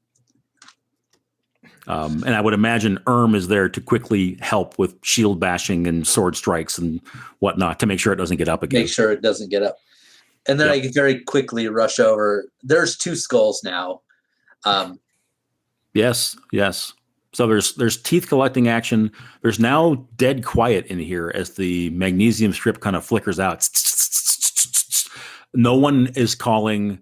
And I would imagine is there to quickly help with shield bashing and sword strikes and whatnot to make sure it doesn't get up again. Make sure it doesn't get up. And then I can very quickly rush over. There's 2 skulls now. Yes. So there's teeth collecting action. There's now dead quiet in here as the magnesium strip kind of flickers out. No one is calling,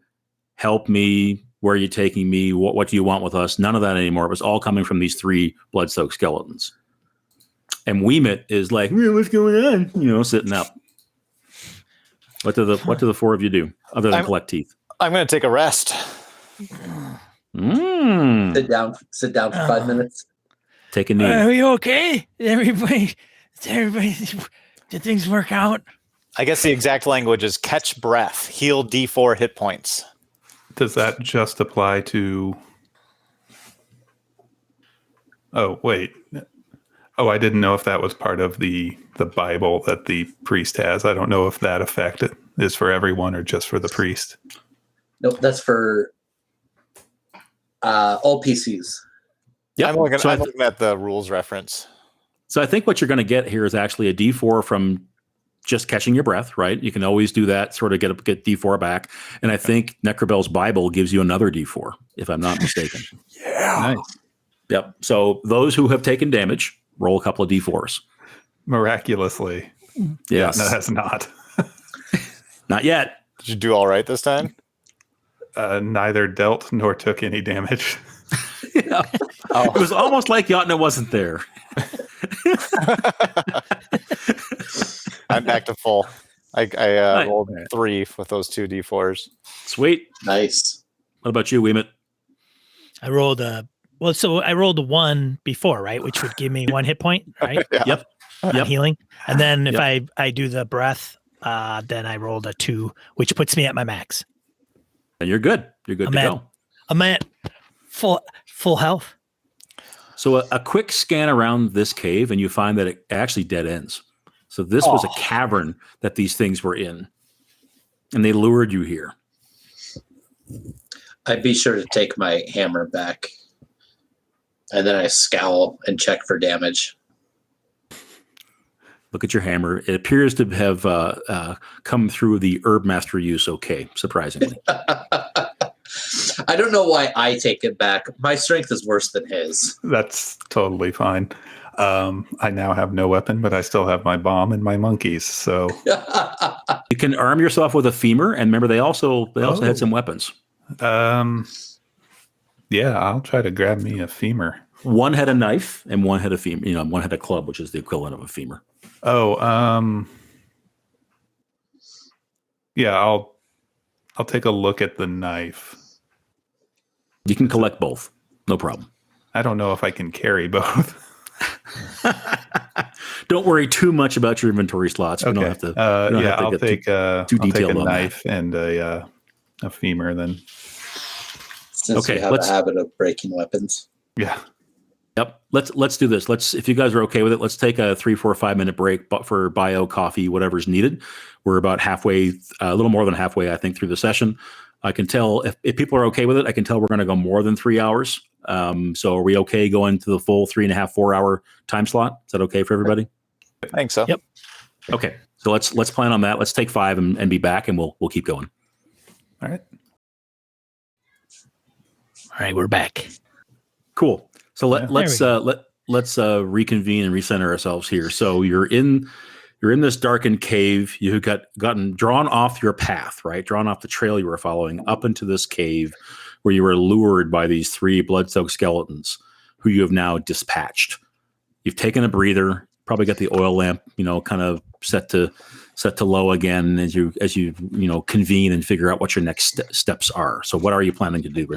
help me, where are you taking me, what do you want with us? None of that anymore. It was all coming from these 3 blood-soaked skeletons. And Wemut is like, what's going on? Sitting up. What do the 4 of you do other than collect teeth? I'm going to take a rest. Sit down for 5 minutes. Take a knee. Are we okay? Everybody, did things work out? I guess the exact language is catch breath, heal D4 hit points. Does that just apply to... Oh, wait. Oh, I didn't know if that was part of the Bible that the priest has. I don't know if that effect is for everyone or just for the priest. Nope, that's for all PCs. Yep. I'm looking at the rules reference. So I think what you're going to get here is actually a D4 from just catching your breath, right? You can always do that, sort of get D4 back. And I think Necrobell's Bible gives you another D4, if I'm not mistaken. Yeah. Nice. Yep. So those who have taken damage, roll a couple of D4s. Miraculously. Yes. No, that's not. Not yet. Did you do all right this time? Neither dealt nor took any damage. Yeah. It was almost like Jotna wasn't there. I'm back to full. I rolled 3 with those 2 D4s. Sweet. Nice. What about you, Wemut? I rolled I rolled a 1 before, right? Which would give me 1 hit point, right? Yeah. Yep. Healing. And then if I do the breath, then I rolled a 2, which puts me at my max. And you're good. You're good to go. I'm at full health. So a quick scan around this cave, and you find that it actually dead ends. So this was a cavern that these things were in, and they lured you here. I'd be sure to take my hammer back, and then I scowl and check for damage. Look at your hammer. It appears to have come through the Herbmaster use okay, surprisingly. I don't know why I take it back. My strength is worse than his. That's totally fine. I now have no weapon, but I still have my bomb and my monkeys. So You can arm yourself with a femur, and remember they also had some weapons. Yeah, I'll try to grab me a femur. One had a knife, and one had a femur. One had a club, which is the equivalent of a femur. Yeah, I'll take a look at the knife. You can collect both, no problem. I don't know if I can carry both. Don't worry too much about your inventory slots. We Okay. don't have to. I'll take a detailed on knife and a femur then. Since we have a habit of breaking weapons. Yeah. Yep. Let's do this. If you guys are okay with it, let's take a 3, 4, 5 minute break, but for bio, coffee, whatever's needed. We're about halfway, a little more than halfway, I think, through the session. I can tell if people are okay with it. I can tell we're going to go more than 3 hours. So are we okay going to the full 3.5, 4 hour time slot? Is that okay for everybody? I think so. Yep. Okay. So let's plan on that. Let's take 5 and be back, and we'll keep going. All right. All right, we're back. Cool. So let's reconvene and recenter ourselves here. So you're in this darkened cave. You gotten drawn off your path, right? Drawn off the trail you were following up into this cave where you were lured by these 3 blood-soaked skeletons who you have now dispatched. You've taken a breather, probably got the oil lamp, kind of set to low again as you convene and figure out what your next steps are. So what are you planning to do?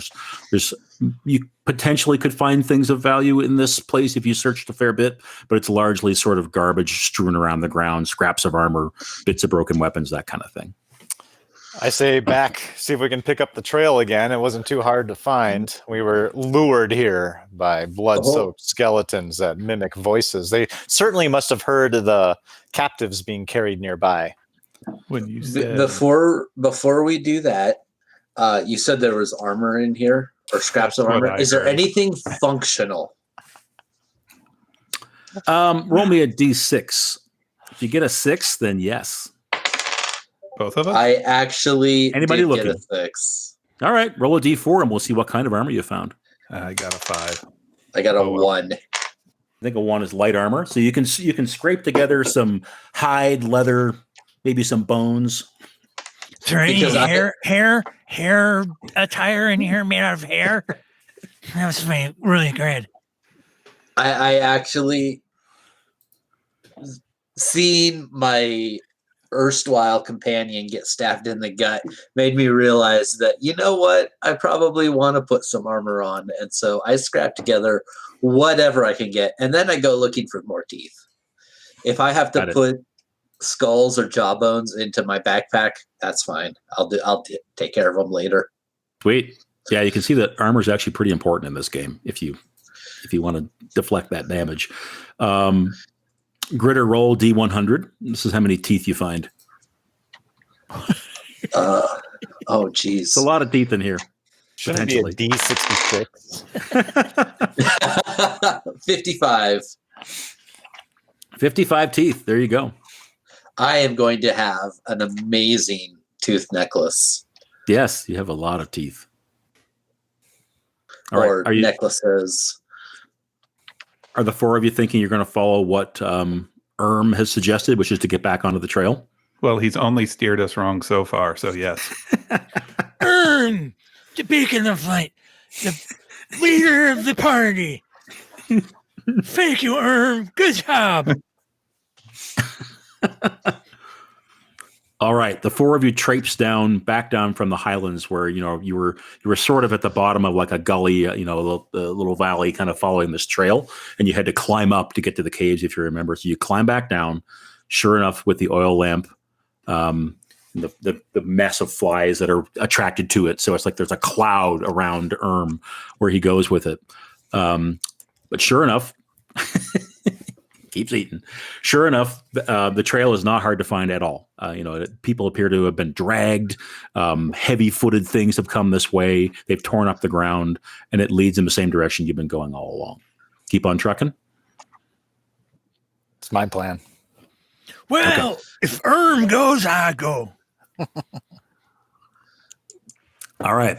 You potentially could find things of value in this place if you searched a fair bit, but it's largely sort of garbage strewn around the ground, scraps of armor, bits of broken weapons, that kind of thing. I say back, see if we can pick up the trail again. It wasn't too hard to find. We were lured here by blood-soaked skeletons that mimic voices. They certainly must have heard of the captives being carried nearby. When you said Before we do that, you said there was armor in here or scraps of armor. Is there anything functional? Roll me a D6. If you get a 6, then yes. both of us? I actually Anybody did looking? get a 6. All right, roll a D4 and we'll see what kind of armor you found. I got a 5. I got a 1. I think a 1 is light armor, so you can scrape together some hide, leather, maybe some bones, Is there any Because hair attire in here made out of hair? That was really good. I actually seen my erstwhile companion get stabbed in the gut made me realize that, you know what, I probably want to put some armor on, and so I scrap together whatever I can get, and then I go looking for more teeth. If I have to put skulls or jawbones into my backpack, that's fine. I'll take care of them later. Sweet. Yeah, you can see that armor is actually pretty important in this game if you want to deflect that damage. Grittr, roll D100. This is how many teeth you find. Oh, geez. It's a lot of teeth in here. Shouldn't it be a D66? 55. 55 teeth. There you go. I am going to have an amazing tooth necklace. Yes, you have a lot of teeth. Or necklaces. Are the four of you thinking you're going to follow what Urm has suggested, which is to get back onto the trail? Well, he's only steered us wrong so far, so yes. Urm, the beacon of light, the leader of the party. Thank you, Urm. Good job. All right, the four of you traipse back down from the highlands, where you were sort of at the bottom of like a gully, a little valley, kind of following this trail, and you had to climb up to get to the caves, if you remember. So you climb back down. Sure enough, with the oil lamp, the mess of flies that are attracted to it, so it's like there's a cloud around Urm where he goes with it. But sure enough. Keeps eating. Sure enough, the trail is not hard to find at all. People appear to have been dragged. Heavy-footed things have come this way. They've torn up the ground, and it leads in the same direction you've been going all along. Keep on trucking. It's my plan. Well, if Urm goes, I go. All right.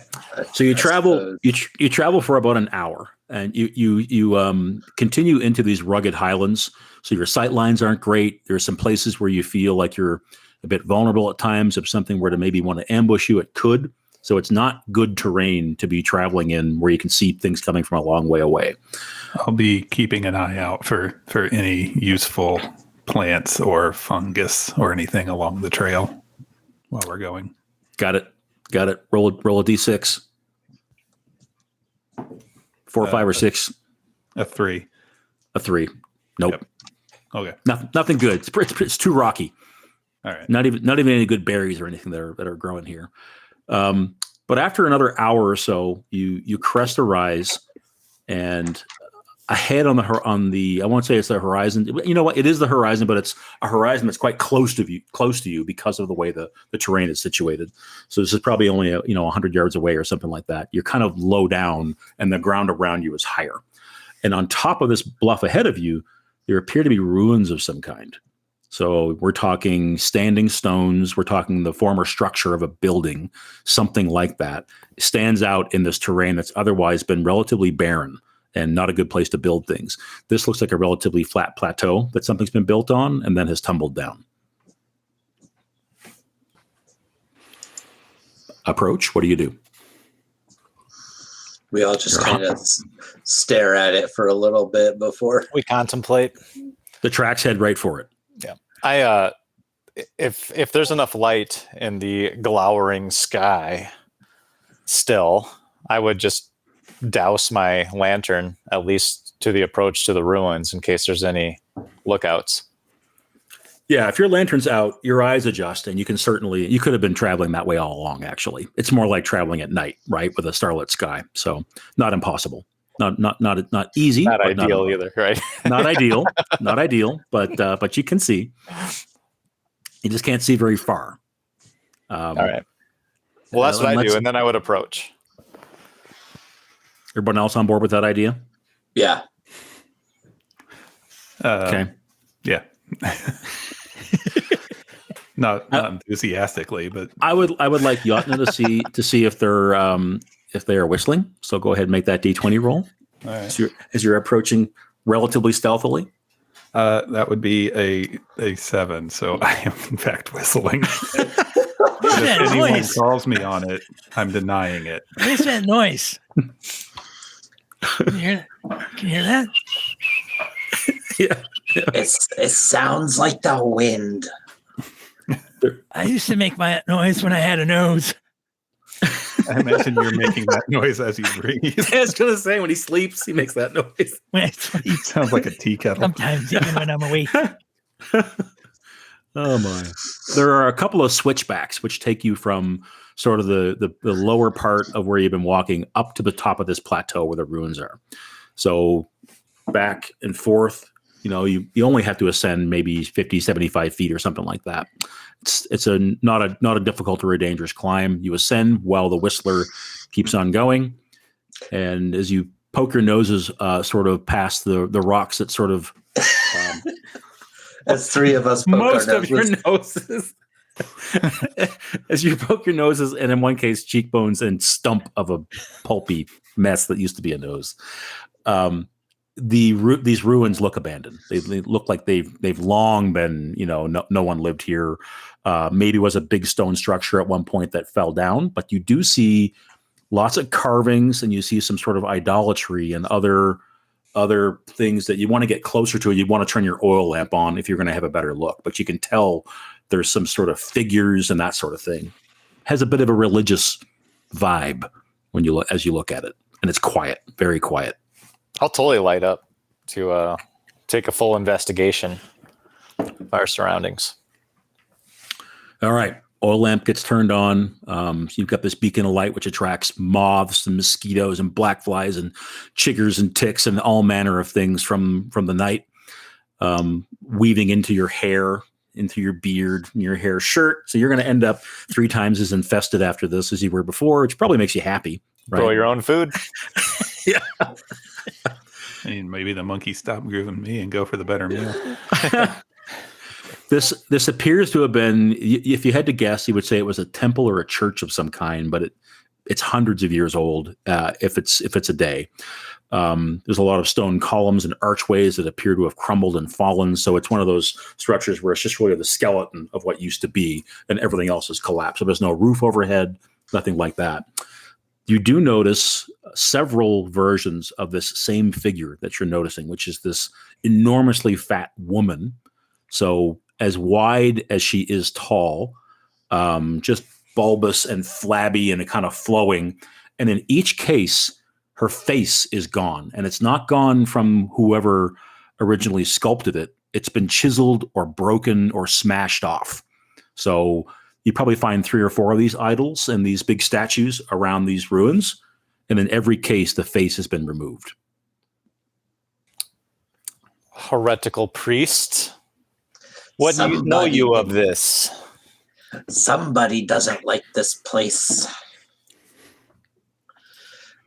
So you travel. You travel for about an hour. And you continue into these rugged highlands. So your sight lines aren't great. There are some places where you feel like you're a bit vulnerable at times. If something were to maybe want to ambush you, it could. So it's not good terrain to be traveling in where you can see things coming from a long way away. I'll be keeping an eye out for any useful plants or fungus or anything along the trail while we're going. Got it. Roll a D6. 4, 5, or 6. A 3. A 3. Nope. Yep. Okay. Nothing good. It's too rocky. All right. Not even any good berries or anything that are growing here. But after another hour or so, you crest a rise, and ahead on the I won't say it's the horizon. You know what? It is the horizon, but it's a horizon that's quite close to you because of the way the terrain is situated. So this is probably only 100 yards away or something like that. You're kind of low down, and the ground around you is higher. And on top of this bluff ahead of you, there appear to be ruins of some kind. So we're talking standing stones. We're talking the former structure of a building, something like that. It stands out in this terrain that's otherwise been relatively barren and not a good place to build things. This looks like a relatively flat plateau that something's been built on and then has tumbled down. Approach, what do you do? We all just kind of stare at it for a little bit before we contemplate. The tracks head right for it. Yeah. If there's enough light in the glowering sky still, I would just douse my lantern, at least to the approach to the ruins, in case there's any lookouts. Yeah, if your lantern's out, your eyes adjust, and you could have been traveling that way all along, actually. It's more like traveling at night, right, with a starlit sky. So not impossible. Not easy. Not ideal either, right? Not ideal, but you can see. You just can't see very far. All right. Well, that's what I do, and then I would approach. Everyone else on board with that idea? Yeah. Okay. Yeah. not enthusiastically, but I would like Jotna to see if they are whistling. So go ahead and make that D20 roll. All right. As you're approaching relatively stealthily. That would be a 7. So I am in fact whistling. What is If that anyone noise? calls me on it, I'm denying it. What is that noise? Can you hear that? Yeah. It sounds like the wind. I used to make my noise when I had a nose. I imagine you're making that noise as you breathe. I was going to say, when he sleeps, he makes that noise. When I sleep, Sounds like a tea kettle. sometimes even when I'm awake. Oh my! There are a couple of switchbacks which take you from sort of the lower part of where you've been walking up to the top of this plateau where the ruins are. So back and forth, you only have to ascend maybe 50, 75 feet or something like that. It's not a difficult or a dangerous climb. You ascend while the Whistler keeps on going, and as you poke your noses sort of past the rocks that sort of As three of us poke most our of your noses. noses as you poke your noses, and in one case cheekbones and stump of a pulpy mess that used to be a nose. These ruins look abandoned. They look like they've long been, no one lived here. Maybe was a big stone structure at one point that fell down, but you do see lots of carvings, and you see some sort of idolatry and other things that you want to get closer to. You want to turn your oil lamp on if you're going to have a better look, but you can tell there's some sort of figures and that sort of thing. Has a bit of a religious vibe as you look at it, and it's quiet, very quiet. I'll totally light up to take a full investigation of our surroundings. All right. Oil lamp gets turned on. So you've got this beacon of light, which attracts moths and mosquitoes and black flies and chiggers and ticks and all manner of things from the night, weaving into your hair, into your beard, and your hair shirt. So you're going to end up 3 times as infested after this as you were before, which probably makes you happy. Right? Grow your own food. Yeah. I mean, maybe the monkey stopped grooving me and go for the better meal. This appears to have been, if you had to guess, you would say it was a temple or a church of some kind, but it's hundreds of years old. If it's a day, there's a lot of stone columns and archways that appear to have crumbled and fallen. So it's one of those structures where it's just really the skeleton of what used to be, and everything else is collapsed. So there's no roof overhead, nothing like that. You do notice several versions of this same figure that you're noticing, which is this enormously fat woman. So as wide as she is tall, just bulbous and flabby and kind of flowing. And in each case, her face is gone. And it's not gone from whoever originally sculpted it. It's been chiseled or broken or smashed off. So you probably find 3 or 4 of these idols and these big statues around these ruins. And in every case, the face has been removed. Heretical priest. What do you know you of this? Somebody doesn't like this place.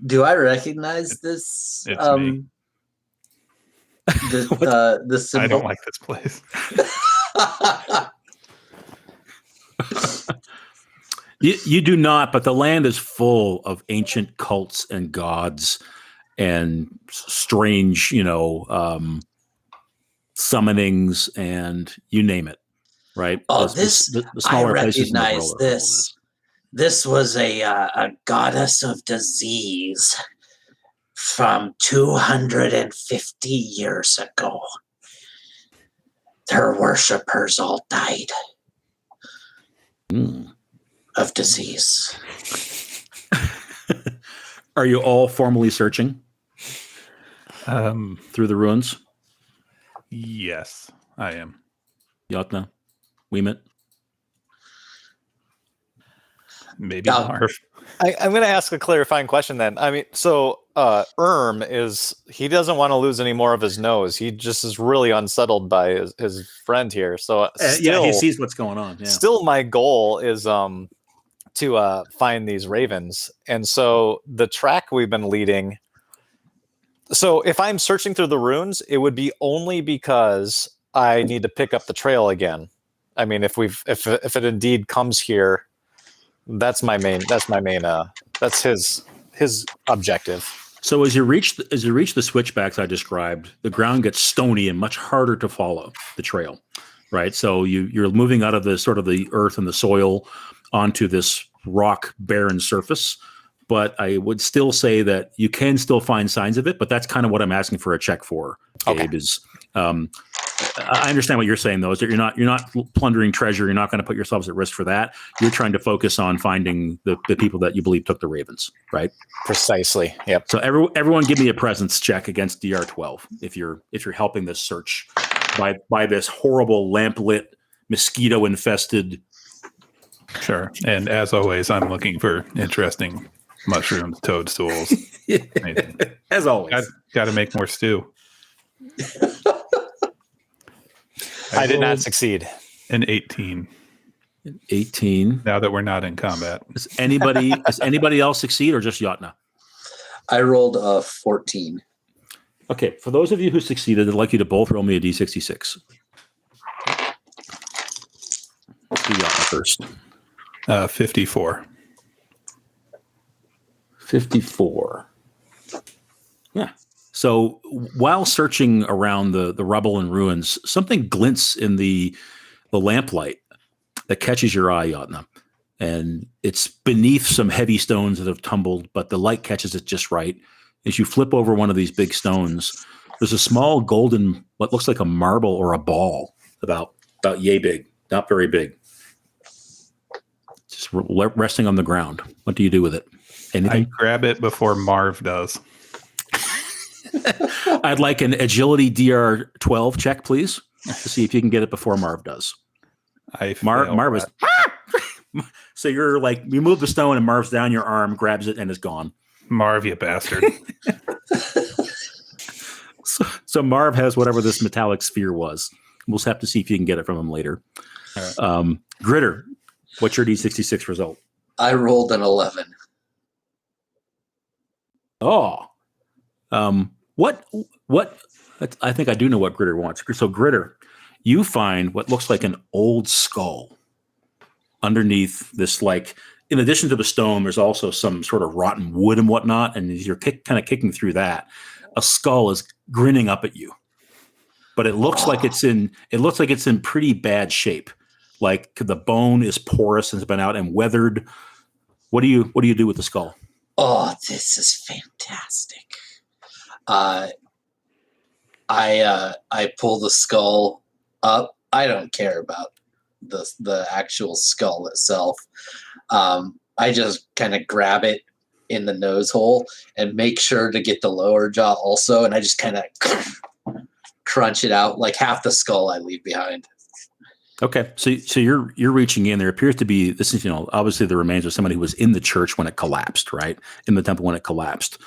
Do I recognize this? It's me. The symbol? I don't like this place. You do not, but the land is full of ancient cults and gods and strange, summonings and you name it, right? Oh, the smaller I places in the recognize world are full of this. This was a goddess of disease from 250 years ago. Her worshippers all died of disease. Are you all formally searching through the ruins? Yes, I am. Jotna, Wemut? Maybe Marv. I'm going to ask a clarifying question then. I mean, so he doesn't want to lose any more of his nose. He just is really unsettled by his friend here. So he sees what's going on. Yeah. Still, my goal is to find these ravens. And so the track we've been leading. So if I'm searching through the ruins, it would be only because I need to pick up the trail again. I mean, if it indeed comes here, that's his objective. So as you reach the switchbacks I described, the ground gets stony and much harder to follow the trail, right? So you're moving out of the sort of the earth and the soil onto this rock barren surface. But I would still say that you can still find signs of it, but that's kind of what I'm asking for a check for, Gabe, Okay. is I understand what you're saying, though, is that you're not plundering treasure. You're not going to put yourselves at risk for that. You're trying to focus on finding the people that you believe took the ravens, right? Precisely. Yep. So everyone give me a presence check against DR12 if you're helping this search by this horrible lamplit, mosquito-infested. Sure. And as always, I'm looking for interesting mushrooms, toadstools. Anything. As always. Got to make more stew. I did not rolled succeed. An 18. 18. Now that we're not in combat. Does anybody else succeed or just Jotna? I rolled a 14. Okay, for those of you who succeeded, I'd like you to both roll me a d66. Let's do Jotna first. 54. 54. Yeah. So while searching around the rubble and ruins, something glints in the lamplight that catches your eye, Jotna. And it's beneath some heavy stones that have tumbled, but the light catches it just right. As you flip over one of these big stones, there's a small golden, what looks like a marble or a ball, about yay big, not very big. Just resting on the ground. What do you do with it? Anything? I grab it before Marv does. I'd like an agility DR12 check, please, to see if you can get it before Marv does. Marv is. So you're like, you move the stone and Marv's down your arm, grabs it, and is gone. Marv, you bastard. So Marv has whatever this metallic sphere was. We'll just have to see if you can get it from him later. Right. Grittr, what's your D66 result? I rolled an 11. Oh. What? I think I do know what Grittr wants. So Grittr, you find what looks like an old skull underneath this, like, in addition to the stone, there's also some sort of rotten wood and whatnot. And as you're kind of kicking through that, a skull is grinning up at you. But it looks like it's in pretty bad shape. Like the bone is porous and has been out and weathered. What do you do with the skull? Oh, this is fantastic. I pull the skull up. I don't care about the actual skull itself. I just kind of grab it in the nose hole and make sure to get the lower jaw also, and I just kind of crunch it out. Like half the skull I leave behind. Okay, so you're reaching in. There appears to be, this is, obviously the remains of somebody who was in the church when it collapsed, right? In the temple when it collapsed.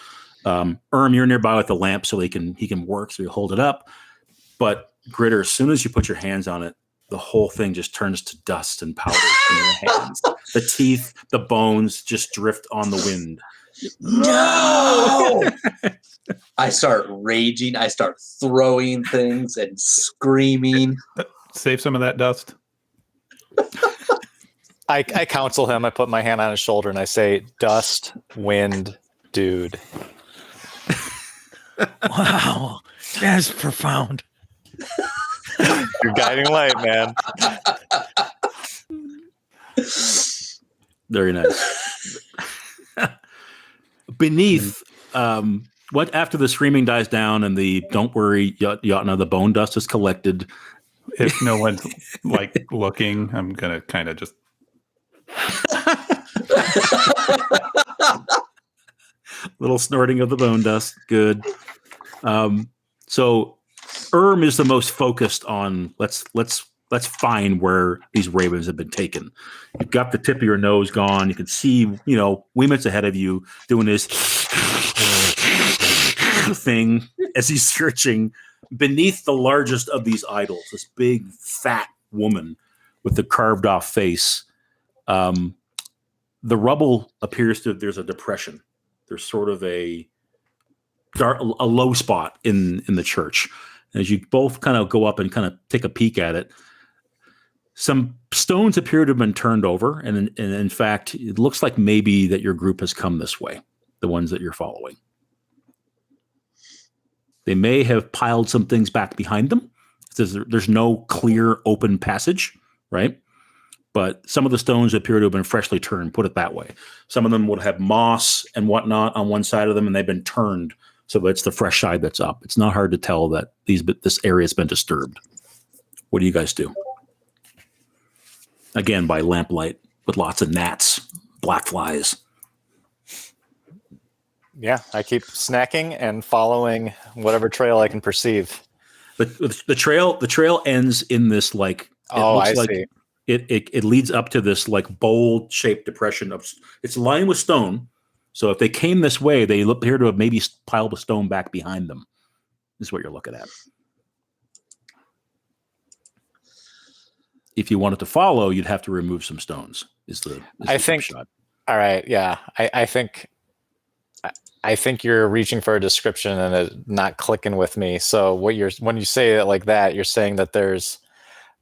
Urm, you're nearby with the lamp so he can work, so you hold it up. But Grittr, as soon as you put your hands on it, the whole thing just turns to dust and powder in your hands. The teeth, the bones just drift on the wind. No! I start raging. I start throwing things and screaming. Save some of that dust. I counsel him. I put my hand on his shoulder and I say, "Dust, wind, dude." Wow, that's profound. You're guiding light, man. Very nice. Beneath, what after the screaming dies down and the don't worry, Jotna, the bone dust is collected. If no one's like looking, I'm gonna kind of just. Little snorting of the bone dust. Good. So Urm is the most focused on let's find where these ravens have been taken. You've got the tip of your nose gone. You can see, Wemut's ahead of you doing this thing as he's searching beneath the largest of these idols, this big fat woman with the carved off face. The rubble appears there's a depression. There's sort of a low spot in the church. As you both kind of go up and kind of take a peek at it, some stones appear to have been turned over. And in fact, it looks like maybe that your group has come this way, the ones that you're following. They may have piled some things back behind them. There's no clear open passage, right? but some of the stones appear to have been freshly turned, put it that way. Some of them would have moss and whatnot on one side of them, and they've been turned, so it's the fresh side that's up. It's not hard to tell that this area has been disturbed. What do you guys do? Again, by lamplight with lots of gnats, black flies. Yeah, I keep snacking and following whatever trail I can perceive. The trail ends in this like. See. It leads up to this like bowl shaped depression it's lined with stone. So if they came this way, they appear to have maybe piled a stone back behind them. This is what you're looking at. If you wanted to follow, you'd have to remove some stones. I think. Shot. All right. Yeah. I think you're reaching for a description and it's not clicking with me. So when you say it like that, you're saying that there's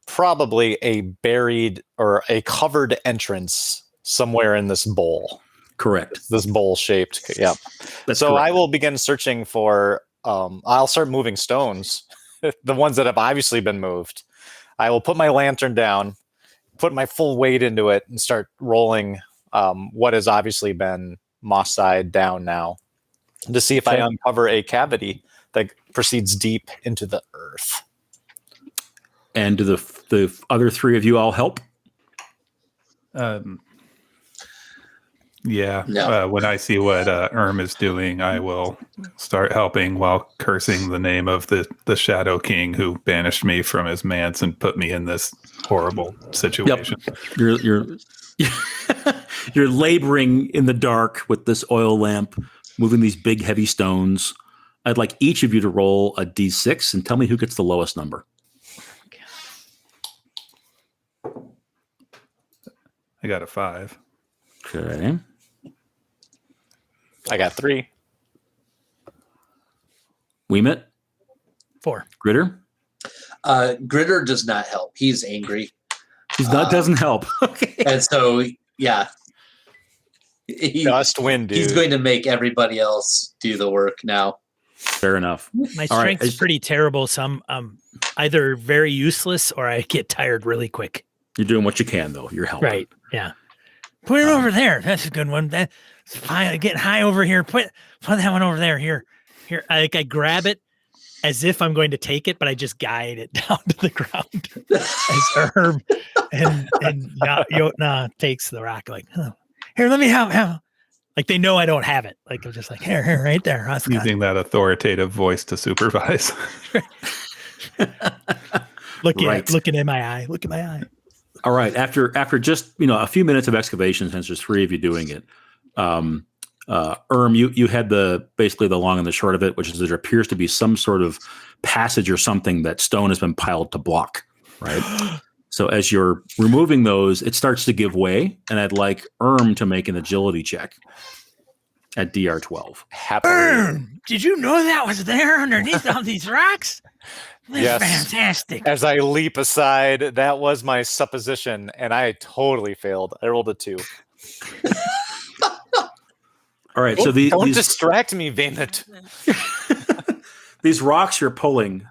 probably a buried or a covered entrance somewhere in this bowl. Correct. This bowl shaped. Yep. That's so correct. I will begin searching for, I'll start moving stones, the ones that have obviously been moved. I will put my lantern down, put my full weight into it, and start rolling what has obviously been moss side down now to see if I uncover a cavity that proceeds deep into the earth. And do the other three of you all help? Yeah. No. When I see what Urm is doing, I will start helping while cursing the name of the Shadow King who banished me from his manse and put me in this horrible situation. Yep. You're laboring in the dark with this oil lamp, moving these big heavy stones. I'd like each of you to roll a d6 and tell me who gets the lowest number. I got a 5. Okay. I got 3. Wemut? 4. Grittr? Grittr does not help. He's angry. Doesn't help. Okay. And so, yeah. Dust wind, dude. He's going to make everybody else do the work now. Fair enough. My All right. strength is pretty terrible, so I'm either very useless or I get tired really quick. You're doing what you can, though. You're helping. Right. Yeah. Put it over there. That's a good one. That's fine. Getting high over here. Put that one over there. Here. I grab it as if I'm going to take it, but I just guide it down to the ground as Urm and Jotna takes the rock. Like, oh, here, let me have. Like they know I don't have it. Like I'm just like here, right there. That's using that authoritative voice to supervise. Looking in my eye. Look at my eye. All right. After just a few minutes of excavation, since there's 3 of you doing it, Urm, you had basically the long and the short of it, which is there appears to be some sort of passage or something that stone has been piled to block. Right. So as you're removing those, it starts to give way, and I'd like Urm to make an agility check at DR 12. Urm, did you know that was there underneath all these rocks? That's yes. Fantastic. As I leap aside, that was my supposition, and I totally failed. I rolled a 2. All right, don't these distract me, Wemut. These rocks you're pulling.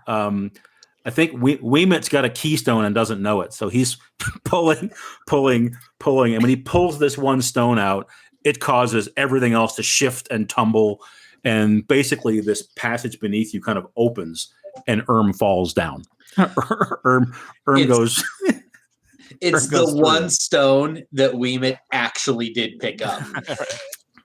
I think Wemut's got a keystone and doesn't know it, so he's pulling, and when he pulls this one stone out, it causes everything else to shift and tumble, and basically this passage beneath you kind of opens, and Urm falls down. Urm goes. It's the one stone that Wemut actually did pick up.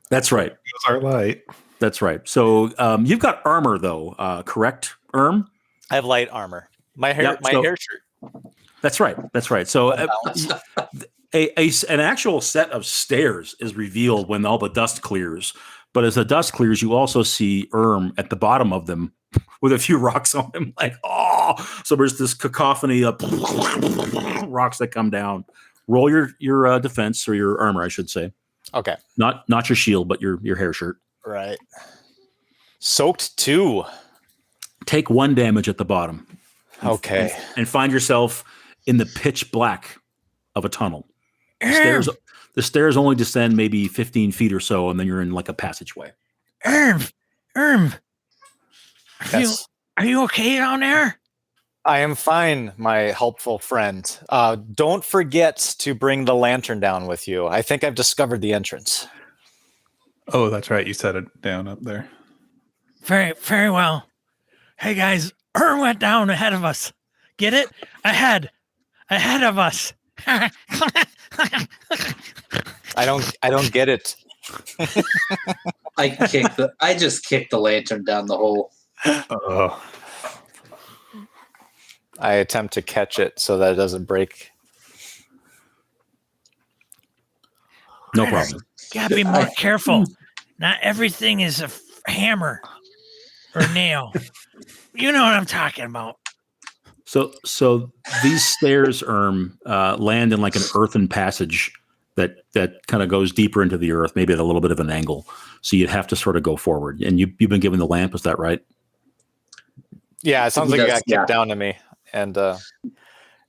That's right. Our light. That's right. So you've got armor, though, correct, Urm? I have light armor. My hair shirt. That's right. That's right. So an actual set of stairs is revealed when all the dust clears. But as the dust clears, you also see Urm at the bottom of them with a few rocks on him. Like, oh! So there's this cacophony of rocks that come down. Roll your defense or your armor, I should say. Okay. Not your shield, but your hair shirt. Right. Soaked 2. Take 1 damage at the bottom. Okay. And find yourself in the pitch black of a tunnel. The stairs only descend maybe 15 feet or so, and then you're in like a passageway. Urm, Yes. are you okay down there? I am fine, my helpful friend. Don't forget to bring the lantern down with you. I think I've discovered the entrance. Oh, that's right. You set it down up there. Very, very well. Hey guys, Urm went down ahead of us. Get it? Ahead of us. I don't get it. I just kicked the lantern down the hole. Oh, I attempt to catch it so that it doesn't break. No problem. Gotta be more careful. Not everything is a hammer or nail. You know what I'm talking about. So these stairs, land in like an earthen passage that kind of goes deeper into the earth, maybe at a little bit of an angle. So you'd have to sort of go forward. And you've been given the lamp, is that right? Yeah, it sounds like it got yeah. kicked down to me. And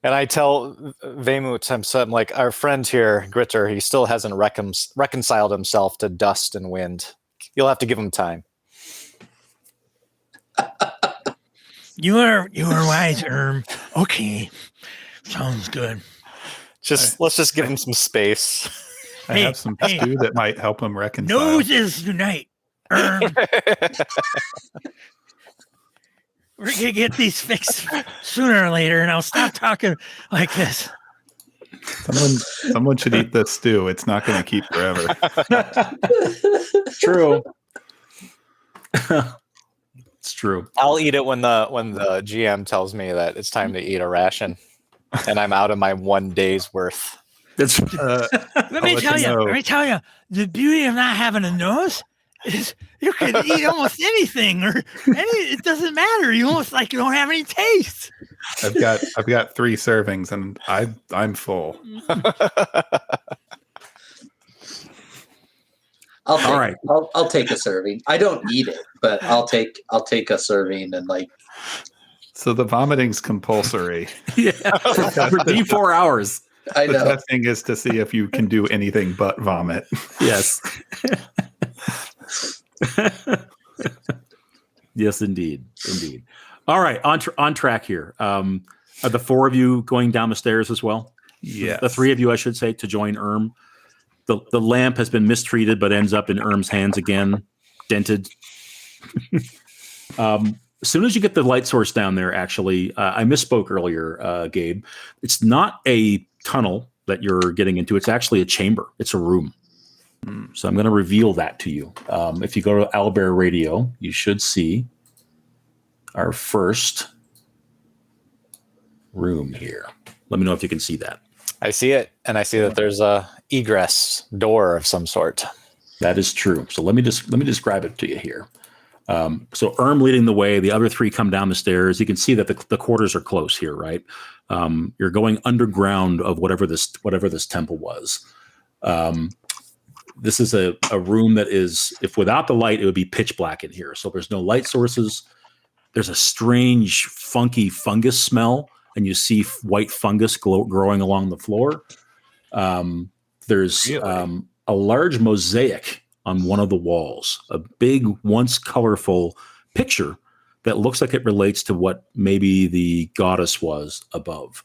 I tell Wemut, I'm like, our friend here, Grittr, he still hasn't reconciled himself to dust and wind. You'll have to give him time. You are wise, Urm. Okay. Sounds good. Let's just give him some space. I have some stew that might help him reconcile. Noses tonight, Urm. We're gonna get these fixed sooner or later, and I'll stop talking like this. Someone should eat this stew. It's not going to keep forever. True. It's true. I'll eat it when the GM tells me that it's time to eat a ration, and I'm out of my 1 day's worth. That's Let me tell you, the beauty of not having a nose is you can eat almost anything, it doesn't matter. You almost like you don't have any taste. I've got 3 servings, and I'm full. I'll take a serving. I don't eat it, but I'll take a serving and like. So the vomiting's compulsory. Yeah, for 4 hours. I know. The testing is to see if you can do anything but vomit. Yes. Yes, indeed. All right, on track here. Are the 4 of you going down the stairs as well? Yeah, the 3 of you, I should say, to join Urm. The lamp has been mistreated, but ends up in Urm's hands again, dented. As soon as you get the light source down there, actually, I misspoke earlier, Gabe. It's not a tunnel that you're getting into. It's actually a chamber. It's a room. So I'm going to reveal that to you. If you go to Owlbear Radio, you should see our first room here. Let me know if you can see that. I see it, and I see that there's a egress door of some sort. That is true. So let me describe it to you here. So Urm leading the way, the other 3 come down the stairs. You can see that the quarters are close here, right? You're going underground of whatever this temple was. This is a room that is, if without the light, it would be pitch black in here. So there's no light sources. There's a strange, funky fungus smell, and you see white fungus growing along the floor. There's Really? A large mosaic on one of the walls, a big, once colorful picture that looks like it relates to what maybe the goddess was above.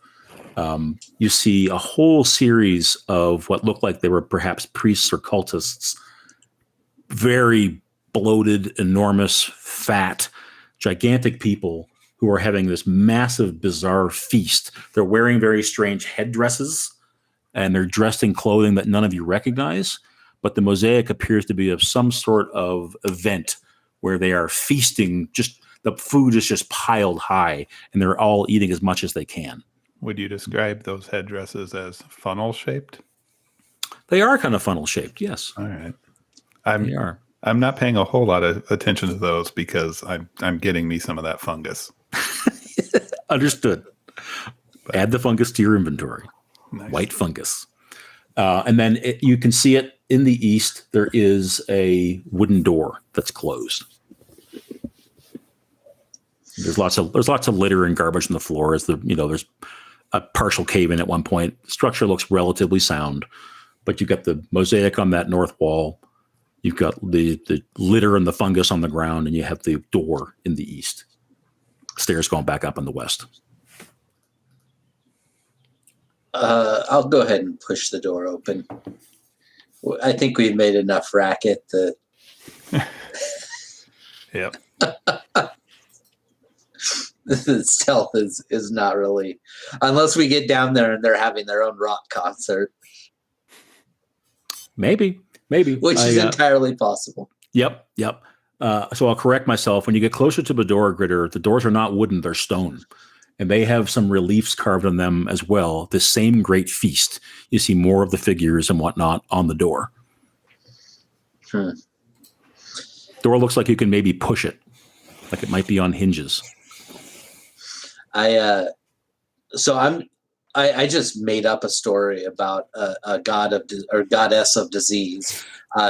You see a whole series of what looked like they were perhaps priests or cultists, very bloated, enormous, fat, gigantic people who are having this massive, bizarre feast. They're wearing very strange headdresses, and they're dressed in clothing that none of you recognize. But the mosaic appears to be of some sort of event where they are feasting. Just the food is just piled high, and they're all eating as much as they can. Would you describe those headdresses as funnel shaped? They are kind of funnel shaped, yes. All right. They are. I'm not paying a whole lot of attention to those because I'm getting me some of that fungus. Understood. Add the fungus to your inventory. Nice. White fungus. And then you can see it in the east. There is a wooden door that's closed. There's lots of litter and garbage on the floor. There's a partial cave in at one point. The structure looks relatively sound, but you've got the mosaic on that north wall. You've got the litter and the fungus on the ground, and you have the door in the east. Stairs going back up in the west. I'll go ahead and push the door open. I think we've made enough racket that Yep. the stealth is not really, unless we get down there and they're having their own rock concert, Maybe. which is entirely possible. Yep. So I'll correct myself. When you get closer to the door, Grittr, the doors are not wooden; they're stone, and they have some reliefs carved on them as well. The same great feast. You see more of the figures and whatnot on the door. Door looks like you can maybe push it, like it might be on hinges. I just made up a story about a god of or goddess of disease.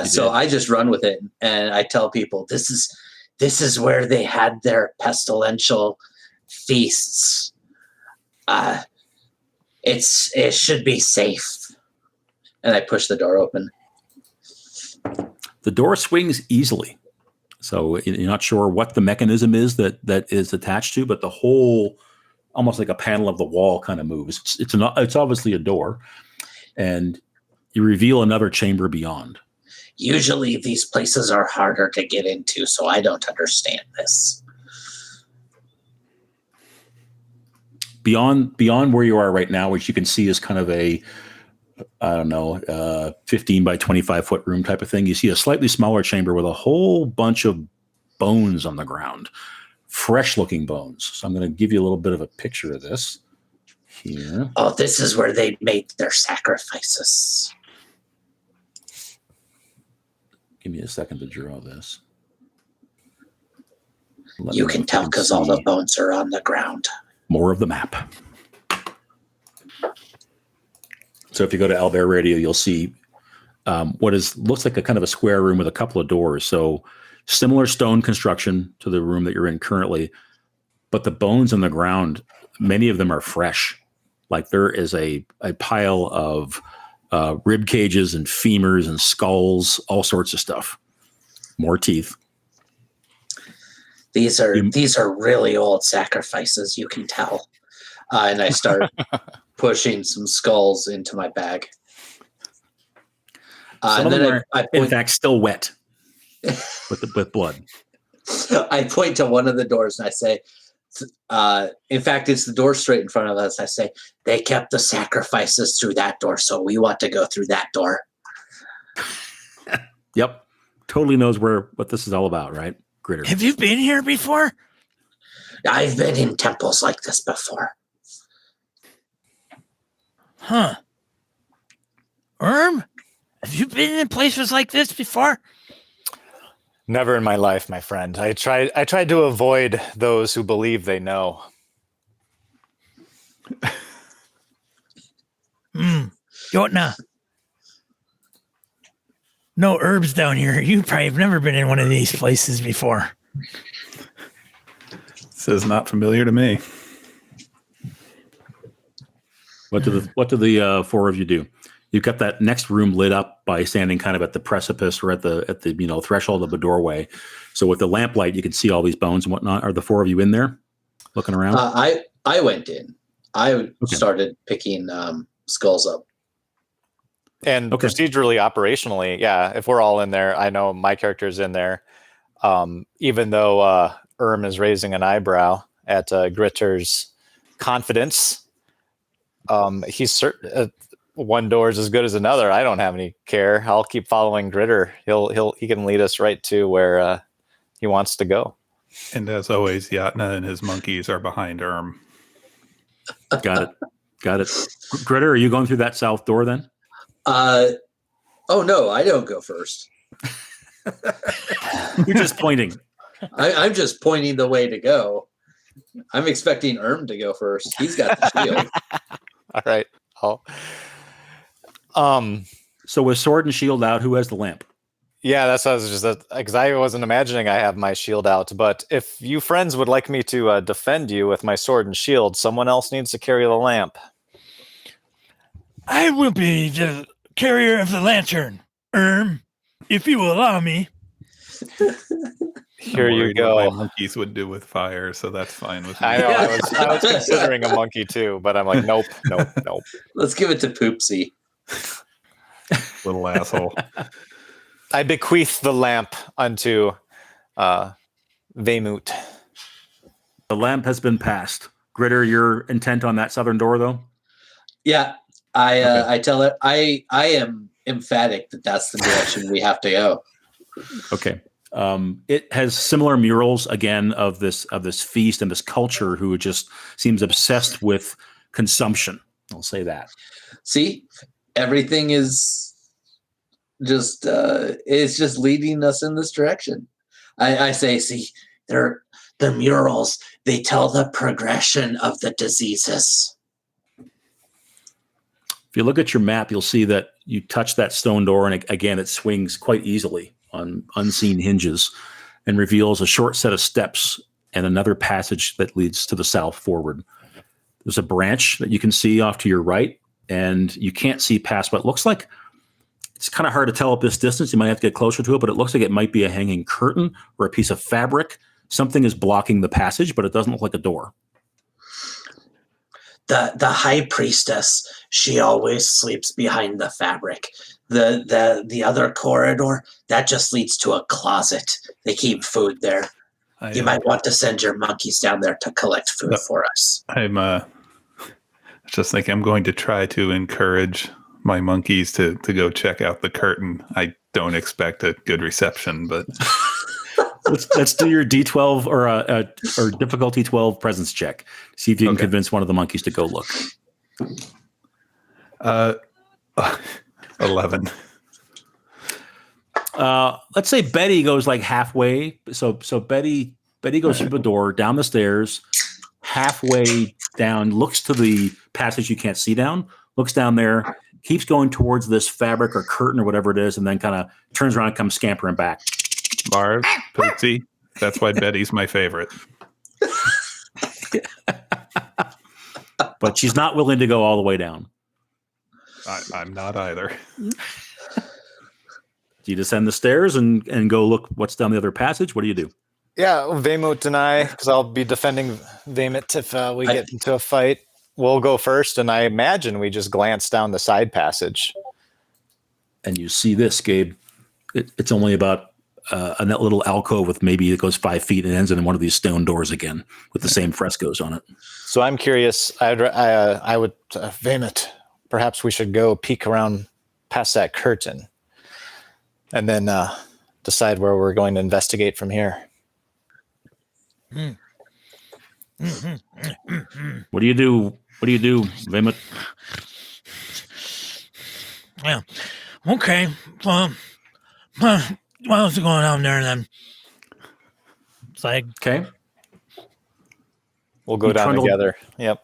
So I just run with it, and I tell people this is where they had their pestilential feasts. It should be safe, and I push the door open. The door swings easily, so you're not sure what the mechanism is that is attached to, but the whole, almost like a panel of the wall, kind of moves. It's obviously a door, and you reveal another chamber beyond. Usually these places are harder to get into, so I don't understand this. Beyond where you are right now, which you can see is kind of a, 15 by 25 foot room type of thing. You see a slightly smaller chamber with a whole bunch of bones on the ground, fresh looking bones. So I'm going to give you a little bit of a picture of this here. Oh, this is where they made their sacrifices. Give me a second to draw this. You can tell because all the bones are on the ground. More of the map. So if you go to Owlbear Radio, you'll see looks like a kind of a square room with a couple of doors. So similar stone construction to the room that you're in currently, but the bones on the ground, many of them are fresh. Like there is a pile of rib cages and femurs and skulls, all sorts of stuff. More teeth. These are really old sacrifices, you can tell. And I start pushing some skulls into my bag. Some of them are, in fact, still wet with blood. I point to one of the doors and I say, in fact, it's the door straight in front of us. I say, they kept the sacrifices through that door, so we want to go through that door. Yep. Totally knows what this is all about, right? Grittr. Have you been here before? I've been in temples like this before. Huh. Urm? Have you been in places like this before? Never in my life, my friend. I tried to avoid those who believe they know. Jotna. No herbs down here. You probably have never been in one of these places before. This is not familiar to me. What do the four of you do? You've got that next room lit up by standing kind of at the precipice or at the threshold of the doorway. So with the lamplight, you can see all these bones and whatnot. Are the four of you in there looking around? I went in. I started picking skulls up. And procedurally, operationally, yeah, if we're all in there, I know my character's in there. Even though Urm is raising an eyebrow at Grittr's confidence, he's certain one door is as good as another. I don't have any care. I'll keep following Grittr. He can lead us right to where he wants to go. And as always, Jotna and his monkeys are behind Urm. Got it. Grittr, are you going through that south door then? Oh no, I don't go first. You're just pointing. I'm just pointing the way to go. I'm expecting Urm to go first. He's got the shield. All right. So with sword and shield out, who has the lamp? Yeah, that's what I was just because I wasn't imagining I have my shield out. But if you friends would like me to defend you with my sword and shield, someone else needs to carry the lamp. I will be the carrier of the lantern, Urm, if you will allow me. Here I'm you worried go. what my monkeys would do with fire, so that's fine with me. I know. I was considering a monkey too, but I'm like, nope. Let's give it to Poopsie. Little asshole. I bequeath the lamp unto Wemut. The lamp has been passed. Grittr, you're intent on that southern door, though? Yeah, I tell it. I am emphatic that that's the direction we have to go. Okay. It has similar murals again of this feast and this culture who just seems obsessed with consumption. I'll say that. See, everything is just it's just leading us in this direction. I say, see, they're the murals. They tell the progression of the diseases. If you look at your map, you'll see that you touch that stone door, and again, it swings quite easily on unseen hinges and reveals a short set of steps and another passage that leads to the south forward. There's a branch that you can see off to your right, and you can't see past what looks like. It's kind of hard to tell at this distance. You might have to get closer to it, but it looks like it might be a hanging curtain or a piece of fabric. Something is blocking the passage, but it doesn't look like a door. The high priestess, she always sleeps behind the fabric. The other corridor, that just leads to a closet. They keep food there. You might want to send your monkeys down there to collect food for us. I'm just thinking I'm going to try to encourage my monkeys to go check out the curtain. I don't expect a good reception, but let's do your D12 or difficulty 12 presence check. See if you can convince one of the monkeys to go look. 11. Let's say Betty goes like halfway. So Betty goes through the door, down the stairs, halfway down, looks to the passage you can't see down, looks down there, keeps going towards this fabric or curtain or whatever it is, and then kind of turns around and comes scampering back. Marv, Poopsie, that's why Betty's my favorite. But she's not willing to go all the way down. I'm not either. Do you descend the stairs and go look what's down the other passage? What do you do? Yeah, Wemut and I, because I'll be defending Wemut if we get into a fight. We'll go first, and I imagine we just glance down the side passage. And you see this, Gabe. It's only about a little alcove with maybe it goes 5 feet and ends in one of these stone doors again with the same frescoes on it. So I'm curious. I would Wemut, perhaps we should go peek around past that curtain and then decide where we're going to investigate from here. What do you do? What do you do, Wemut? Yeah. Okay. Well, what's going on there then? It's like, okay. We'll go down together. Yep.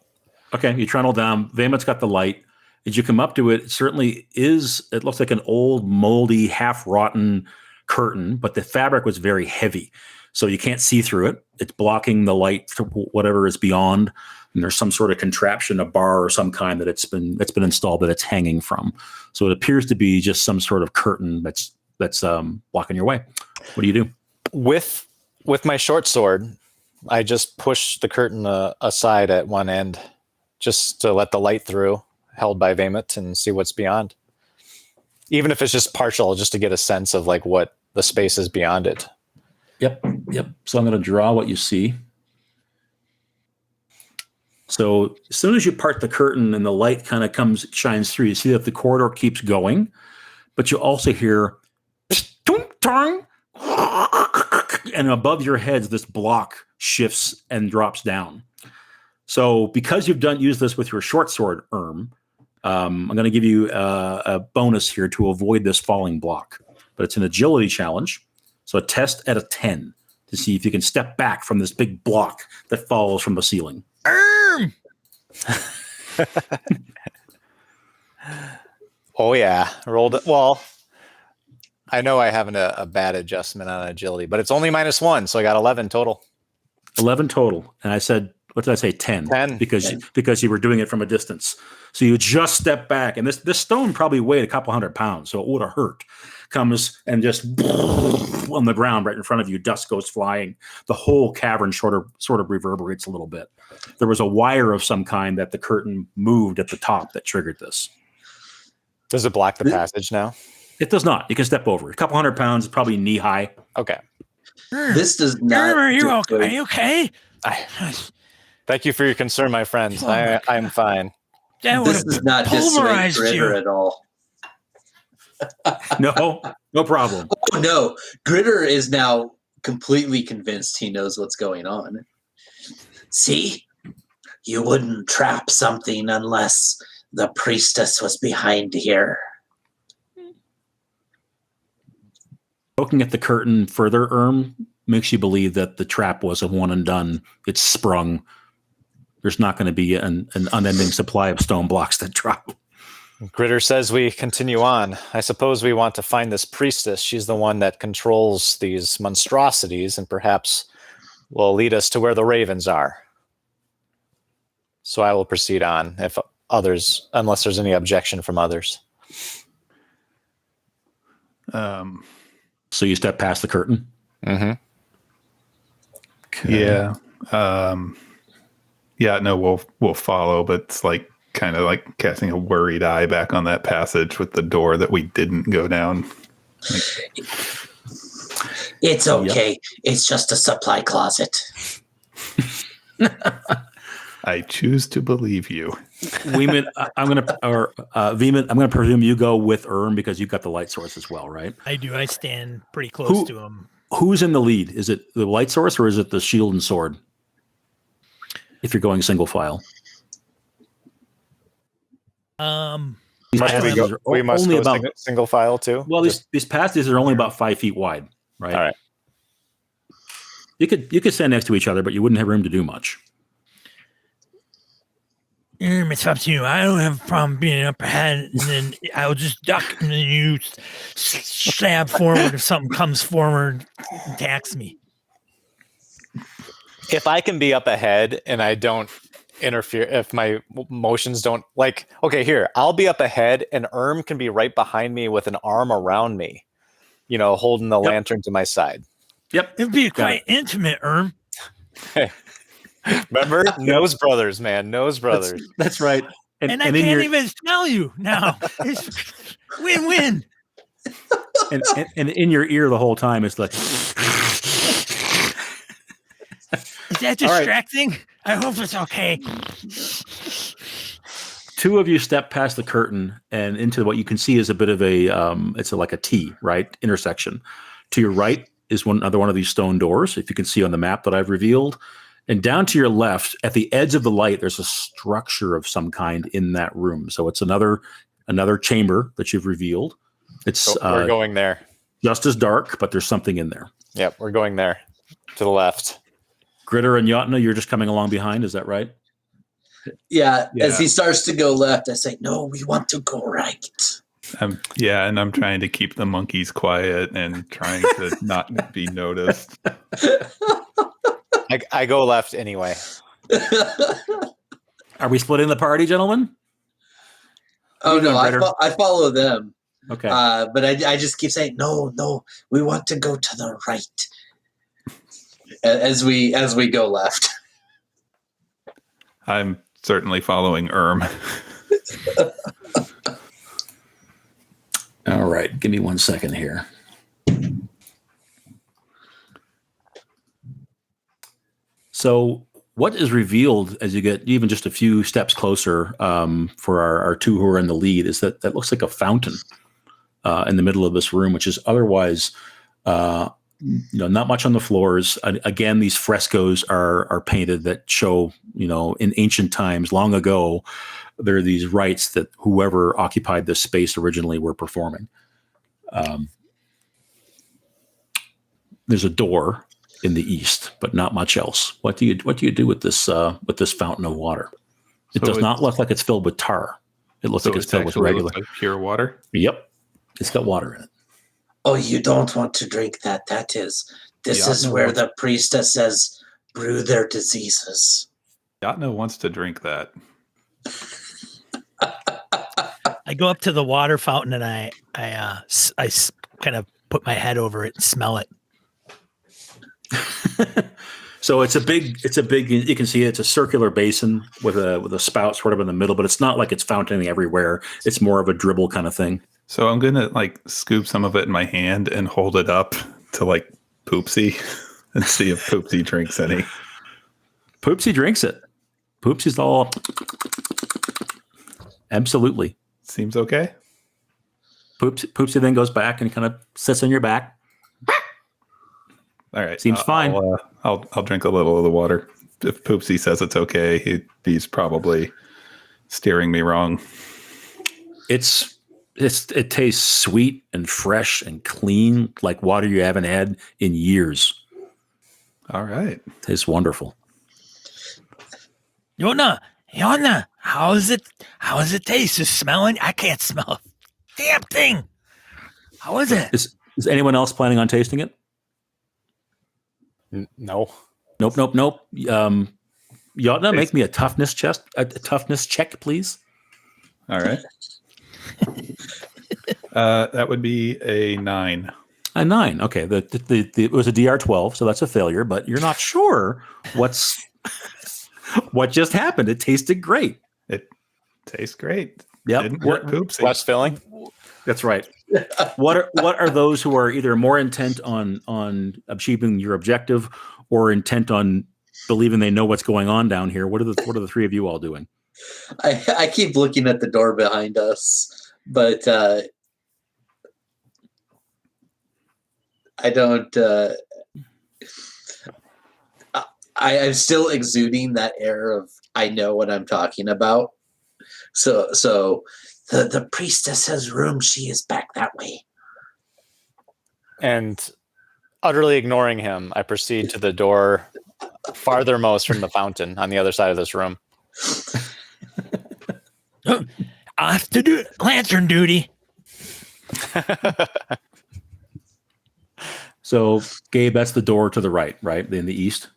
Okay. You trundle down. Wemut's got the light. As you come up to it, it certainly is. It looks like an old, moldy, half-rotten curtain, but the fabric was very heavy. So you can't see through it. It's blocking the light to whatever is beyond. And there's some sort of contraption, a bar or some kind that it's been installed that it's hanging from. So it appears to be just some sort of curtain that's blocking your way. What do you do? With my short sword, I just push the curtain aside at one end, just to let the light through, held by Wemut, and see what's beyond. Even if it's just partial, just to get a sense of like what the space is beyond it. Yep. So I'm going to draw what you see. So as soon as you part the curtain and the light kind of shines through, you see that the corridor keeps going, but you also hear and above your heads, this block shifts and drops down. So because you've used this with your short sword, Urm, I'm going to give you a bonus here to avoid this falling block, but it's an agility challenge. So a test at a 10 to see if you can step back from this big block that falls from the ceiling. Oh yeah, rolled it. Well, I know I have a bad adjustment on agility, but it's only -1, so I got 11 total. 11 total. And I said what did I say? 10. 10. Because you were doing it from a distance. So you just step back, and this stone probably weighed a couple 100 pounds, so it would have hurt. Comes and just on the ground right in front of you, dust goes flying. The whole cavern sort of reverberates a little bit. There was a wire of some kind that the curtain moved at the top that triggered this. Does it block the passage now? It does not. You can step over. A couple 100 pounds, probably knee high. Okay. This does not. Are you okay? Thank you for your concern, my friends. I'm fine. This does not dissuade Grittr at all. No problem. Oh no, Grittr is now completely convinced he knows what's going on. See, you wouldn't trap something unless the priestess was behind here. Looking at the curtain further, makes you believe that the trap was a one and done. It's sprung. There's not going to be an unending supply of stone blocks that drop. Grittr says we continue on. I suppose we want to find this priestess. She's the one that controls these monstrosities and perhaps will lead us to where the ravens are. So I will proceed on unless there's any objection from others. So you step past the curtain? Mm-hmm. Okay. Yeah. Yeah, no, we'll follow, but it's like kind of like casting a worried eye back on that passage with the door that we didn't go down. It's okay. Yep. It's just a supply closet. I choose to believe you. Wemut, I'm gonna presume you go with Urm because you've got the light source as well, right? I do. I stand pretty close to him. Who's in the lead? Is it the light source or is it the shield and sword? If you're going single file. We must go single file too. Well, these passages are only about 5 feet wide, right? All right. You could stand next to each other, but you wouldn't have room to do much. It's up to you. I don't have a problem being up ahead, and then I'll just duck, and then you stab forward if something comes forward and attacks me. If I can be up ahead and I don't interfere, if my motions don't here, I'll be up ahead and Urm can be right behind me with an arm around me, holding the lantern to my side. Yep. It'd be quite intimate, Urm. Remember? Nose brothers, man. Nose brothers. That's right. And I can't even smell you now. It's win-win. And in your ear the whole time, it's like... Is that distracting? Right. I hope it's okay. Two of you step past the curtain and into what you can see is a bit of like a T, right? Intersection. To your right is another one of these stone doors, if you can see on the map that I've revealed. And down to your left, at the edge of the light, there's a structure of some kind in that room. So it's another chamber that you've revealed. It's we're going there. Just as dark, but there's something in there. Yep, we're going there to the left. Grittr and Jotna, you're just coming along behind. Is that right? Yeah. As he starts to go left, I say, no, we want to go right. And I'm trying to keep the monkeys quiet and trying to not be noticed. I go left anyway. Are we splitting the party, gentlemen? Oh, no, I follow them. Okay. But I just keep saying, no, we want to go to the right. As we go left. I'm certainly following Urm. All right, give me 1 second here. So what is revealed as you get even just a few steps closer for our two who are in the lead is that looks like a fountain in the middle of this room, which is otherwise not much on the floors. Again, these frescoes are painted that show, in ancient times, long ago, there are these rites that whoever occupied this space originally were performing. There's a door in the east, but not much else. What do you do with this fountain of water? It does not look like it's filled with tar. It looks like it's filled with regular pure water. Yep, it's got water in it. Oh, you don't want to drink that. This is where the priestess says brew their diseases. Jotna wants to drink that. I go up to the water fountain and I kind of put my head over it and smell it. So it's a big. You can see it's a circular basin with a spout sort of in the middle, but it's not like it's fountaining everywhere. It's more of a dribble kind of thing. So I'm gonna like scoop some of it in my hand and hold it up to like Poopsie and see if Poopsie drinks any. Poopsie drinks it. Poopsie's all absolutely. Seems okay. Poopsie then goes back and kind of sits on your back. All right, Seems fine. I'll drink a little of the water. If Poopsie says it's okay, he's probably steering me wrong. It tastes sweet and fresh and clean, like water you haven't had in years. All right, Tastes wonderful. Jotna, how does it taste? Is smelling? I can't smell a damn thing. How is it? Is anyone else planning on tasting it? No. Nope. Jotna, make me a toughness check, please. all right. That would be a 9. A 9. Okay. It was a DR12, so that's a failure. But you're not sure what just happened. It tasted great. It tastes great. Yep. Didn't hurt Poopsie. Less filling. That's right. What are those who are either more intent on achieving your objective or intent on believing they know what's going on down here? What are the three of you all doing? I keep looking at the door behind us, but I don't. I'm still exuding that air of I know what I'm talking about. So the priestess's room, she is back that way. And utterly ignoring him, I proceed to the door farthermost from the fountain on the other side of this room. I have to do lantern duty. So, Gabe, that's the door to the right in the east.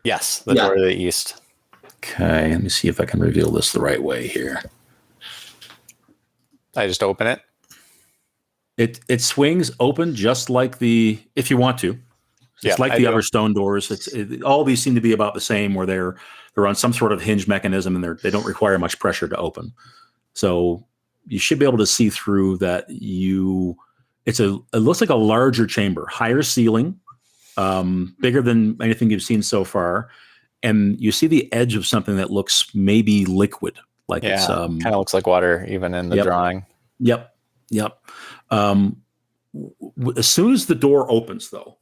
Yes, the door to the east. Okay, let me see if I can reveal this the right way here. I just open it. It swings open just like if you want to. It's like the other stone doors. All these seem to be about the same, where they're on some sort of hinge mechanism and they don't require much pressure to open. So you should be able to see through that. It looks like a larger chamber, higher ceiling, bigger than anything you've seen so far, and you see the edge of something that looks maybe liquid, like it's kind of looks like water, even in the drawing. Yep. As soon as the door opens, though,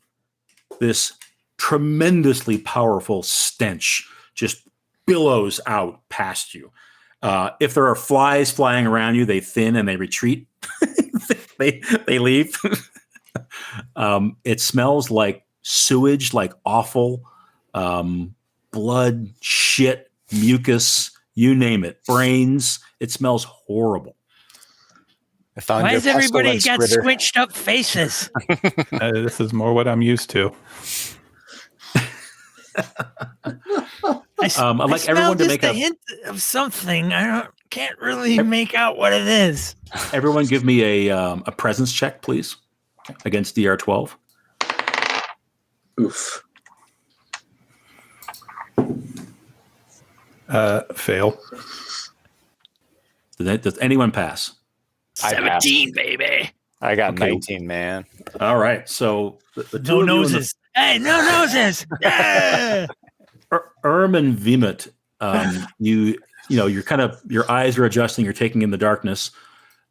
this tremendously powerful stench just billows out past you. If there are flies flying around you, they thin and they retreat. they leave. It smells like sewage, like awful blood, shit, mucus, you name it, brains. It smells horrible. I found Why your has everybody got pestilence, Grittr. squinched up faces? This is more what I'm used to. I'd like everyone to make a hint of something. I can't really make out what it is. Everyone give me a presence check, please, against DR12. Oof. Fail. Does anyone pass? 17, baby. I got Okay. 19, man. All right. So the two No of you in the- noses. Hey, no noses. Yeah. Urm and Wemut, you're kind of, your eyes are adjusting, you're taking in the darkness.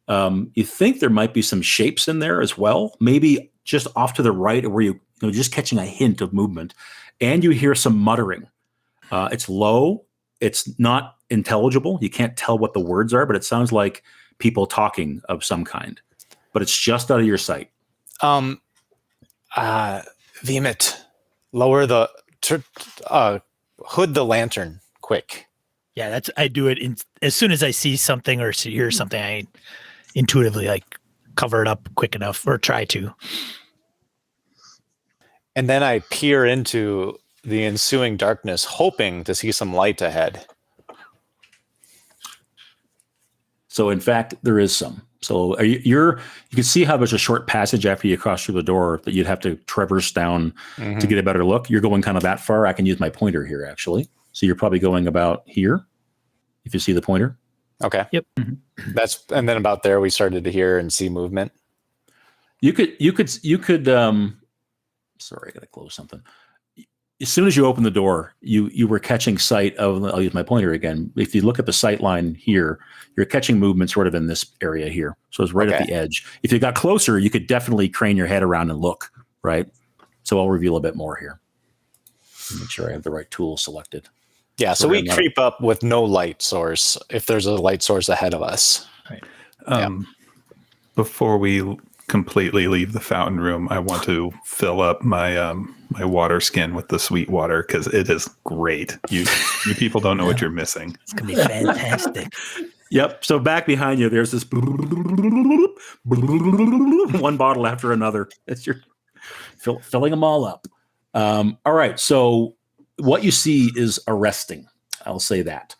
You think there might be some shapes in there as well, maybe just off to the right, where you just catching a hint of movement, and you hear some muttering. It's low, it's not intelligible. You can't tell what the words are, but it sounds like people talking of some kind. But it's just out of your sight. Wemut, lower the hood the lantern quick. Yeah, I do it as soon as I see something or hear something. I intuitively cover it up quick enough, or try to. And then I peer into the ensuing darkness, hoping to see some light ahead. So in fact, there is some. So you can see how there's a short passage after you cross through the door that you'd have to traverse down to get a better look. You're going kind of that far. I can use my pointer here, actually. So you're probably going about here, if you see the pointer. Okay. Yep. And then about there, we started to hear and see movement. You could. Sorry, I gotta close something. As soon as you open the door, you were catching sight of. I'll use my pointer again. If you look at the sight line here, you're catching movement sort of in this area here. So it's right at the edge. If you got closer, you could definitely crane your head around and look. Right. So I'll reveal a bit more here. Make sure I have the right tool selected. Yeah. So we creep up with no light source if there's a light source ahead of us. Right. Before we completely leave the fountain room, I want to fill up my my water skin with the sweet water because it is great. You people don't know what you're missing. It's gonna be fantastic. Yep. So back behind you, there's this one bottle after another. It's your filling them all up. All right. So what you see is arresting. I'll say that.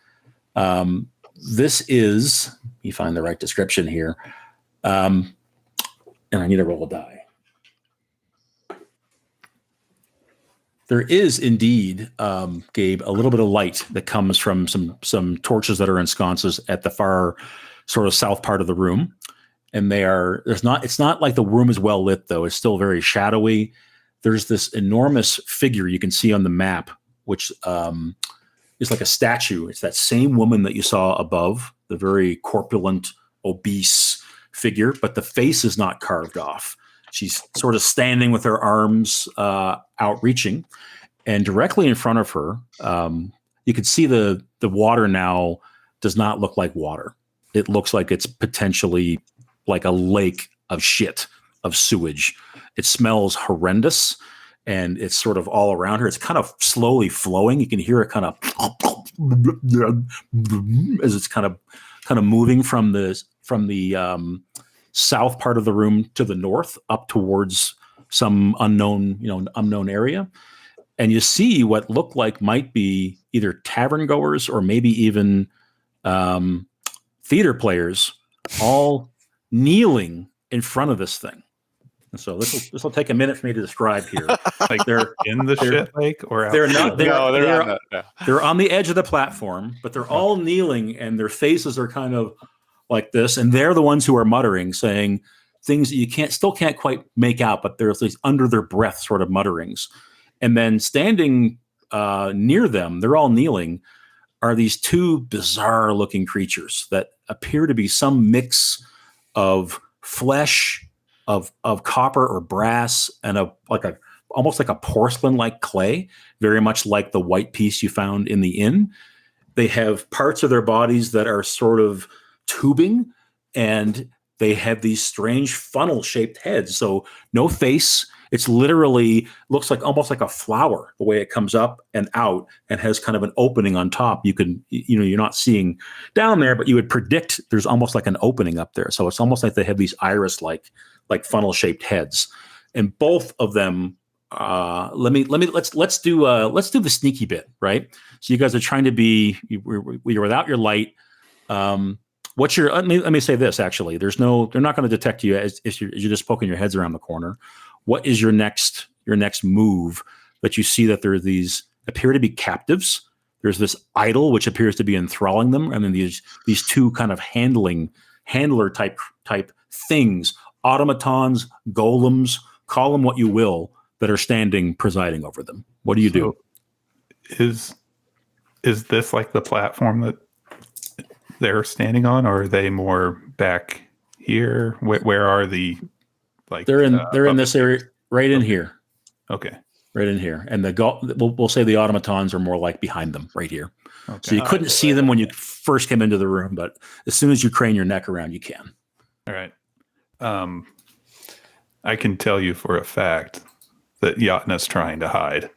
This is. Let me find the right description here. And I need to roll a die. There is indeed, Gabe, a little bit of light that comes from some torches that are in sconces at the far sort of south part of the room. And it's not like the room is well lit though. It's still very shadowy. There's this enormous figure you can see on the map, which is like a statue. It's that same woman that you saw above, the very corpulent, obese figure, but the face is not carved off. She's sort of standing with her arms outreaching, and directly in front of her, you can see the water now does not look like water. It looks like it's potentially like a lake of shit, of sewage. It smells horrendous, and it's sort of all around her. It's kind of slowly flowing. You can hear it kind of as it's kind of moving from the south part of the room to the north up towards some unknown area. And you see what look like might be either tavern goers or maybe even theater players all kneeling in front of this thing. And so this will take a minute for me to describe here. Like they're in the shit lake or out they're not. They're on the edge of the platform, but they're all kneeling, and their faces are kind of like this, and they're the ones who are muttering, saying things that you still can't quite make out, but there's these under their breath sort of mutterings. And then standing near them, they're all kneeling, are these two bizarre looking creatures that appear to be some mix of flesh, of copper or brass, and almost like a porcelain like clay, very much like the white piece you found in the inn. They have parts of their bodies that are sort of tubing, and they have these strange funnel shaped heads. So no face. It's literally looks like almost like a flower, the way it comes up and out and has kind of an opening on top. You can, you're not seeing down there, but you would predict there's almost like an opening up there. So it's almost like they have these iris like funnel shaped heads, and both of them. Let's do the sneaky bit, right? So you guys are trying to be, you're without your light. What's your? Let me say this. Actually, they're not going to detect you as you're just poking your heads around the corner. What is your next move that you see that there are these appear to be captives? There's this idol which appears to be enthralling them, and then these two kind of handler type things, automatons, golems, call them what you will, that are standing presiding over them. What do you do? Is this like the platform that they're standing on, or are they more back here? Where are the they're in this area right in here. Okay. Right in here. And we'll say the automatons are more like behind them right here. Okay. So you couldn't see them when you first came into the room, but as soon as you crane your neck around, you can. All right. I can tell you for a fact that Jotna's trying to hide.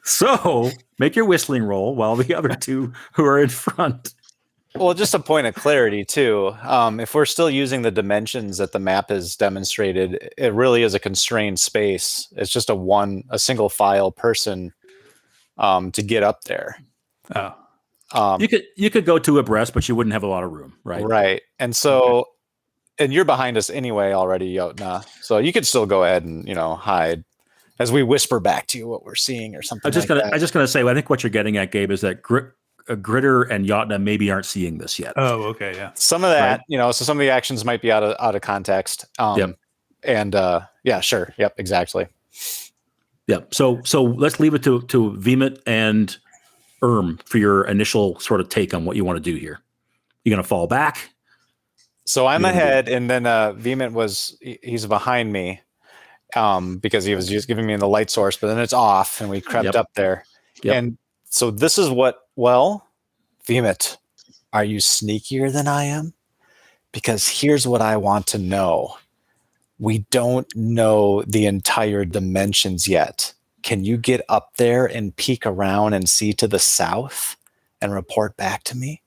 So make your whistling roll while the other two who are in front. Well, just a point of clarity too. If we're still using the dimensions that the map has demonstrated, it really is a constrained space. It's just a single file person to get up there. Oh, You could go two abreast, but you wouldn't have a lot of room, right? Right. And so, and you're behind us anyway already, Jotna. So you could still go ahead and hide as we whisper back to you what we're seeing or something. I'm just gonna say, I think what you're getting at, Gabe, is that Grittr and Jotna maybe aren't seeing this yet. Oh, okay, yeah. Some of that, so some of the actions might be out of context. Yep. And yeah, sure. Yep, exactly. Yep. So let's leave it to Wemut and Urm for your initial sort of take on what you want to do here. You're gonna fall back. So I'm ahead, and then Wemut he's behind me because he was just giving me the light source, but then it's off, and we crept up there. Yep. And so this is Wemut, are you sneakier than I am? Because here's what I want to know. We don't know the entire dimensions yet. Can you get up there and peek around and see to the south and report back to me?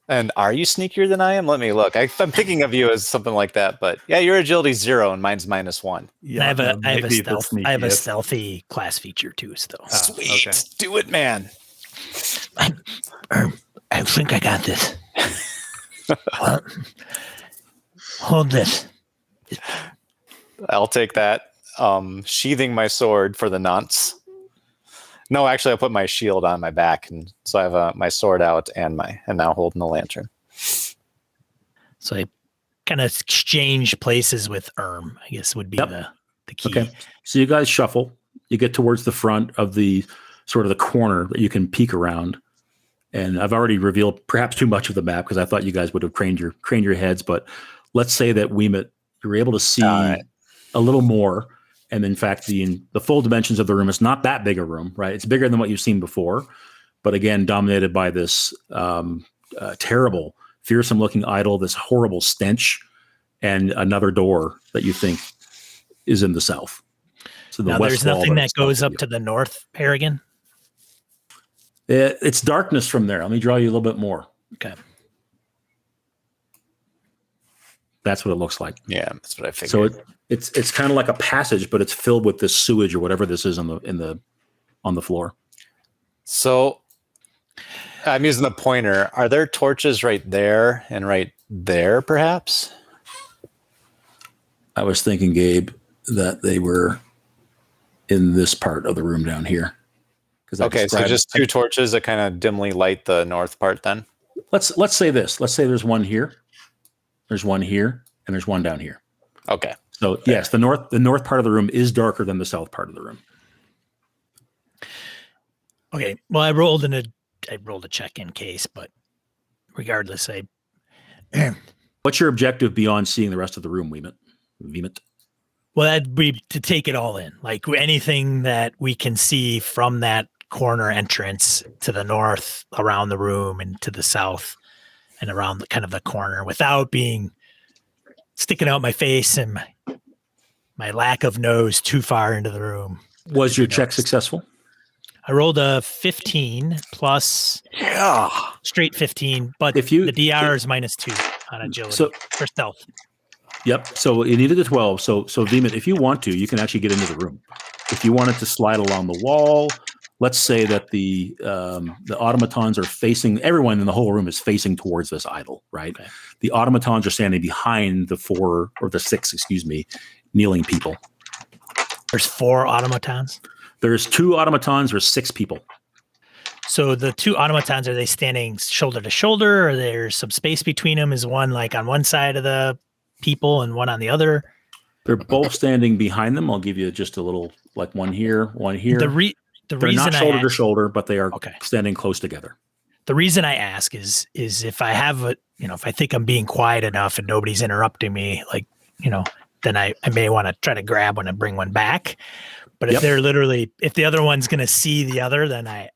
And are you sneakier than I am? Let me look. I'm thinking of you as something like that, but yeah, your agility 0 and mine's -1. Yeah, I have maybe a stealthy class feature too. Still, Sweet, okay. Do it, man. I think I got this. Hold this. I'll take that. Sheathing my sword for the nonce. No, actually, I put my shield on my back, and so I have my sword out and now holding the lantern. So I kind of exchange places with Urm, I guess would be the key. Okay. So you guys shuffle. You get towards the front of the sort of the corner that you can peek around. And I've already revealed perhaps too much of the map because I thought you guys would have craned your heads. But let's say that Wemut, you're able to see a little more. And in fact, the full dimensions of the room is not that big a room, right? It's bigger than what you've seen before, but again, dominated by this terrible, fearsome-looking idol, this horrible stench, and another door that you think is in the south. So now there's nothing that goes up to the north, Harrigan? It's darkness from there. Let me draw you a little bit more. Okay. That's what it looks like. Yeah, that's what I figured. So it's kind of like a passage, but it's filled with this sewage or whatever this is on the floor. So I'm using the pointer. Are there torches right there and right there, perhaps? I was thinking, Gabe, that they were in this part of the room down here. Okay, so just two torches that kind of dimly light the north part then? Let's say this. Let's say there's one here, there's one here, and there's one down here. Okay. So fair. Yes, the north part of the room is darker than the south part of the room. Okay. Well, I rolled a check in case, but regardless, What's your objective beyond seeing the rest of the room, Wemut? Well, that'd be to take it all in. Like anything that we can see from that corner entrance to the north, around the room, and to the south, and around the kind of the corner, without being sticking out my face and my lack of nose too far into the room. Was your check successful? I rolled a 15 plus straight 15, but the DR is -2 on agility for stealth. Yep. So you needed a 12. So Wemut, if you want to, you can actually get into the room. If you wanted to slide along the wall, let's say that the automatons are facing, everyone in the whole room is facing towards this idol, right? Okay. The automatons are standing behind the 6, kneeling people. There's 4 automatons? There's 2 automatons or 6 people. So the 2 automatons, are they standing shoulder to shoulder, or there's some space between them? Is one like on one side of the people and one on the other? They're both standing behind them. I'll give you just a little, like one here, one here. They're not shoulder to shoulder, but they are standing close together. The reason I ask is if I have if I think I'm being quiet enough and nobody's interrupting me, then I may want to try to grab one and bring one back. But if they're if the other one's going to see the other, then I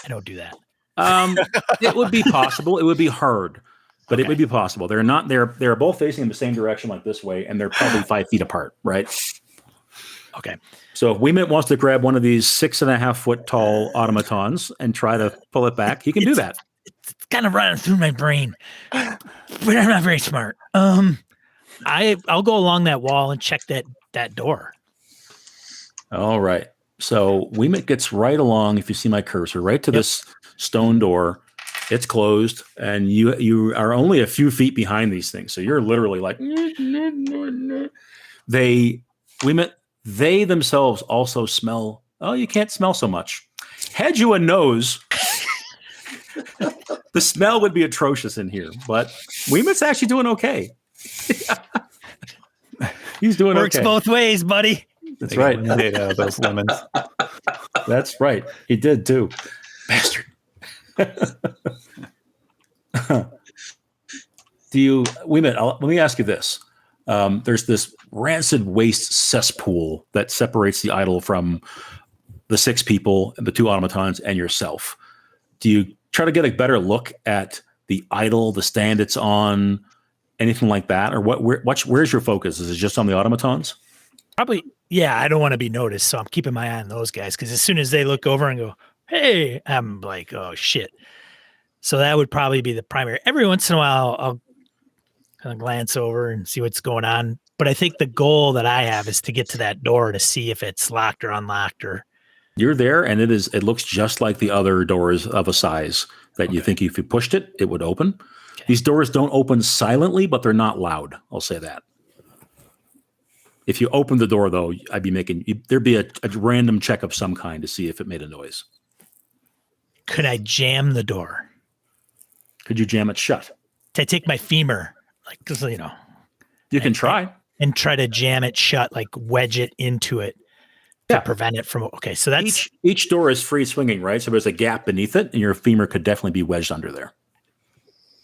don't do that. It would be possible. It would be hard, but it would be possible. They're both facing in the same direction, like this way, and they're probably 5 feet apart, right? Okay. So if Wemut wants to grab one of these 6.5 foot tall automatons and try to pull it back, he can do that. It's kind of running through my brain, but I'm not very smart. I'll go along that wall and check that door. All right. So Wemut gets right along, if you see my cursor, right to this stone door. It's closed, and you are only a few feet behind these things. So you're literally like, they themselves also smell. Oh, you can't smell so much. Had you a nose, the smell would be atrocious in here, but Wemut's actually doing okay. He's doing Works okay. both ways, buddy. That's right. Lemonade out of those lemons. That's right. He did too. Bastard. Wemut, let me ask you this. There's this rancid waste cesspool that separates the idol from the 6 people, the 2 automatons, and yourself. Do you try to get a better look at the idol, the stand it's on, anything like that? Or where's your focus? Is it just on the automatons? Probably, yeah, I don't want to be noticed, so I'm keeping my eye on those guys, because as soon as they look over and go, hey, I'm like, oh, shit. So that would probably be the primary. Every once in a while, I'll kind of glance over and see what's going on. But I think the goal that I have is to get to that door to see if it's locked or unlocked. Or you're there, and it looks just like the other doors of a size that you think if you pushed it, it would open. Okay. These doors don't open silently, but they're not loud. I'll say that. If you open the door, though, there'd be a random check of some kind to see if it made a noise. Could I jam the door? Could you jam it shut? I take my femur, you can try and try to jam it shut, like wedge it into it to prevent it from. Okay, so that's each door is free swinging, right? So there's a gap beneath it, and your femur could definitely be wedged under there.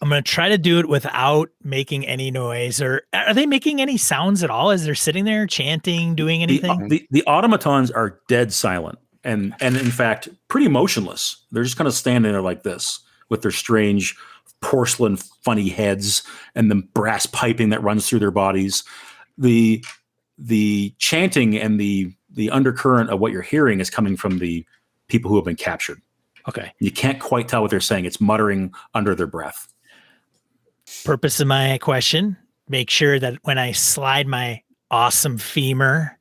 I'm going to try to do it without making any noise. Or are they making any sounds at all as they're sitting there chanting, doing anything? The automatons are dead silent and in fact pretty motionless. They're just kind of standing there like this with their strange porcelain funny heads and the brass piping that runs through their bodies. The chanting and the undercurrent of what you're hearing is coming from the people who have been captured. Okay. You can't quite tell what they're saying. It's muttering under their breath. Purpose of my question, make sure that when I slide my awesome femur,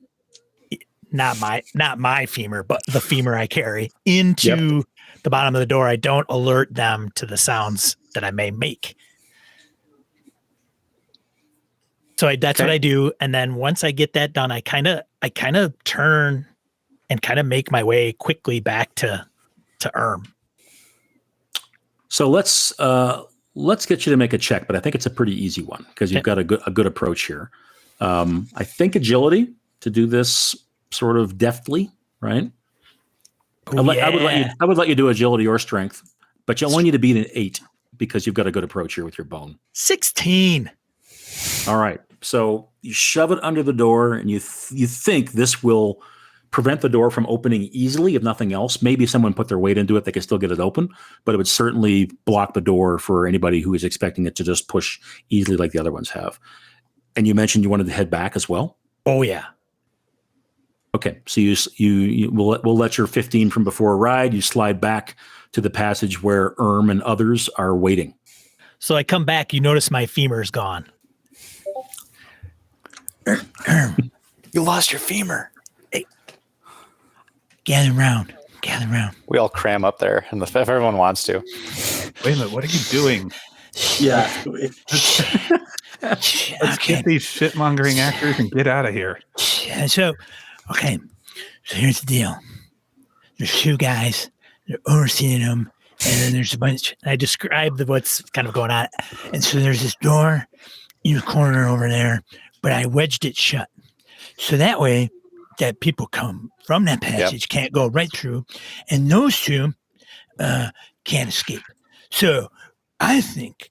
not my femur, but the femur I carry into the bottom of the door, I don't alert them to the sounds that I may make. So that's what I do. And then once I get that done, I kind of turn and kind of make my way quickly back to Urm. So let's get you to make a check, but I think it's a pretty easy one because you've got a good approach here. I think agility to do this sort of deftly, right? I would let you do agility or strength, but I want you to beat an 8 because you've got a good approach here with your bone. 16. All right. So you shove it under the door, and you think this will prevent the door from opening easily, if nothing else. Maybe someone put their weight into it, they could still get it open, but it would certainly block the door for anybody who is expecting it to just push easily like the other ones have. And you mentioned you wanted to head back as well? Oh, yeah. Okay, so we'll let your 15 from before ride. You slide back to the passage where Urm and others are waiting. So I come back, you notice my femur's gone. Urm, you lost your femur. Hey, gather round. We all cram up there, and if everyone wants to. Wait a minute, what are you doing? Yeah. Let's get these shit-mongering actors and get out of here. Yeah, so here's the deal. There's 2 guys. They're overseeing them. And then there's a bunch. I described what's kind of going on. And so there's this door in the corner over there, but I wedged it shut. So that way that people come from that passage can't go right through. And those 2 can't escape. So I think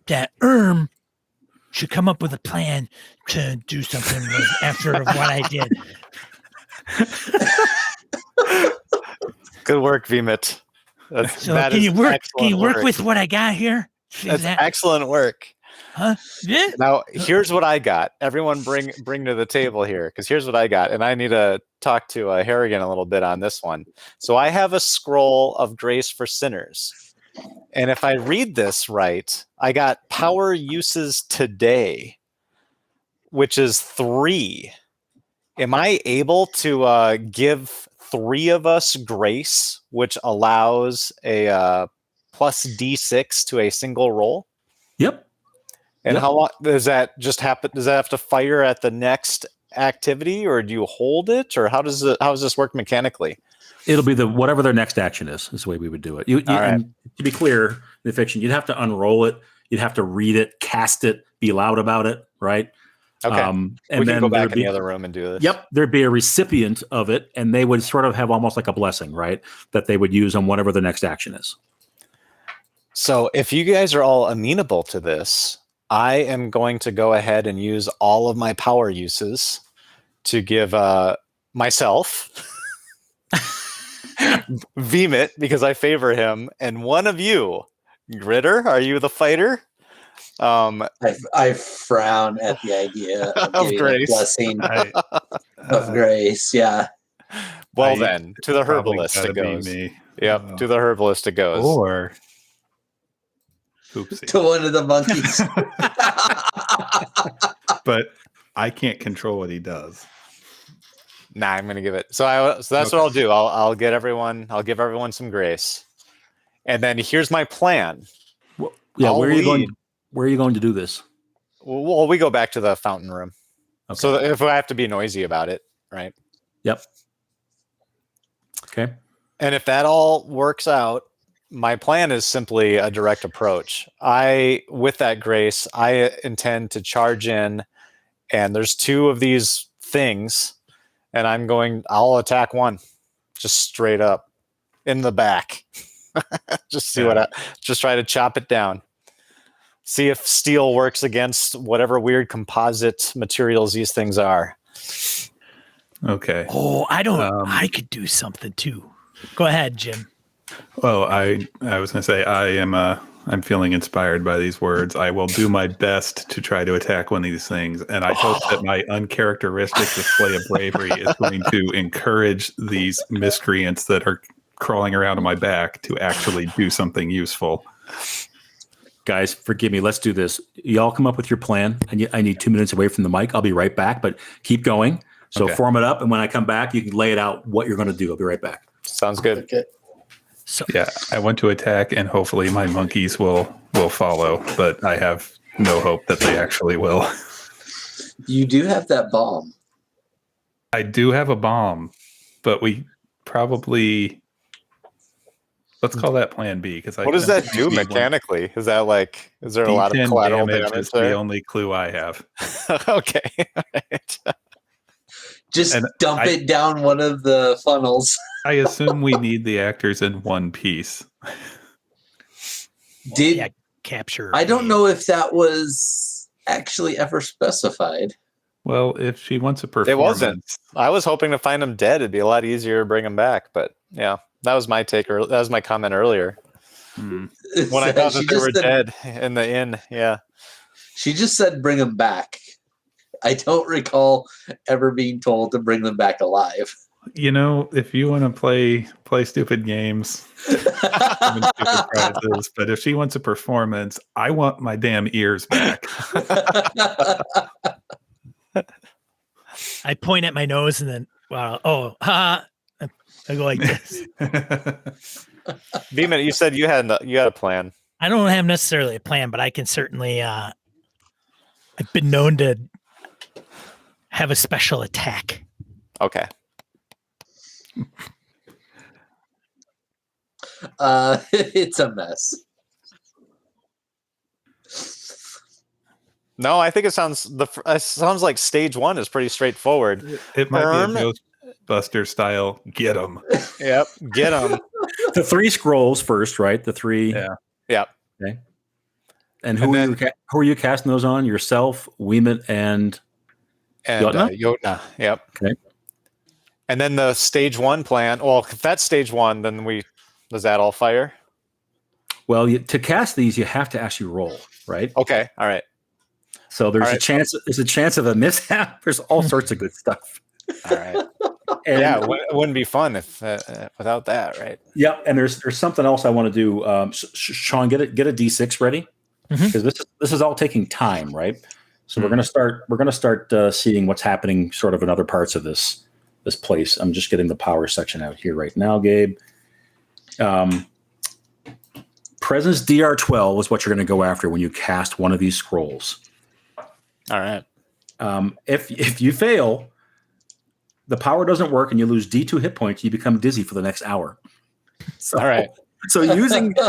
that Urm should come up with a plan to do something after what I did. Good work, Wemut. Can you work with what I got here? That's excellent work. Huh? Yeah. Now, here's what I got. Everyone bring to the table here, because here's what I got. And I need to talk to Harrigan a little bit on this one. So I have a scroll of grace for sinners. And if I read this right, I got power uses today, which is 3. Am I able to give 3 of us grace, which allows a plus D6 to a single roll? Yep. And Yep. how long does that just happen? Does that have to fire at the next activity, or do you hold it, or how does this work mechanically? It'll be whatever their next action is the way we would do it. All right. And to be clear, in the fiction, you'd have to unroll it, you'd have to read it, cast it, be loud about it, right? Okay. And We then can go back in there'd be, the other room and do this. Yep, there'd be a recipient of it, and they would sort of have almost like a blessing, right? That they would use on whatever the next action is. So if you guys are all amenable to this, I am going to go ahead and use all of my power uses to give myself Wemut, because I favor him, and one of you, Grittr, are you the fighter? I frown at the idea of Of giving grace. a blessing I, of grace. Yeah. Well, I- then, to the probably herbalist gotta it be goes. me. Yep, to the herbalist it goes. Or oopsie. To one of the monkeys. But I can't control what he does. Nah, I'm gonna give it. So that's what I'll do. I'll give everyone some grace, and then here's my plan. Yeah, I'll where are you lead. going? Where are you going to do this? Well, we go back to the fountain room. Okay. So if I have to be noisy about it, right? Yep. Okay. And if that all works out, my plan is simply a direct approach. With that grace, I intend to charge in, and there's 2 of these things, and I'll attack one, just straight up in the back. Just try to chop it down. See if steel works against whatever weird composite materials these things are. Okay. Oh, I could do something too. Go ahead, Jim. Well, I was going to say I'm feeling inspired by these words. I will do my best to try to attack one of these things, and I hope that my uncharacteristic display of bravery is going to encourage these miscreants that are crawling around on my back to actually do something useful. Guys, forgive me. Let's do this. Y'all come up with your plan. I need 2 minutes away from the mic. I'll be right back, but keep going. So Okay. form it up, and when I come back, you can lay it out what you're going to do. I'll be right back. Sounds good. Okay. So Yeah, I want to attack, and hopefully my monkeys will follow, but I have no hope that they actually will. You do have that bomb. I do have a bomb, but we probably... Let's call that Plan B. Because What does that do mechanically? Is there a lot of collateral damage is there? the only clue I have. Okay. All right. Just And dump it down one of the funnels. I assume we need the actors in one piece. capture. I don't know if that was actually ever specified. Well, if she wants a performance, It wasn't. I was hoping to find them dead. It'd be a lot easier to bring them back. But yeah, that was my take. That was my comment earlier when I thought that they were dead in the inn. Yeah. She just said bring them back. I don't recall ever being told to bring them back alive. if you want to play stupid games, win stupid prizes, but if she wants a performance, I want my damn ears back. I point at my nose and then, I go like this. Wemut, you said you had a plan. I don't have necessarily a plan, but I can certainly, I've been known to have a special attack. Okay. It's a mess. No, I think it sounds like stage 1 is pretty straightforward. It might Urm. be a Ghostbuster style. Get them. Yep. Get them. The 3 scrolls first, right? The 3. Yeah. Yep. Okay. And who are you casting those on? Yourself, Wemut, and Jotna? Jotna. Yep. Okay. And then the stage 1 plan. Well, if that's stage 1, then does that all fire? Well, to cast these, you have to actually roll, right? Okay. All right. So there's All a right. chance. There's a chance of a mishap. There's all sorts of good stuff. All right. And, Yeah, it wouldn't be fun if without that, right? yeah, and there's something else I want to do. Sean, get a D6 ready, because this is all taking time, right? So we're gonna start seeing what's happening sort of in other parts of this place. I'm just getting the power section out here right now, Gabe. Presence DR12 is what you're going to go after when you cast one of these scrolls. All right. If you fail, the power doesn't work and you lose D2 hit points, you become dizzy for the next hour. So, All right. So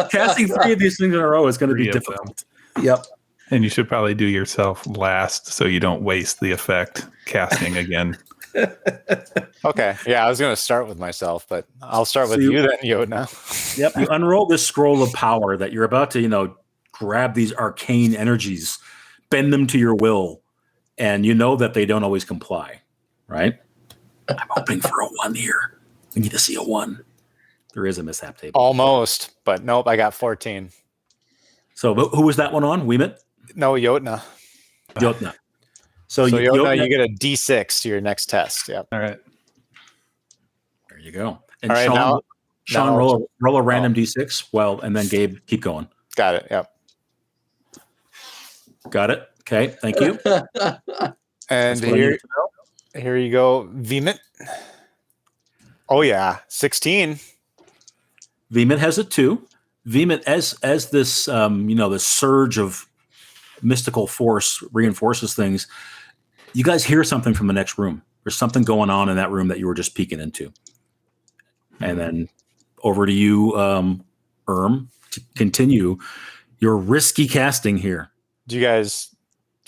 casting 3 of these things in a row is going to be 3 of difficult. Yep. And you should probably do yourself last so you don't waste the effect casting again. Okay. Yeah, I was going to start with myself, but I'll start with you then, Jotna. Yep. You unroll this scroll of power that you're about to, grab these arcane energies, bend them to your will, and you know that they don't always comply, right? I'm hoping for a 1 here. We need to see a 1. There is a mishap table. Almost, but nope, I got 14. So who was that one on? Wemut? No, Jotna. Jotna. So Jotna, you get a D6 to your next test. Yep. All right. There you go. And All right, Sean, now- roll a random D6. Well, and then Gabe, keep going. Got it. Yep. Got it. Okay. Thank you. And That's what I need to know. here you go, Vemut. Oh yeah, 16. Vemut has a 2. Vemut, as this this surge of mystical force reinforces things, you guys hear something from the next room. There's something going on in that room that you were just peeking into. And then over to you, Urm, to continue your risky casting here. Do you guys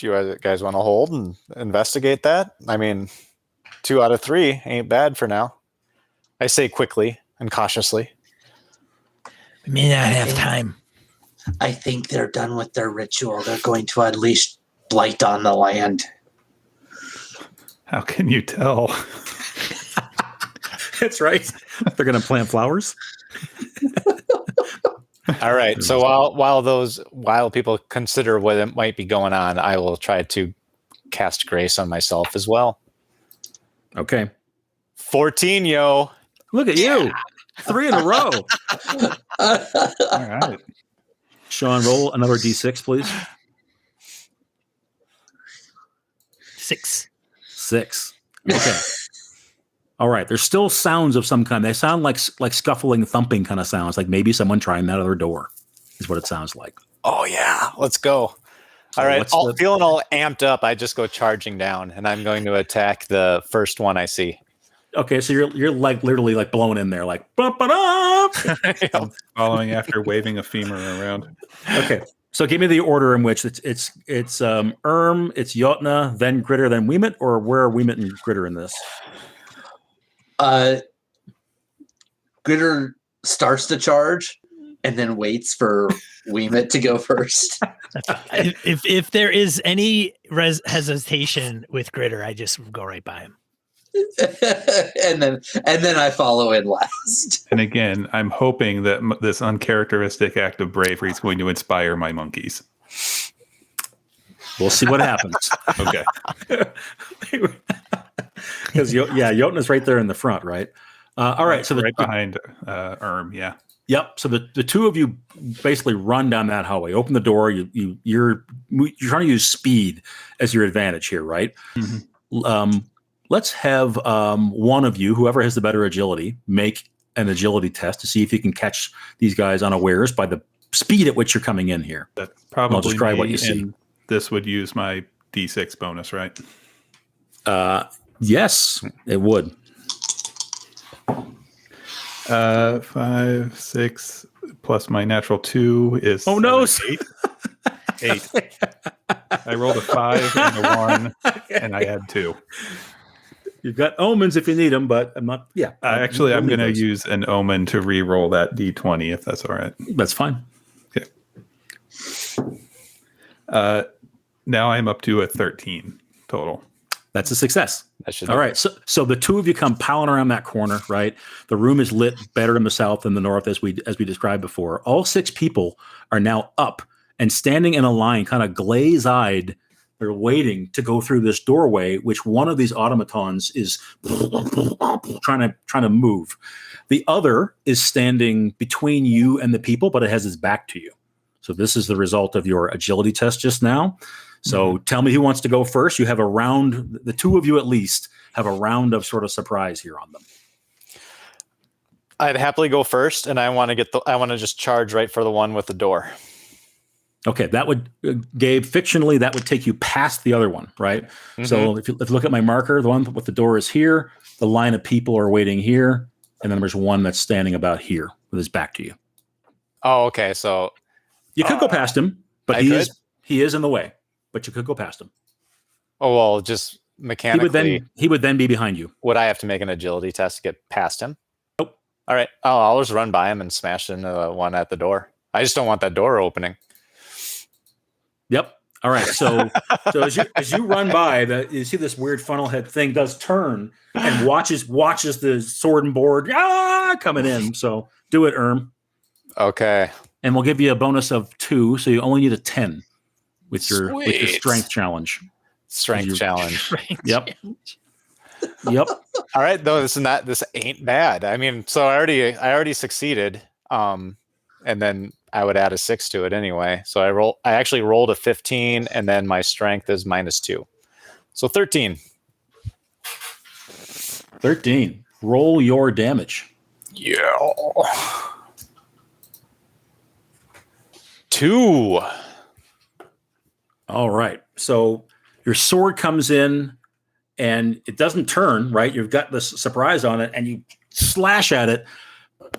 want to hold and investigate that? I mean, 2 out of 3 ain't bad for now. I say quickly and cautiously. We may not have time. I think they're done with their ritual. They're going to unleash blight on the land. How can you tell? That's right. They're going to plant flowers. All right. So while people consider what might be going on, I will try to cast grace on myself as well. Okay. 14, yo. Look at you. 3 in a row. All right. Sean, roll another D6, please. 6. 6. Okay. All right. There's still sounds of some kind. They sound like scuffling, thumping kind of sounds, like maybe someone trying that other door is what it sounds like. Oh yeah, let's go. So all right. what's Feeling all amped up, I just go charging down, and I'm going to attack the first one I see. Okay, so you're like literally like blown in there, like bump it up. Following after waving a femur around. Okay, so give me the order in which it's Urm, it's Jotna, then Grittr, then Wemut, or where are Wemut and Grittr in this? Grittr starts to charge and then waits for Wemut to go first. If there is any hesitation with Grittr, I just go right by him. and then I follow in last. And again, I'm hoping that this uncharacteristic act of bravery is going to inspire my monkeys. We'll see what happens. Okay. Because Jotna's right there in the front, right? All right, so right behind Urm, yeah. Yep. So the two of you basically run down that hallway, open the door. You're trying to use speed as your advantage here, right? Mm-hmm. Let's have one of you, whoever has the better agility, make an agility test to see if you can catch these guys unawares by the speed at which you're coming in here. That's probably I'll describe what you see. and this would use my D6 bonus, right? Yes, it would. 5, 6 plus my natural 2 is Oh no! 8. 8. I rolled a 5 and a 1, and I had 2. You've got omens if you need them, but I'm not. Yeah, Actually, I'm going to use an omen to re-roll that D20 if that's all right. That's fine. Okay. Now I'm up to a 13 total. That's a success. That All right. So the two of you come piling around that corner, right? The room is lit better in the south than the north, as we described before. All 6 people are now up and standing in a line, kind of glaze-eyed, They're waiting to go through this doorway, which one of these automatons is trying to move. The other is standing between you and the people, but it has its back to you. So this is the result of your agility test just now. So tell me who wants to go first. You have a round, the two of you at least have a round of sort of surprise here on them. I'd happily go first, and I want to just charge right for the one with the door. Okay, that would, Gabe, fictionally, that would take you past the other one, right? So if you look at my marker, the one with the door is here, the line of people are waiting here, and then there's one that's standing about here with his back to you. Oh, okay. So you could go past him, but he is in the way, but you could go past him. Oh, well, just mechanically. He would then be behind you. Would I have to make an agility test to get past him? Nope. All right. Oh, I'll just run by him and smash into the one at the door. I just don't want that door opening. Yep. All right. So as you run by, you see this weird funnel head thing does turn and watches the sword and board coming in. So do it, Urm. Okay. And we'll give you a bonus of 2, so you only need a 10 with your strength challenge. Strength challenge. Yep. Yep. All right. Though this ain't bad. I mean, so I already succeeded. And then I would add a 6 to it anyway. So I actually rolled a 15, and then my strength is -2. So 13. 13. Roll your damage. Yeah. 2. All right. So your sword comes in and it doesn't turn, right? You've got this surprise on it and you slash at it,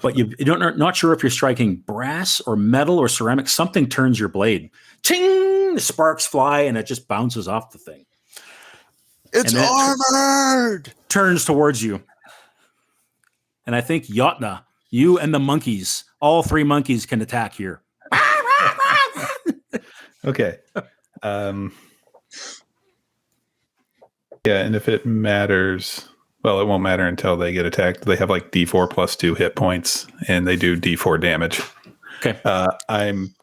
but you're not sure if you're striking brass or metal or ceramic. Something turns your blade. Ching! The sparks fly and it just bounces off the thing. It's armored! Turns towards you. And I think Jotna, you and the monkeys, all 3 monkeys can attack here. Okay. Yeah, and if it matters, well, it won't matter until they get attacked. They have like D4 plus 2 hit points, and they do D4 damage. Okay. I'm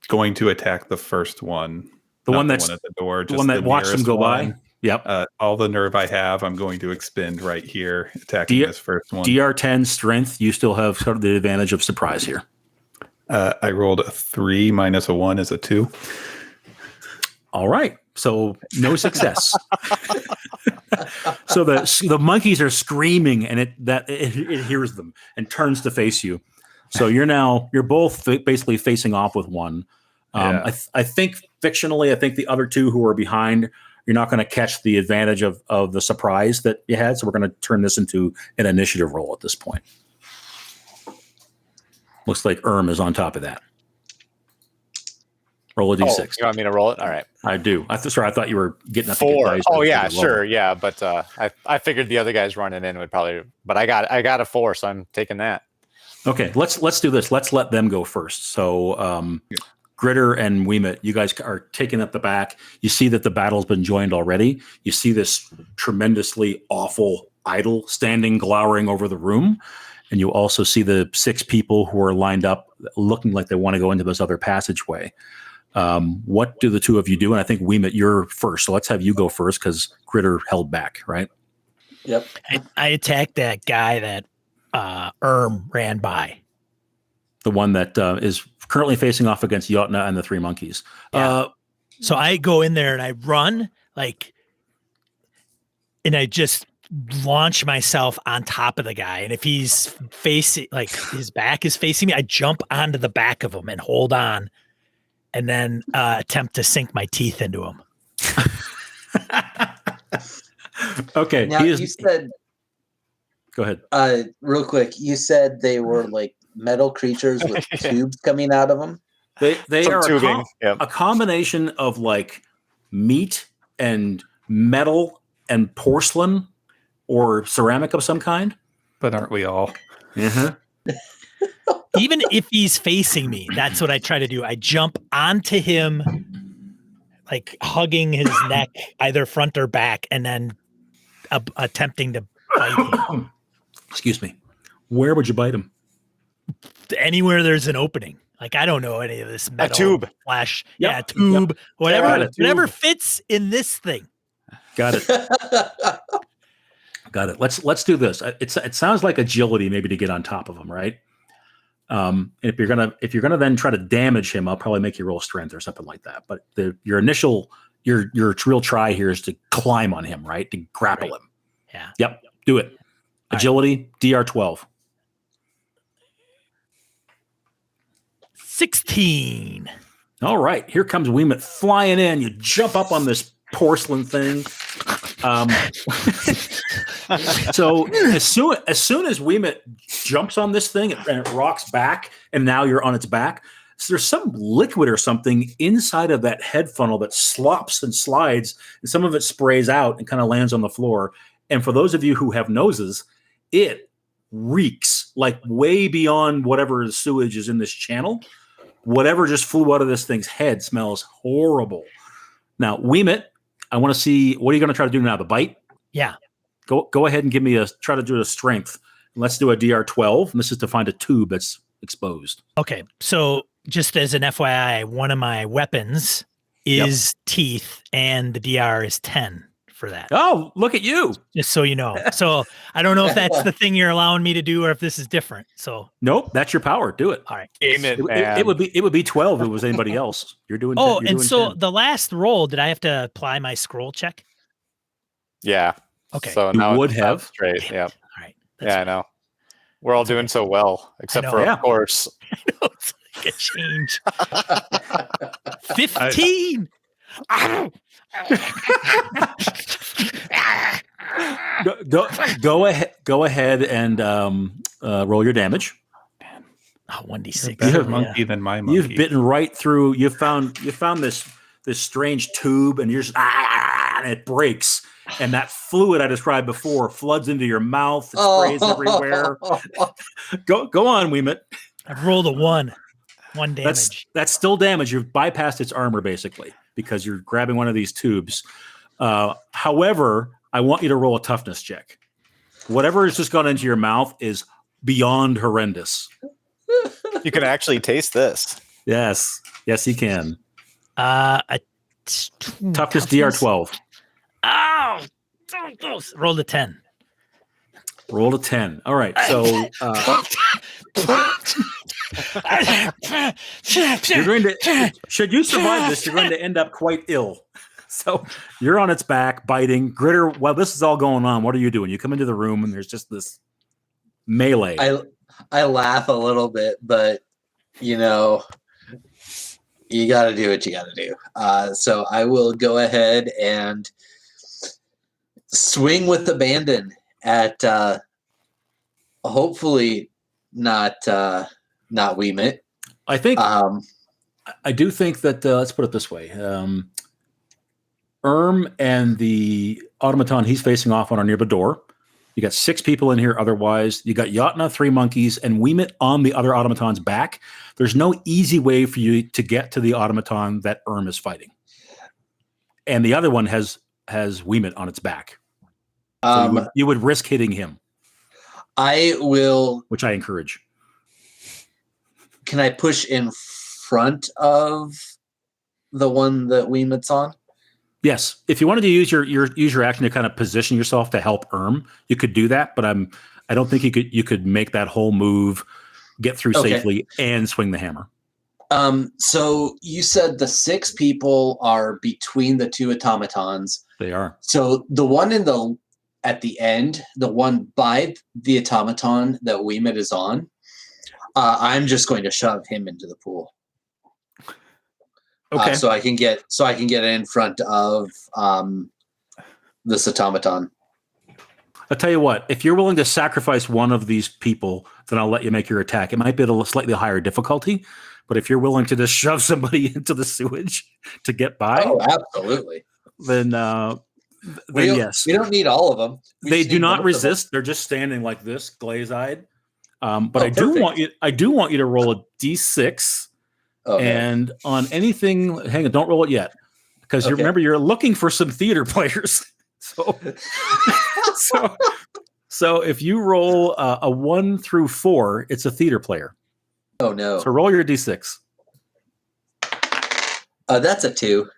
going to attack the first one. The one at the door. The one that watched them go by. Yep. All the nerve I have, I'm going to expend right here, attacking this first one. DR10 strength, you still have sort of the advantage of surprise here. I rolled a 3 minus a 1 is a 2. All right. So no success. So the monkeys are screaming, and it hears them and turns to face you. So you're both basically facing off with one. I think fictionally, I think the other 2 who are behind, you're not going to catch the advantage of the surprise that you had. So we're going to turn this into an initiative roll at this point. Looks like Urm is on top of that. Roll a d6. You want me to roll it? All right. I do. I thought you were getting up 4. to get dice. Oh yeah, sure, yeah. But I figured the other guys running in would probably. But I got a 4, so I'm taking that. Okay, let's do this. Let's let them go first. So Grittr and Wemut, you guys are taking up the back. You see that the battle's been joined already. You see this tremendously awful idol standing glowering over the room. And you also see the 6 people who are lined up looking like they want to go into this other passageway. What do the 2 of you do? And I think Wemut, you're first. So let's have you go first because Grittr held back, right? Yep. I attacked that guy that Urm ran by. The one that is currently facing off against Jotna and the 3 monkeys. Yeah. So I go in there and I run and I just launch myself on top of the guy. And if he's facing, his back is facing me, I jump onto the back of him and hold on and then attempt to sink my teeth into him. Okay. Now you said, go ahead. Real quick, you said they were like metal creatures with tubes coming out of them. They are tubing. a combination of like meat and metal and porcelain or ceramic of some kind. But aren't we all? Even if he's facing me, that's what I try to do. I jump onto him, like hugging his neck, either front or back, and then attempting to bite him. Excuse me. Where would you bite him? Anywhere there's an opening. Like I don't know any of this metal tube. flash. Yep. Yeah, tube. Got Whatever. it, Whatever tube. fits in this thing. Got it. Got it. Let's do this. It sounds like agility, maybe to get on top of him, right? If you're gonna then try to damage him, I'll probably make you roll strength or something like that. But your real try here is to climb on him, right? To grapple him. Yeah. Yep. Do it. Agility, DR 12. 16. All right. Here comes Wemut flying in. You jump up on this porcelain thing. So as soon as Wemut jumps on this thing and it rocks back, and now you're on its back, so there's some liquid or something inside of that head funnel that slops and slides, and some of it sprays out and kind of lands on the floor. And for those of you who have noses, it reeks like way beyond whatever sewage is in this channel. Whatever just flew out of this thing's head smells horrible. Now, Wemut, I want to see, what are you going to try to do now? The bite? Yeah. Go ahead and try to do a strength. Let's do a DR 12. And this is to find a tube that's exposed. Okay. So just as an FYI, one of my weapons is teeth, and the DR is 10 for that. Oh, look at you. Just so you know. So I don't know if that's the thing you're allowing me to do or if this is different. So Nope, that's your power. Do it. all right. Aim it, man. It would be 12 if it was anybody else. You're doing Oh, you're and doing so 10. the last roll, did I have to apply my scroll check? Yeah. Okay. So You now would it's have. straight. Damn it. Yeah. All right. Yeah, I know. We're all doing so well, except know. for, Yeah. of course. It's like a change. 15. Go ahead and roll your damage. Oh, 1d6. Better have- monkey than my monkey. You've bitten right through. You found this strange tube, and you're just and it breaks, and that fluid I described before floods into your mouth. It sprays everywhere. Go on, Wemut. I've rolled a 1. 1 damage. That's still damage. You've bypassed its armor basically because you're grabbing one of these tubes. However, I want you to roll a toughness check. Whatever has just gone into your mouth is beyond horrendous. You can actually taste this. Yes, you can. A Toughness DR 12. Oh, so close. Rolled a 10. Roll a 10. All right. So you're going to, should you survive this, you're going to end up quite ill. So you're on its back, biting. Grittr, while this is all going on, what are you doing? You come into the room and there's just this melee. I laugh a little bit, but you know, you got to do what you got to do. So I will go ahead and swing with abandon at hopefully not Wemut. I think I do think that let's put it this way. Urm and the automaton he's facing off on our nearby door. You got 6 people in here otherwise. You got Jotna, 3 monkeys, and Wemut on the other automaton's back. There's no easy way for you to get to the automaton that Urm is fighting. And the other one has Wemut on its back. So you would risk hitting him. I will. Which I encourage. Can I push in front of the one that Wemut's on? Yes, if you wanted to use your action to kind of position yourself to help Urm, you could do that. But I don't think you could make that whole move, get through safely, and swing the hammer. So you said the 6 people are between the 2 automatons. They are. So the one at the end, the one by the automaton that Wemut is on, I'm just going to shove him into the pool. Okay. So I can get in front of this automaton. I'll tell you what, if you're willing to sacrifice one of these people, then I'll let you make your attack. It might be at a slightly higher difficulty, but if you're willing to just shove somebody into the sewage to get by, oh, absolutely. Then yes. We don't need all of them. They do not resist. They're just standing like this, glaze-eyed. But I do want you to roll a d6. Okay. And on anything, hang on, don't roll it yet, because you remember you're looking for some theater players. So if you roll a 1 through 4, it's a theater player. Oh no. So roll your d6. That's a 2.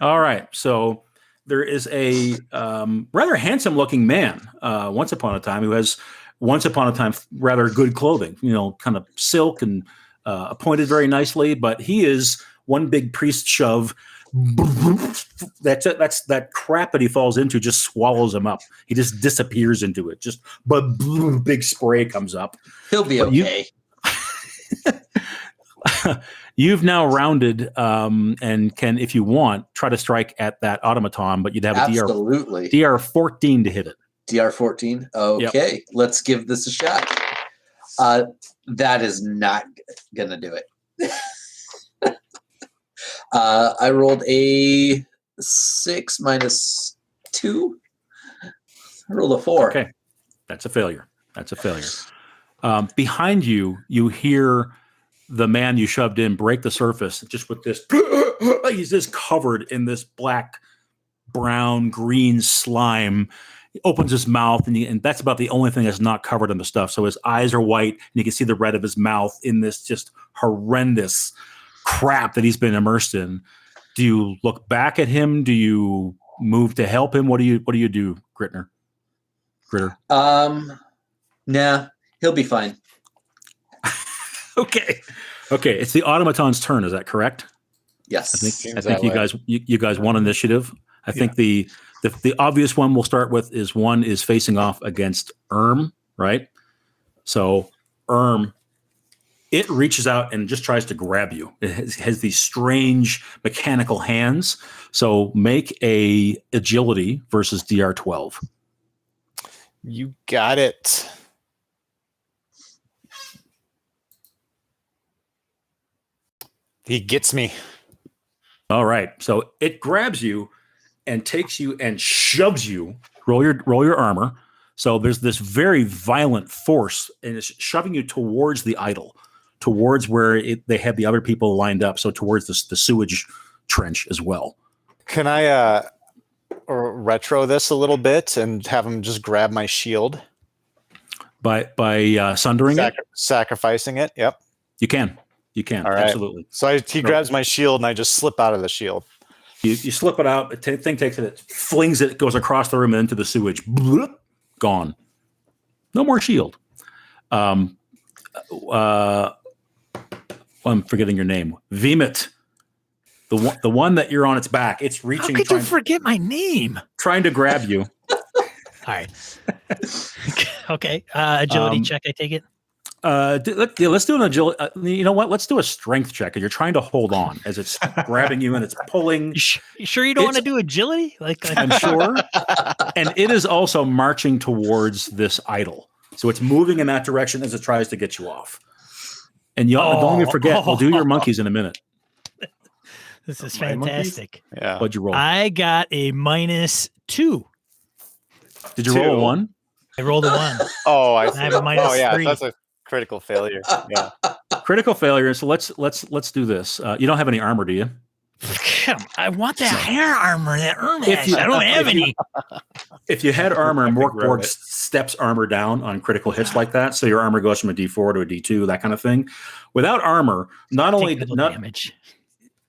All right. So there is a rather handsome-looking man once upon a time who has rather good clothing. Kind of silk and appointed very nicely. But he is one big priest shove. That's that crap that he falls into just swallows him up. He just disappears into it. Just big spray comes up. He'll be okay. You've now rounded and can, if you want, try to strike at that automaton, but you'd have Absolutely. a DR 14 to hit it. DR 14. Okay, yep. Let's give this a shot. That is not gonna do it. I rolled a 6 minus 2. I rolled a 4. Okay, that's a failure. Behind you, you hear the man you shoved in break the surface just with this. He's just covered in this black, brown, green slime. He opens his mouth, and that's about the only thing that's not covered in the stuff. So his eyes are white, and you can see the red of his mouth in this just horrendous crap that he's been immersed in. Do you look back at him? Do you move to help him? What do you do, Grittr? Nah, he'll be fine. Okay. It's the automaton's turn. Is that correct? Yes. I think you guys won initiative. I think the obvious one we'll start with is one is facing off against Urm, right? So Urm, it reaches out and just tries to grab you. It has these strange mechanical hands. So make a agility versus DR 12. You got it. He gets me. All right. So it grabs you and takes you and shoves you. Roll your armor. So there's this very violent force, and it's shoving you towards the idol, towards where they have the other people lined up. So towards the sewage trench as well. Can I retro this a little bit and have him just grab my shield? By sundering it? Sacrificing it, yep. You can. All right. Absolutely. So he grabs my shield, and I just slip out of the shield. You slip it out. The thing takes it, flings it, goes across the room and into the sewage. Bloop, gone. No more shield. I'm forgetting your name. Wemut. The one that you're on its back. It's reaching. How could you forget my name? Trying to grab you. All right. Okay. Agility check, I take it. Let's do an agility. You know what? Let's do a strength check. You're trying to hold on as it's grabbing you and it's pulling. You sure you don't want to do agility? I'm sure. And it is also marching towards this idol. So it's moving in that direction as it tries to get you off. And don't even forget, we'll do your monkeys in a minute. This is fantastic. Yeah. What'd you roll? I got a -2. Did you roll a 1? I rolled a 1. Oh, I have a -3. That's a critical failure. Yeah. Critical failure. So let's do this. You don't have any armor, do you? I want that hair armor that Urm has. I don't have any. If you had armor, MORK BORG steps armor down on critical hits like that, so your armor goes from a D4 to a D2, that kind of thing. Without armor, damage.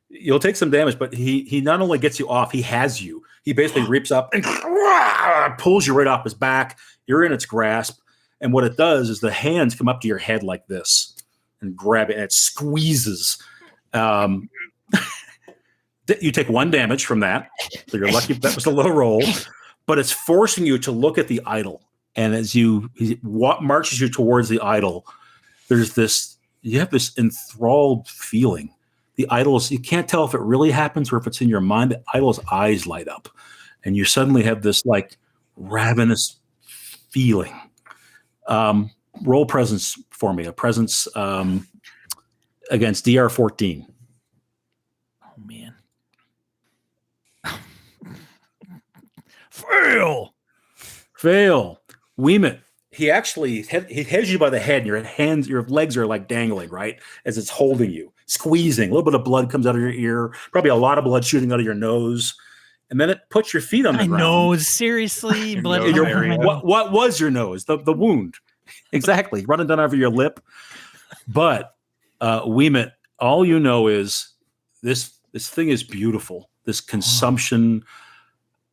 You'll take some damage, but he not only gets you off, he has you. He basically reaps up and pulls you right off his back. You're in its grasp, and what it does is the hands come up to your head like this and grab it, and it squeezes. You take 1 damage from that, so you're lucky that was a low roll. But it's forcing you to look at the idol, and as he marches you towards the idol, you have this enthralled feeling. The idol's, you can't tell if it really happens or if it's in your mind. The idol's eyes light up, and you suddenly have this like ravenous feeling. Roll presence for me. A presence against DR 14. Oh man. Fail. Wemut. He actually he has you by the head, and your legs are like dangling, right? As it's holding you, squeezing. A little bit of blood comes out of your ear, probably a lot of blood shooting out of your nose. And then it puts your feet on the ground. My nose, seriously? Blood. What was your nose? The wound. Exactly. Running down over your lip. But Wemut, all you know is this thing is beautiful. This consumption,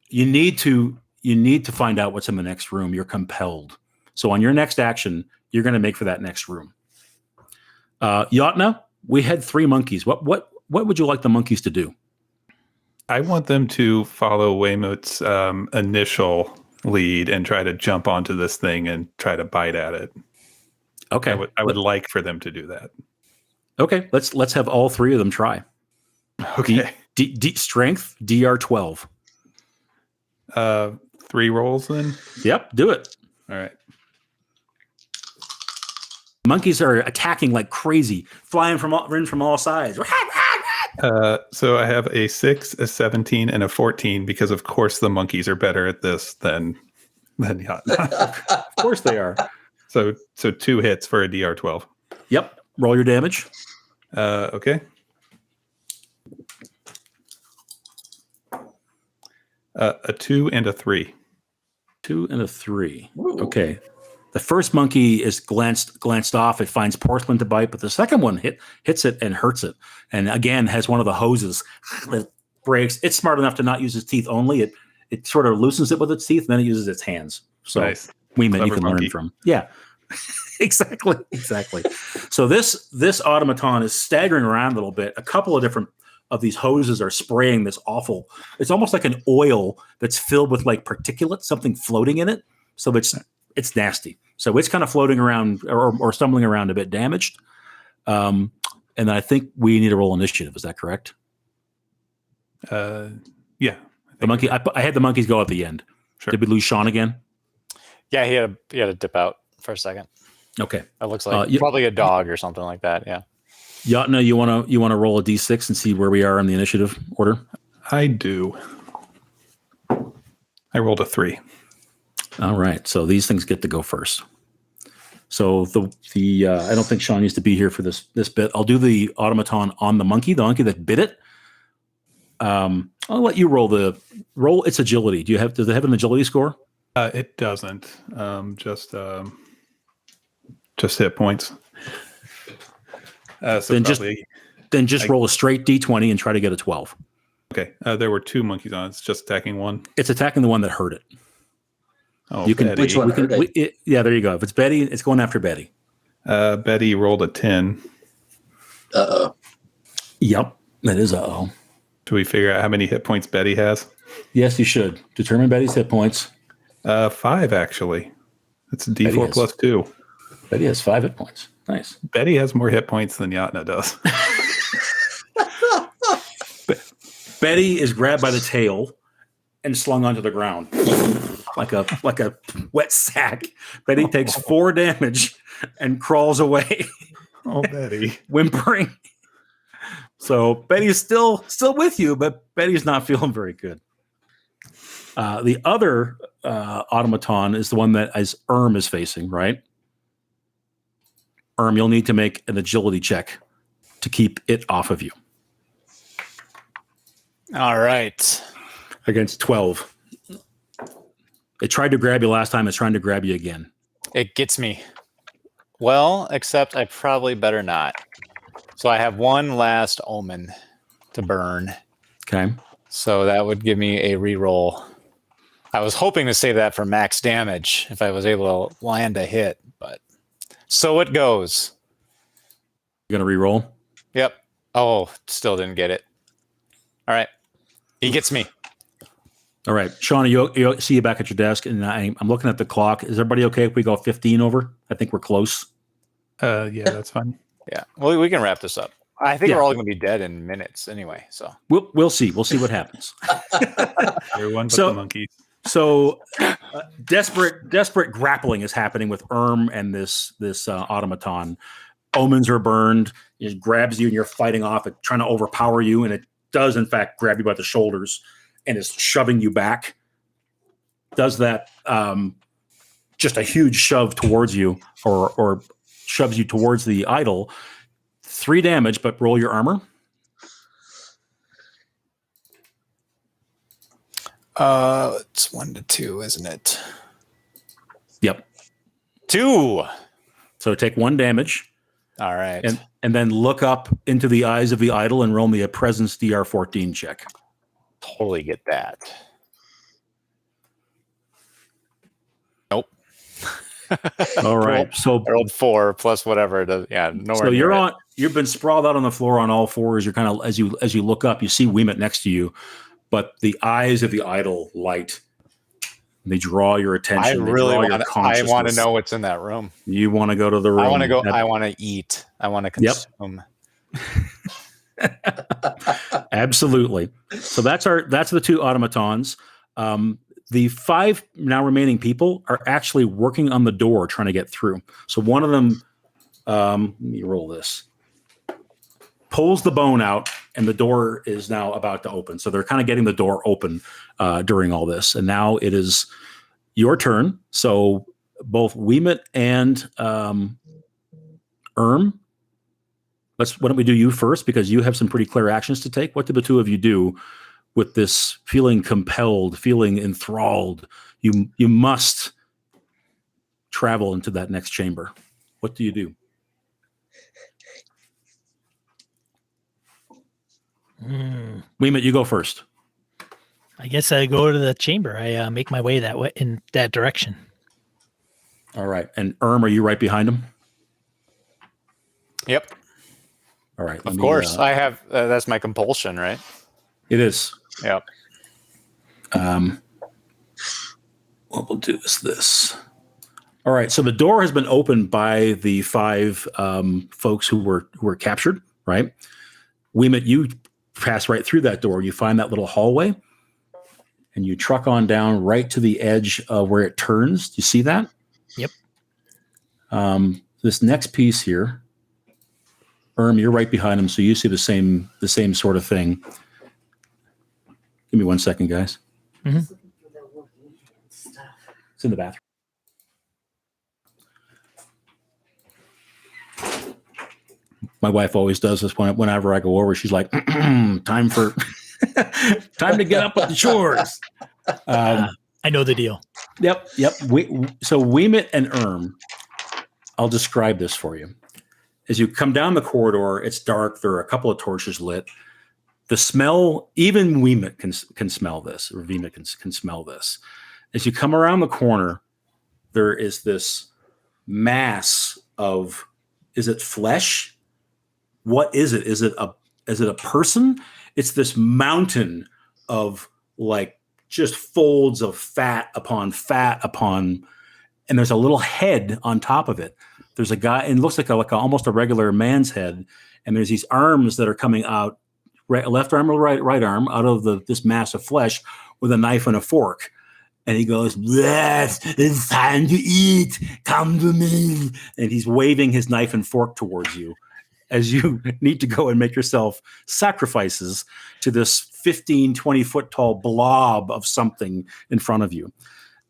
you need to find out what's in the next room. You're compelled. So on your next action, you're going to make for that next room. Jotna, we had 3 monkeys. What would you like the monkeys to do? I want them to follow Wemut's initial lead and try to jump onto this thing and try to bite at it. Okay. I would like for them to do that. Okay, let's have all 3 of them try. Okay. Strength DR 12. 3 rolls then? Yep, do it. All right. Monkeys are attacking like crazy, flying from all sides. So I have a 6, a 17, and a 14 because, of course, the monkeys are better at this than Jotna. Of course they are. So 2 hits for a DR 12. Yep. Roll your damage. Okay. A 2 and a 3. 2 and a 3. Ooh. Okay. The first monkey is glanced off. It finds porcelain to bite, but the second one hits it and hurts it. And again, has one of the hoses that breaks. It's smart enough to not use its teeth only. It sort of loosens it with its teeth, and then it uses its hands. So Nice. Wemut, you can monkey. learn from. Yeah. Exactly. So this automaton is staggering around a little bit. A couple of different of these hoses are spraying this awful. It's almost like an oil that's filled with like particulate, something floating in it. So it's nasty. So it's kind of floating around or stumbling around a bit damaged. And I think we need to roll initiative. Is that correct? Yeah. The monkey. I had the monkeys go at the end. Sure. Did we lose Sean again? Yeah, he had to dip out for a second. Okay. That looks like Yeah. probably a dog or something like that. Yeah. Jotna, you want to roll a d6 and see where we are in the initiative order? I do. I rolled a 3. All right. So these things get to go first. So the I don't think Sean needs to be here for this bit. I'll do the automaton on the monkey that bit it. I'll let you roll its agility. Does it have an agility score? It doesn't. Just hit points. So Then probably, just roll a straight d20 and try to get a 12. okay. There were 2 monkeys on. It's just attacking one. It's attacking the one that hurt it. Oh, You can Betty. Which one? yeah, there you go. If it's Betty, it's going after Betty. Betty rolled a 10. Uh-oh. Yep, that is uh-oh. Do we figure out how many hit points Betty has? Yes, you should determine Betty's hit points. 5 actually. It's Betty D4 has- plus 2. Betty has 5 hit points. Nice. Betty has more hit points than Jotna does. Betty is grabbed by the tail and slung onto the ground like a wet sack. Betty takes 4 damage and crawls away, Oh, Betty. whimpering. So Betty's still with you, but Betty's not feeling very good. The other automaton is the one that Urm is facing, right? Urm, you'll need to make an agility check to keep it off of you All right. against 12. It tried to grab you last time. It's trying to grab you again. It gets me. Well, except I probably better not. So I have one last omen to burn. Okay. So that would give me a reroll. I was hoping to save that for max damage if I was able to land a hit, but so it goes. You're going to reroll? Yep. Oh, still didn't get it. All right. He gets me. All right. Sean, you see you back at your desk, and I'm looking at the clock. Is everybody okay if we go 15 over? I think we're close. Yeah, that's fine. Yeah. Well, we can wrap this up. I think Yeah. we're all going to be dead in minutes anyway. So We'll see. We'll see what happens. Everyone but So- the monkeys. So, desperate grappling is happening with Urm and this automaton. Omens are burned. It grabs you, and you're fighting off it, trying to overpower you, and it does in fact grab you by the shoulders and is shoving you back. Does that just a huge shove towards you, or shoves you towards the idol. 3 damage, but roll your armor. it's 1 to 2, isn't it? Yep. 2. So take 1 damage. All right. And then look up into the eyes of the idol and roll me a presence DR14 check. Totally get that. Nope. All right. So I rolled 4 plus whatever it is. Yeah, nowhere. So near it. you've been sprawled out on the floor on all fours. You're kind of as you look up, you see Wemut next to you, but the eyes of the idol light. They draw your attention. I want to know what's in that room. You want to go to the room. I want to go. I want to eat. I want to consume. Absolutely. So that's the 2 automatons. The 5 now remaining people are actually working on the door trying to get through. So one of them, let me roll this, pulls the bone out, and the door is now about to open. So they're kind of getting the door open during all this. And now it is your turn. So both Wemut and Urm, why don't we do you first, because you have some pretty clear actions to take. What do the 2 of you do with this feeling compelled, feeling enthralled? You must travel into that next chamber. What do you do? Wemut, you go first. I guess I go to the chamber. I make my way that way in that direction. All right. And Urm, are you right behind him? Yep. All right. Of course. I have. That's my compulsion, right? It is. Yep. What we'll do is this. All right. So the door has been opened by the 5 folks who were captured, right? Wemut, you pass right through that door. You find that little hallway, and you truck on down right to the edge of where it turns. Do you see that? Yep. This next piece here, Urm, you're right behind him, so you see the same sort of thing. Give me 1 second, guys. Mm-hmm. It's in the bathroom. My wife always does this whenever I go over. She's like, time to get up with the chores. I know the deal. Yep. So Wemut and Urm, I'll describe this for you. As you come down the corridor, it's dark. There are a couple of torches lit. The smell, even Wemut can smell this, or Wemut can smell this. As you come around the corner, there is this mass of, is it flesh? What is it? Is it a person? It's this mountain of like just folds of fat upon, and there's a little head on top of it. There's a guy, and it looks like almost a regular man's head, and there's these arms that are coming out, left arm or right arm, out of this mass of flesh with a knife and a fork. And he goes, "Yes, it's time to eat. Come to me." And he's waving his knife and fork towards you as you need to go and make yourself sacrifices to this 15, 20-foot tall blob of something in front of you.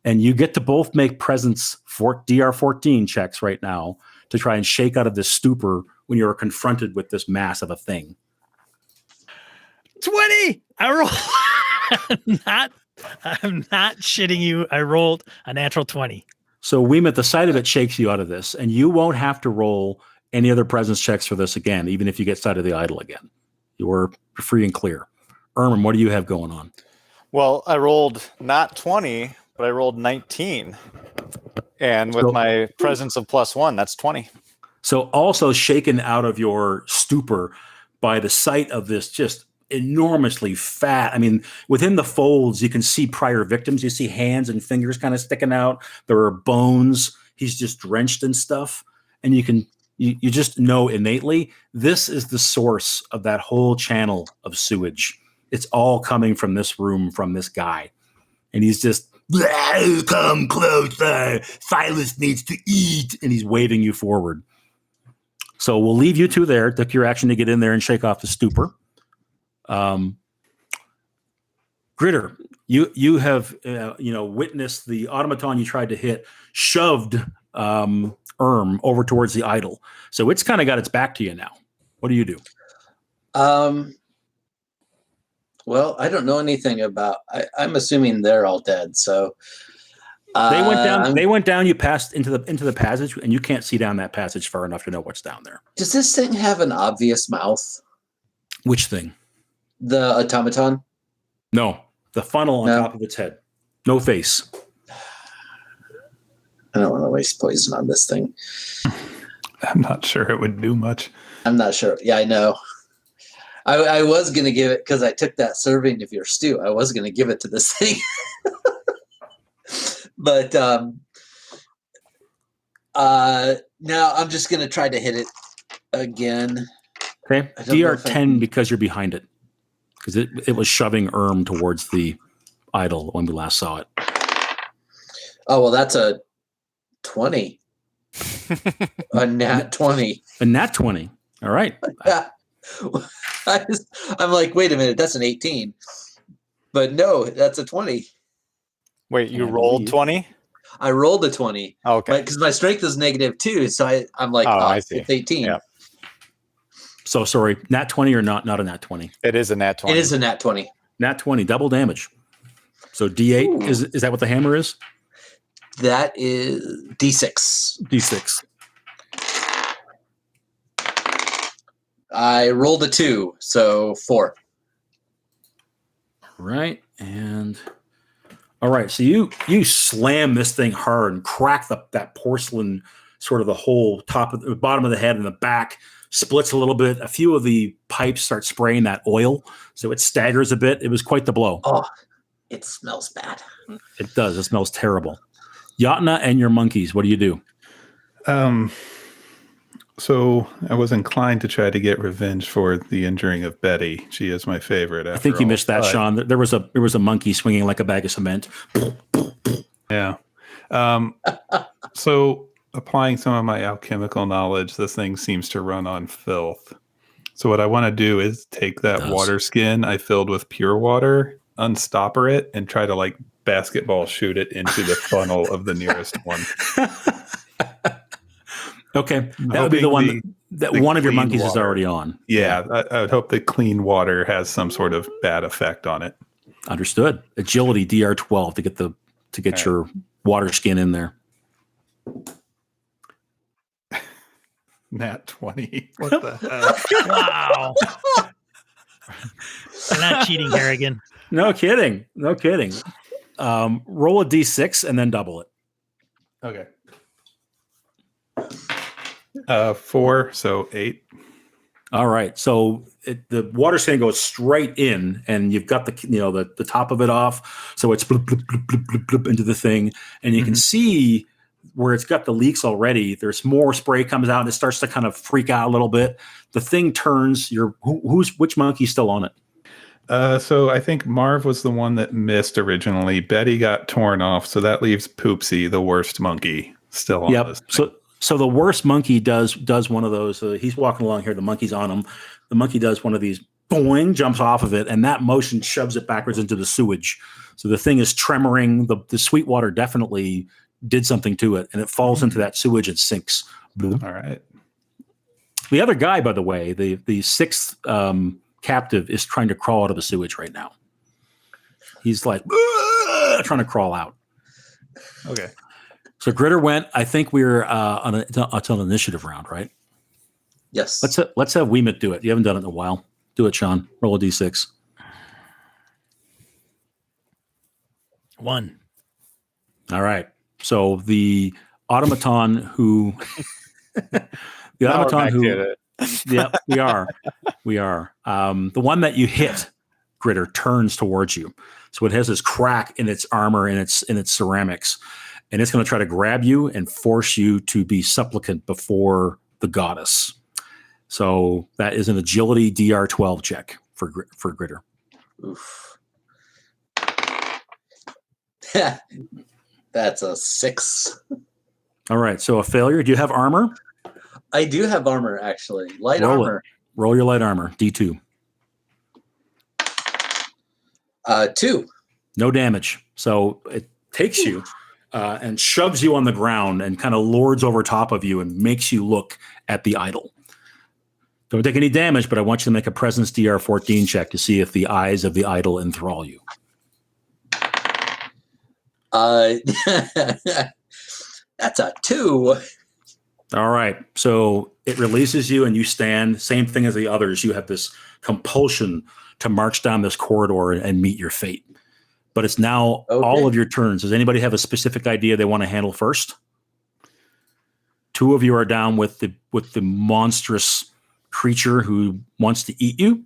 And you get to both make presence DR14 checks right now to try and shake out of this stupor when you're confronted with this mass of a thing. 20! I rolled. I'm not shitting you. I rolled a natural 20. So Wemut, the sight of it shakes you out of this, and you won't have to roll any other presence checks for this again, even if you get sight of the idol again. You're free and clear. Urm, what do you have going on? Well, I rolled not 20, but I rolled 19. And with my presence of +1, that's 20. So also shaken out of your stupor by the sight of this just enormously fat. I mean, within the folds, you can see prior victims. You see hands and fingers kind of sticking out. There are bones. He's just drenched in stuff. And you just know innately, this is the source of that whole channel of sewage. It's all coming from this room, from this guy. And he's just, "Come closer. Silas needs to eat." And he's waving you forward. So we'll leave you 2 there. Took your action to get in there and shake off the stupor. Grittr, you have witnessed the automaton you tried to hit shoved Urm over towards the idol. So it's kind of got its back to you now. What do you do? Well, I don't know anything about. I'm assuming they're all dead. So They went down. I'm- They went down. You passed into the passage, and you can't see down that passage far enough to know what's down there. Does this thing have an obvious mouth? Which thing? The automaton? No, the funnel on No. top of its head. No face. I don't want to waste poison on this thing. I'm not sure it would do much. I'm not sure. Yeah, I know. I was going to give it, because I took that serving of your stew, I was going to give it to this thing. But now I'm just going to try to hit it again. Okay. I don't know if I DR10 can- because you're behind it. Because it was shoving Urm towards the idol when we last saw it. Oh, well, that's a 20. A nat 20. A nat 20. All right. Yeah. I'm like, wait a minute, that's an 18. But no, that's a 20. Wait, you I rolled believe. 20? I rolled a 20. Okay. Because my strength is -2, so I'm like, Oh, I see. it's 18. Yeah. So sorry, nat 20 or not a nat 20? It is a nat 20. It is a nat 20. Nat 20, double damage. So D8, Ooh. is that what the hammer is? That is D6. D6. I rolled a 2, so 4. Right. And all right. So you slam this thing hard and crack that porcelain, sort of the whole top of the bottom of the head and the back splits a little bit. A few of the pipes start spraying that oil, so it staggers a bit. It was quite the blow. Oh, it smells bad. It does. It smells terrible. Jotna and your monkeys, what do you do? So I was inclined to try to get revenge for the injuring of Betty. She is my favorite. I think you missed that, Sean. There was a monkey swinging like a bag of cement. Yeah. So applying some of my alchemical knowledge, this thing seems to run on filth. So what I want to do is take that water skin I filled with pure water, unstopper it, and try to like basketball shoot it into the funnel of the nearest one. Okay, that would be the one that the one of your clean monkeys is water. already on. Yeah, I would hope that clean water has some sort of bad effect on it. Understood. Agility DR12 to get your water skin in there. Nat 20. What the hell? Wow. You're not cheating, Harrigan. No kidding. No kidding. Roll a D6 and then double it. Okay. 4, so 8. All right. So the water skin goes straight in, and you've got the top of it off, so it's bloop, bloop, bloop, bloop, bloop, bloop into the thing, and you can see where it's got the leaks already. There's more spray comes out, and it starts to kind of freak out a little bit. The thing turns. Which monkey's still on it? So I think Marv was the one that missed originally. Betty got torn off, so that leaves Poopsie, the worst monkey, still on this thing. So the worst monkey does one of those. He's walking along here. The monkey's on him. The monkey does one of these. Boing, jumps off of it, and that motion shoves it backwards into the sewage. So the thing is tremoring. The sweet water definitely did something to it, and it falls into that sewage and sinks. All right. The other guy, by the way, the sixth captive, is trying to crawl out of the sewage right now. He's like trying to crawl out. Okay. So Grittr went. I think we're on an initiative round, right? Yes. Let's have Wemut do it. You haven't done it in a while. Do it, Sean. Roll a d6. 1. All right. So the automaton who, yeah, we are. The one that you hit, Grittr, turns towards you. So it has this crack in its armor and its ceramics, and it's going to try to grab you and force you to be supplicant before the goddess. So that is an agility DR12 check for Grittr. Oof. That's a 6. All right. So a failure. Do you have armor? I do have armor, actually. Light Roll it. armor. Roll your light armor. D2. 2. No damage. So it takes you and shoves you on the ground and kind of lords over top of you and makes you look at the idol. Don't take any damage, but I want you to make a presence DR14 check to see if the eyes of the idol enthrall you. That's a 2. All right. So it releases you and you stand. Same thing as the others. You have this compulsion to march down this corridor and meet your fate. But it's now all of your turns. Does anybody have a specific idea they want to handle first? 2 of you are down with the monstrous creature who wants to eat you.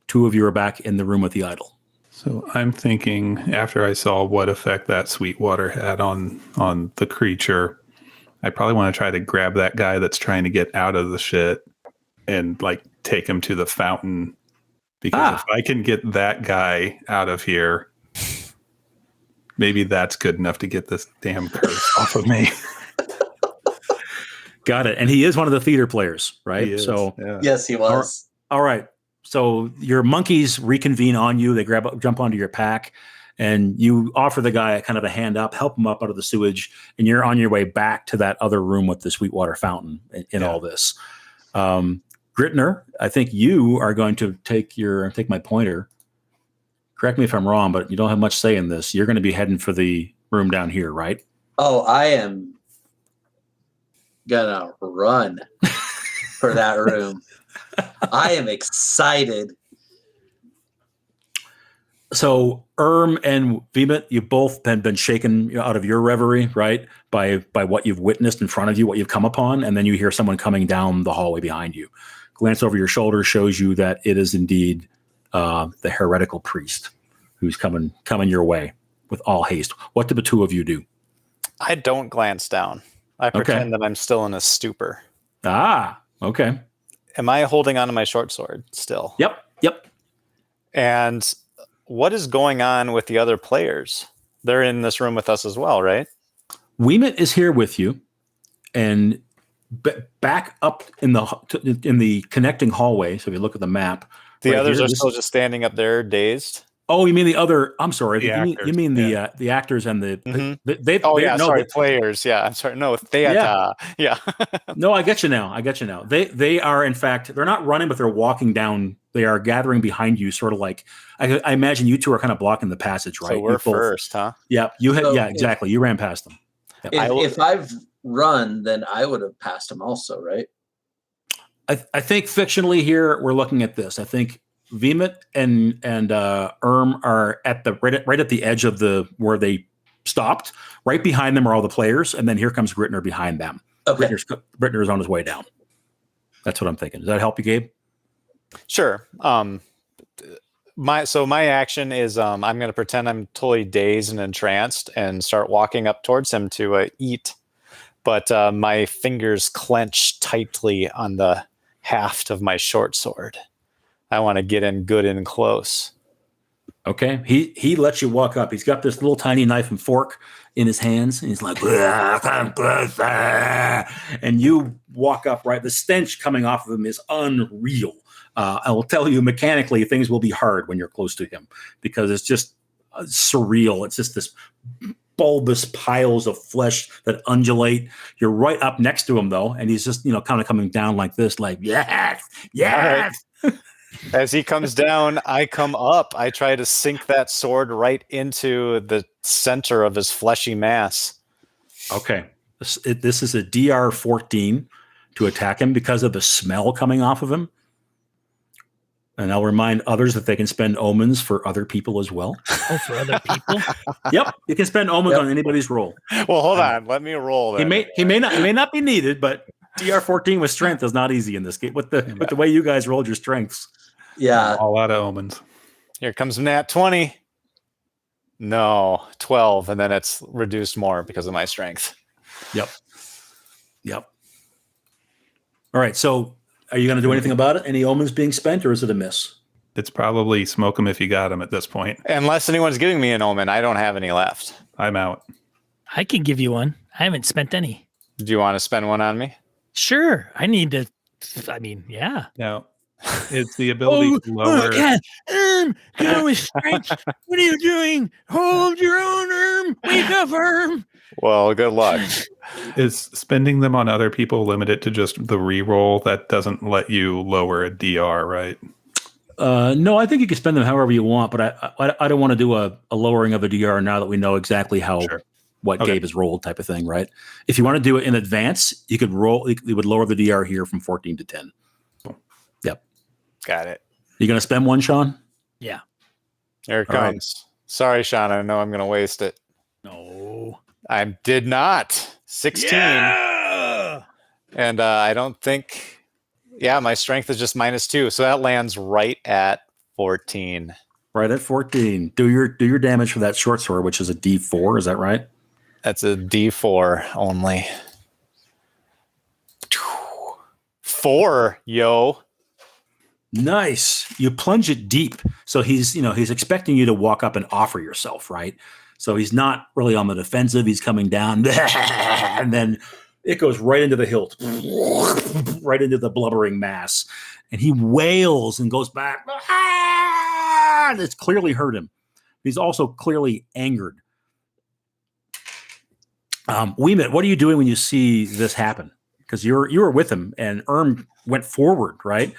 2 of you are back in the room with the idol. So I'm thinking, after I saw what effect that sweet water had on the creature, I probably want to try to grab that guy that's trying to get out of the shit and like take him to the fountain. Because if I can get that guy out of here, maybe that's good enough to get this damn curse off of me. Got it. And he is one of the theater players, right? He is, so yeah. Yes, he was. All right. So your monkeys reconvene on you. They jump onto your pack, and you offer the guy kind of a hand up, help him up out of the sewage, and you're on your way back to that other room with the Sweetwater fountain in all this. Grittr, I think you are going to take my pointer. Correct me if I'm wrong, but you don't have much say in this. You're going to be heading for the room down here, right? Oh, I am gonna run for that room. I am excited. So Urm and Wemut, you've both been shaken out of your reverie, right? By what you've witnessed in front of you, what you've come upon, and then you hear someone coming down the hallway behind you. Glance over your shoulder shows you that it is indeed the heretical priest who's coming your way with all haste. What do the 2 of you do? I don't glance down. I pretend that I'm still in a stupor. Ah, okay. Am I holding onto my short sword still? Yep. And what is going on with the other players? They're in this room with us as well, right? Wemut is here with you, and back up in the connecting hallway. So if you look at the map, the others are still just standing up there, dazed. Oh, you mean the other? I'm sorry. You mean the actors and the players. Yeah, I'm sorry. No, theater. Yeah. No, I get you now. They are, in fact, they're not running, but they're walking down. They are gathering behind you, sort of like I imagine you 2 are kind of blocking the passage, right? So we're first, huh? Yeah, exactly. You ran past them. Yep. If I've run, then I would have passed him also, right? I think fictionally here we're looking at this. I think Wemut and Urm are at the right at the edge of where they stopped. Right behind them are all the players, and then here comes Grittr behind them. Okay. Grittr is on his way down. That's what I'm thinking. Does that help you, Gabe? Sure. My action is I'm going to pretend I'm totally dazed and entranced and start walking up towards him to eat. But my fingers clench tightly on the haft of my short sword. I want to get in good and close. Okay. He lets you walk up. He's got this little tiny knife and fork in his hands, and he's like, and you walk up, right? The stench coming off of him is unreal. I will tell you, mechanically, things will be hard when you're close to him because it's just surreal. It's just this bulbous piles of flesh that undulate. You're right up next to him, though, and he's just, kind of coming down like this, like, yes. Right. As he comes down, I come up. I try to sink that sword right into the center of his fleshy mass. Okay. This is a DR 14 to attack him because of the smell coming off of him. And I'll remind others that they can spend omens for other people as well. Oh, for other people? Yep. You can spend omens on anybody's roll. Well, hold on. Let me roll that. He may not be needed, but DR 14 with strength is not easy in this game. With the way you guys rolled your strengths. Yeah. All out of omens. Here comes Nat 20. No, 12. And then it's reduced more because of my strength. Yep. All right. So are you going to do anything about it? Any omens being spent, or is it a miss? It's probably smoke them if you got them at this point. Unless anyone's giving me an omen, I don't have any left. I'm out. I can give you one. I haven't spent any. Do you want to spend one on me? Sure. I need to. I mean, yeah. Now, it's the ability to lower. Go with strength. What are you doing? Hold your own, Urm. Wake up, Urm. Well, good luck. Is spending them on other people limited to just the reroll? That doesn't let you lower a DR, right? No, I think you can spend them however you want, but I don't want to do a lowering of a DR now that we know exactly how what Gabe has rolled type of thing, right? If you want to do it in advance, you could roll. You would lower the DR here from 14 to 10. Yep. Got it. You going to spend one, Sean? Yeah. Here it All right. comes. Sorry, Sean. I know I'm going to waste it. No. I did not. 16. Yeah! And I don't think... Yeah, my strength is just -2. So that lands right at 14. Right at 14. Do your damage for that short sword, which is a D4. Is that right? That's a D4 only. 4, yo. Nice. You plunge it deep. So he's expecting you to walk up and offer yourself, right? So he's not really on the defensive. He's coming down, and then it goes right into the hilt, right into the blubbering mass. And he wails and goes back. And it's clearly hurt him. He's also clearly angered. Wemut, what are you doing when you see this happen? Because you were with him, and Urm went forward, right?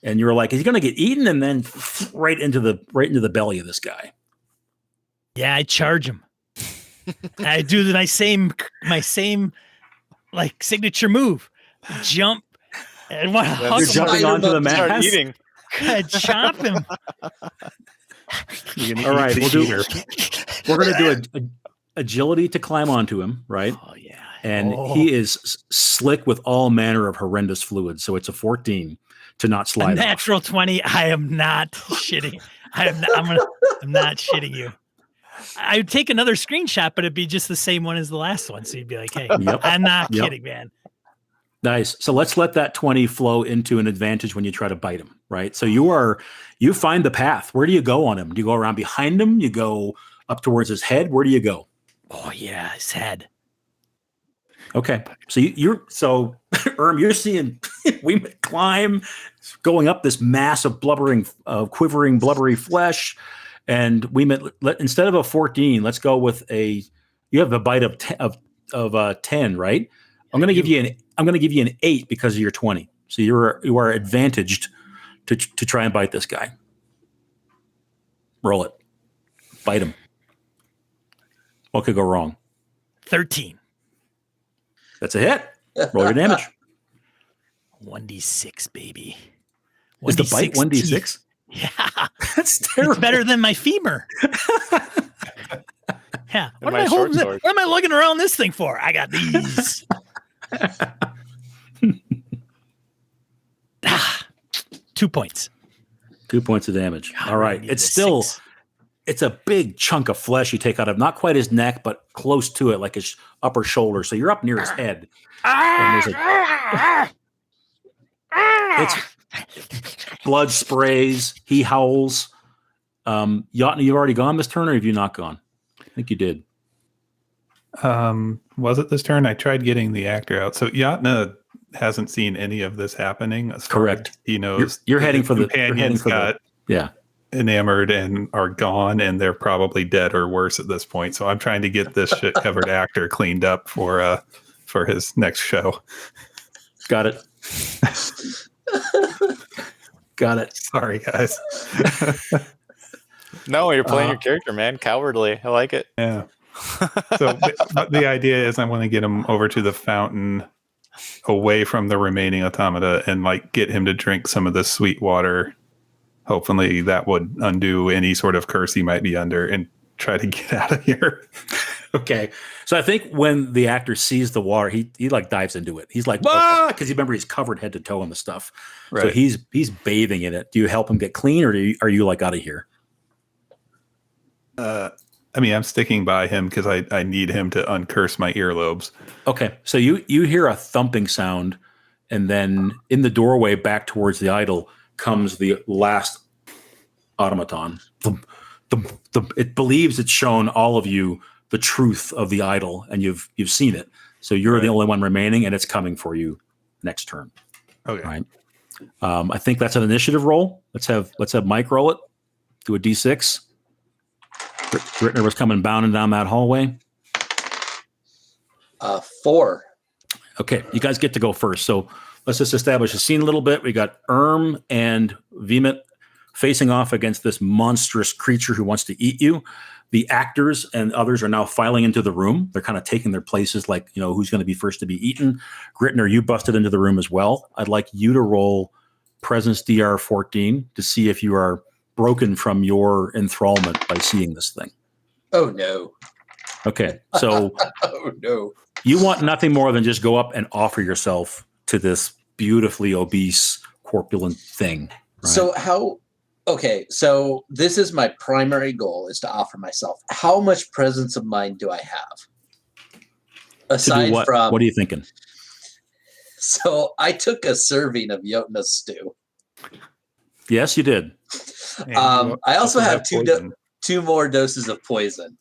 And you were like, "Is he going to get eaten?" And then right into the belly of this guy. Yeah, I charge him. I do my same like signature move, jump, and want to You're jumping onto the Start mass. eating. chop him. All right, we're going to do a agility to climb onto him, right? Oh yeah, And he is slick with all manner of horrendous fluids. So it's a 14 to not a slide off. natural 20. I am not shitting. I'm not shitting you. I would take another screenshot, but it'd be just the same one as the last one. So you'd be like, "Hey, Yep. I'm not Yep. kidding, man." Nice. So let's let that 20 flow into an advantage when you try to bite him, right? So you find the path. Where do you go on him? Do you go around behind him? You go up towards his head? Where do you go? Oh yeah, his head. Okay. So so Urm, you're seeing we climb, going up this mass of quivering, blubbery flesh. And instead of a 14, let's go with you have a bite of 10, right? I'm going to give you an 8 because of your 20. So you are advantaged to try and bite this guy. Roll it. Bite him. What could go wrong? 13. That's a hit. Roll your damage. 1d6, baby. Is the bite 1d6? teeth. Yeah. That's terrible. It's better than my femur. Yeah. What my am I short holding? sword. What am I lugging around this thing for? I got these. 2 points. 2 points of damage. God, All right. I need It's a still 6. it's a big chunk of flesh you take out of not quite his neck, but close to it, like his upper shoulder. So you're up near his head. And it's blood sprays. He howls. Jotna, you've already gone this turn, or have you not gone? I think you did. Was it this turn? I tried getting the actor out. So Jotna hasn't seen any of this happening. As far Correct. as he knows You're heading for the companions got yeah. enamored and are gone, and they're probably dead or worse at this point. So I'm trying to get this shit covered actor cleaned up for his next show. Got it. Got it. Sorry, guys. No, you're playing your character, man. Cowardly. I like it. Yeah. So the idea is I want to get him over to the fountain away from the remaining automata and like get him to drink some of the sweet water. Hopefully that would undo any sort of curse he might be under and try to get out of here. Okay. So I think when the actor sees the water, he like dives into it. He's like, because you remember he's covered head to toe in the stuff. Right. So he's bathing in it. Do you help him get clean, or are you like out of here? I mean, I'm sticking by him because I need him to uncurse my earlobes. Okay. So you hear a thumping sound, and then in the doorway back towards the idol comes the last automaton. It believes it's shown all of you the truth of the idol, and you've seen it. So you're the only one remaining, and it's coming for you next turn. Okay. Right. I think that's an initiative roll. Let's have Mike roll it. Do a D6. Grittr was coming bounding down that hallway. 4. Okay, you guys get to go first. So let's just establish a scene a little bit. We got Urm and Wemut facing off against this monstrous creature who wants to eat you. The actors and others are now filing into the room. They're kind of taking their places, like, who's going to be first to be eaten. Grittr, you busted into the room as well. I'd like you to roll Presence DR 14 to see if you are broken from your enthrallment by seeing this thing. Oh, no. Okay, so Oh, no. you want nothing more than just go up and offer yourself to this beautifully obese, corpulent thing. Right? So this is my primary goal, is to offer myself. How much presence of mind do I have? Aside what? from... What are you thinking? So I took a serving of Jotna's stew. Yes, you did. I also have two more doses of poison.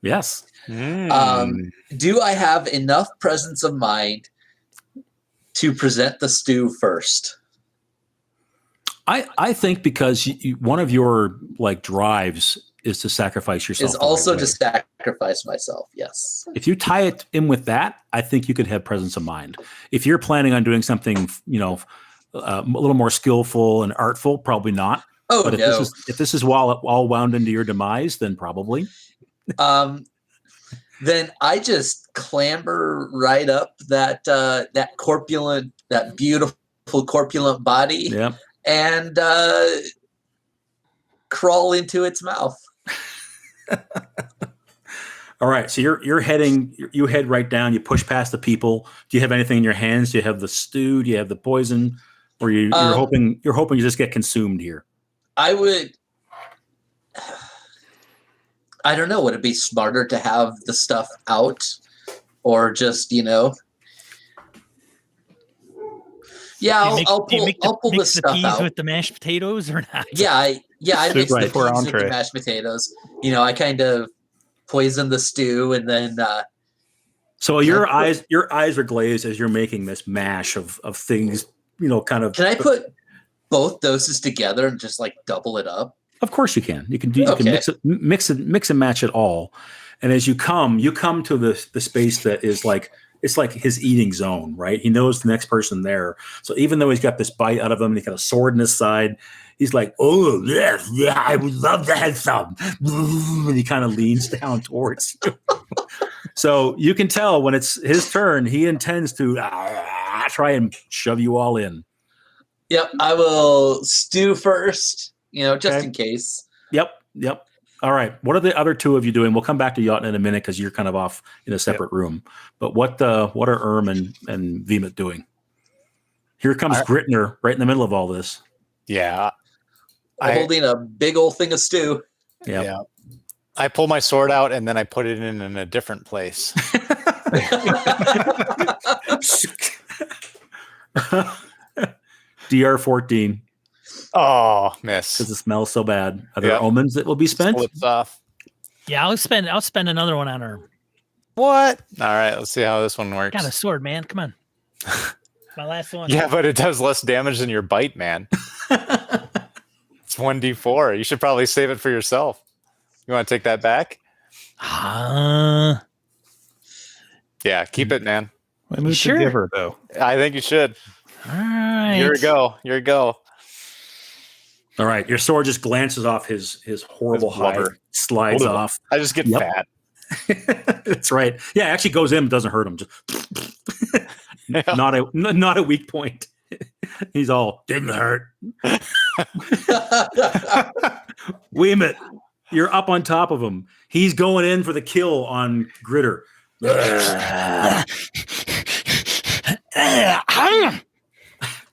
Yes. Do I have enough presence of mind to present the stew first? I think because one of your drives is to sacrifice yourself. Is also to sacrifice myself. Yes. If you tie it in with that, I think you could have presence of mind. If you're planning on doing something, a little more skillful and artful, probably not. Oh, but if this is all wound into your demise, then probably. Then I just clamber right up that beautiful corpulent body. Yep. And crawl into its mouth. All right, so you're heading. You head right down. You push past the people. Do you have anything in your hands? Do you have the stew? Do you have the poison? Or you're hoping you just get consumed here? I would. I don't know. Would it be smarter to have the stuff out, or just Yeah, I'll pull the stuff peas out with the mashed potatoes or not. Yeah, I mix the peas with the entree. mashed potatoes. I kind of poison the stew, and then. So your eyes are glazed as you're making this mash of things. Kind of. Can I put both doses together and just double it up? Of course you can. You can mix and match it all. And as you come to the space that is it's like his eating zone, right? He knows the next person there. So even though he's got this bite out of him, and he's got a sword in his side, he's like, "Oh yes, yeah, I would love to have some." And he kind of leans down towards you. So you can tell when it's his turn, he intends to try and shove you all in. Yep, I will stew first, just in case. Yep. All right. What are the other two of you doing? We'll come back to Jotna in a minute because you're kind of off in a separate room. But what are Urm and Wemut doing? Here comes Grittr right in the middle of all this. Yeah. I'm holding a big old thing of stew. Yep. Yeah. I pull my sword out and then I put it in a different place. DR 14. Oh, miss. Because it smells so bad. Are there omens that will be spent? Slips off. Yeah, I'll spend another one on her. What? All right, let's see how this one works. Got a sword, man. Come on. My last one. Yeah, but it does less damage than your bite, man. It's 1d4. You should probably save it for yourself. You want to take that back? Yeah, keep it, man. Wemut's Sure. a giver, though. I think you should. All right. Here we go. All right. Your sword just glances off his horrible His hide, blubber. slides off. I just get fat. That's right. Yeah, it actually goes in, doesn't hurt him. Just not a weak point. He's all, didn't hurt. Wemut, you're up on top of him. He's going in for the kill on Grittr.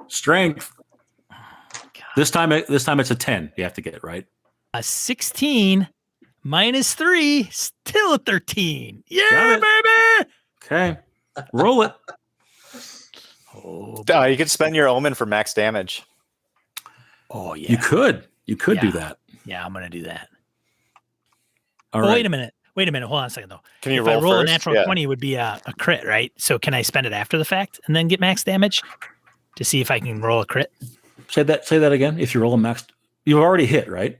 Strength. This time it's a 10. You have to get it right. A 16 minus 3, still a 13. Yeah, baby. Okay. Roll it. You could spend your omen for max damage. Oh, yeah. You could do that. Yeah, I'm going to do that. All right. Wait a minute. Hold on a second, though. Can you if roll I roll first? a natural 20, it would be a crit, right? So can I spend it after the fact and then get max damage to see if I can roll a crit? Say that again. If you roll a max, you've already hit, right?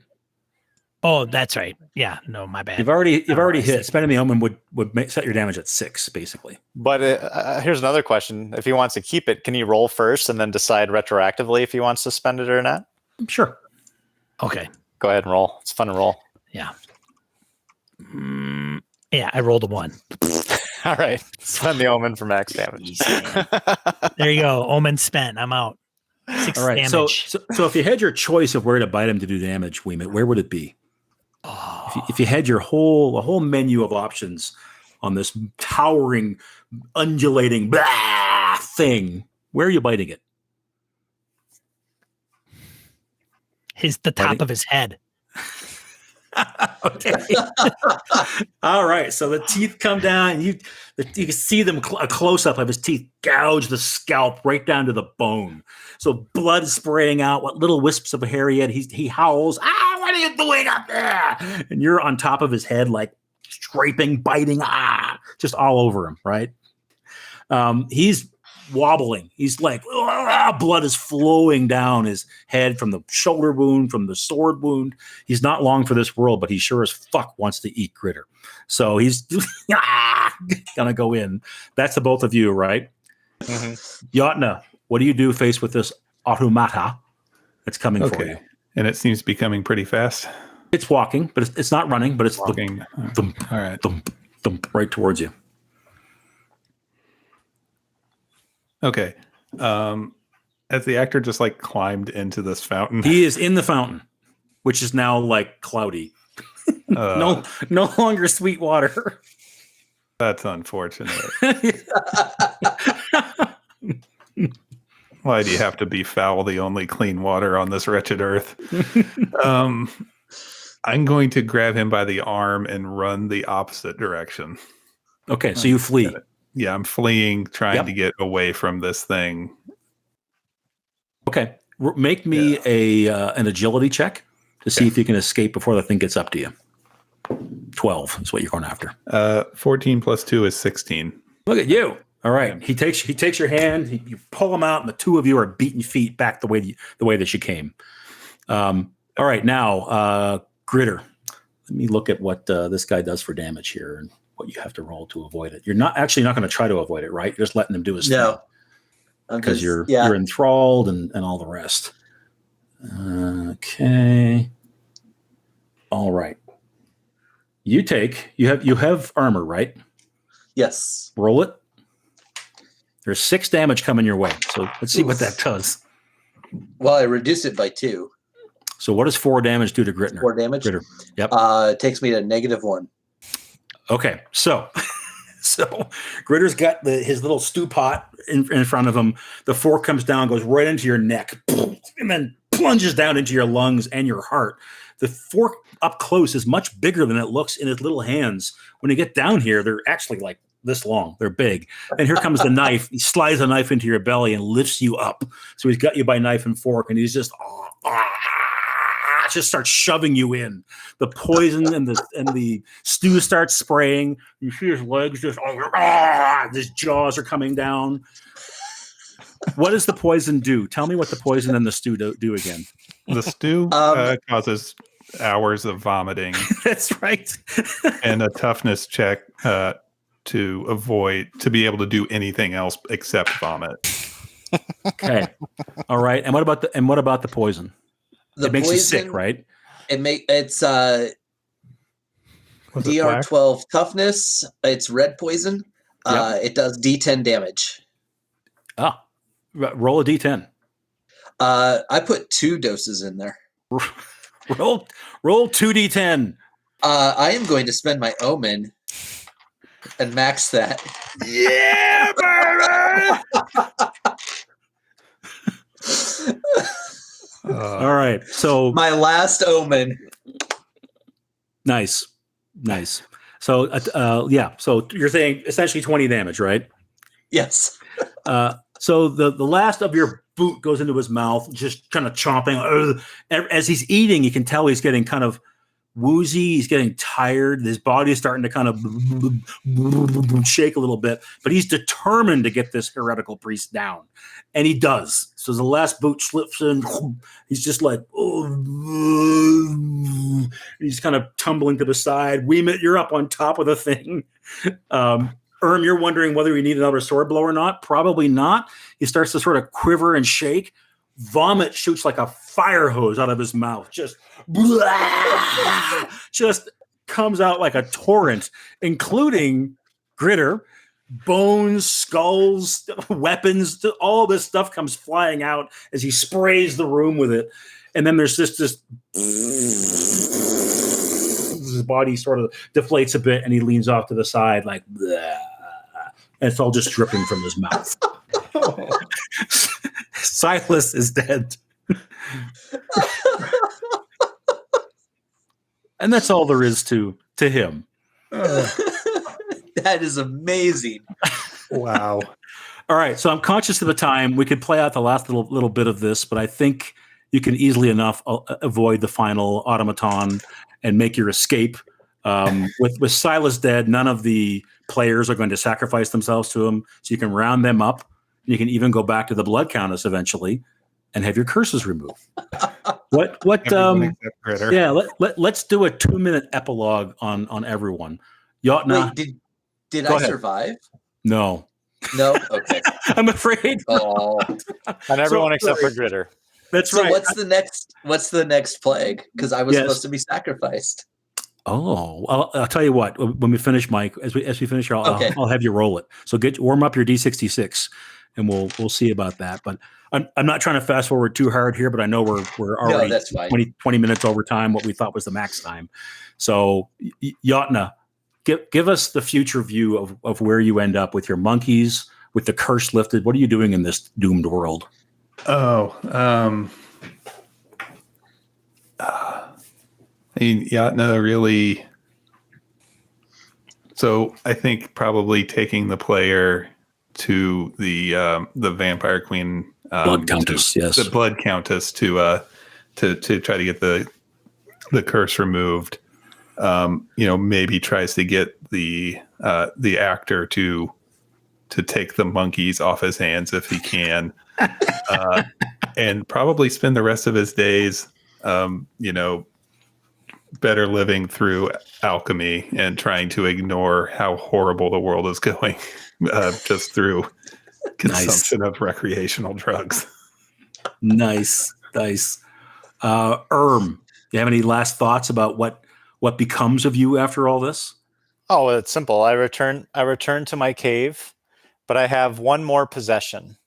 Oh, that's right. Yeah, no, my bad. You've already hit. Spending the omen would set your damage at 6, basically. But here's another question. If he wants to keep it, can he roll first and then decide retroactively if he wants to spend it or not? Sure. Okay. Go ahead and roll. It's fun to roll. Yeah. Yeah, I rolled a 1. All right. Spend the omen for max damage. Easy. There you go. Omen spent. I'm out. 6 All right. damage. So if you had your choice of where to bite him to do damage, Wemut, where would it be? If you had a whole menu of options on this towering, undulating thing, where are you biting it? The top of his head. Okay. All right. So the teeth come down, and you can see them a close up of his teeth gouge the scalp right down to the bone. So blood is spraying out. What little wisps of hair he had, he howls. Ah, what are you doing up there? And you're on top of his head, like scraping, biting, just all over him. Right. He's wobbling. He's like, blood is flowing down his head from the shoulder wound, from the sword wound. He's not long for this world, but he sure as fuck wants to eat Grittr. So he's gonna go in. That's the both of you, right? Mm-hmm. Jotna, what do you do faced with this automata that's coming for you? And it seems to be coming pretty fast. It's walking, but it's not running, but it's Walking. thump, All right. thump, right towards you. Okay. Has the actor just like climbed into this fountain? He is in the fountain, which is now like cloudy. No longer sweet water. That's unfortunate. Why do you have to be foul, the only clean water on this wretched earth? I'm going to grab him by the arm and run the opposite direction. Okay, so you flee. Yeah, I'm fleeing, trying to get away from this thing. Okay, make me an agility check to see if you can escape before the thing gets up to you. 12 is what you're going after. 14 plus 2 is 16. Look at you. All right, he takes your hand. You pull him out, and the two of you are beating feet back the way that you came. All right, now Grittr. Let me look at what this guy does for damage here and what you have to roll to avoid it. You're not going to try to avoid it, right? You're just letting him do his thing. Because you're enthralled and all the rest. Okay. All right. You have armor, right? Yes. Roll it. There's 6 damage coming your way. So let's see what that does. Well, I reduced it by 2. So what does 4 damage do to Grittr? 4 damage? Grittr. Yep. It takes me to -1. Okay. So Gritter's got his little stew pot in front of him. The fork comes down, goes right into your neck, and then plunges down into your lungs and your heart. The fork up close is much bigger than it looks in his little hands. When you get down here, they're actually like this long. They're big. And here comes the knife. He slides a knife into your belly and lifts you up. So he's got you by knife and fork, and he's just starts shoving you in. The poison and the stew starts spraying. You see his legs just his jaws are coming down. What does the poison do? Tell me what the poison and the stew do again. The stew causes hours of vomiting. That's right. And a toughness check to be able to do anything else except vomit. Okay. All right. And what about the poison? It makes you sick, right? It's DR12 toughness. It's red poison. It does D10 damage. Roll a D10. I put 2 doses in there. Roll 2D10. I am going to spend my omen and max that. Yeah, baby! All right. So my last omen. Nice. So So you're saying essentially 20 damage, right? Yes. So the last of your boot goes into his mouth, just kind of chomping. As he's eating, you can tell he's getting kind of woozy. He's getting tired. His body is starting to kind of shake a little bit, but he's determined to get this heretical priest down. And he does. So the last boot slips in. He's just like, he's kind of tumbling to the side. Wemut, you're up on top of the thing. Urm, you're wondering whether you need another sword blow or not. Probably not. He starts to sort of quiver and shake. vomit shoots like a fire hose out of his mouth. Just comes out like a torrent, including Grittr. Bones, skulls, weapons, all this stuff comes flying out as he sprays the room with it. And then there's just this his body sort of deflates a bit and he leans off to the side like bleh. And it's all just dripping from his mouth. Silas is dead. And that's all there is to him. That is amazing. Wow. All right, so I'm conscious of the time. We could play out the last little bit of this, but I think you can easily enough avoid the final automaton and make your escape. With Silas dead, none of the players are going to sacrifice themselves to him, so you can round them up. You can even go back to the blood countess eventually and have your curses removed. What yeah, let's do a 2-minute epilogue on everyone. Jotna, Wait, did Go I ahead. survive? No. No? Okay. I'm afraid. Oh. And everyone except for Grittr. That's So right. what's the next plague? Because I was Yes. supposed to be sacrificed. Oh, I'll tell you what. When we finish, Mike, as we finish, Okay. I'll have you roll it. So warm up your D66, and we'll see about that. But I'm not trying to fast forward too hard here, but I know we're already that's fine. 20 minutes over time, what we thought was the max time. So Jotna, give us the future view of where you end up with your monkeys, with the curse lifted. What are you doing in this doomed world? Jotna really. So I think probably taking the player to the vampire queen, Blood countess, yes. the blood countess to try to get the curse removed. Maybe tries to get the actor to take the monkeys off his hands if he can, and probably spend the rest of his days, better living through alchemy and trying to ignore how horrible the world is going, just through consumption of recreational drugs. Nice. Urm, do you have any last thoughts about what becomes of you after all this? Oh, it's simple. I return to my cave, but I have one more possession,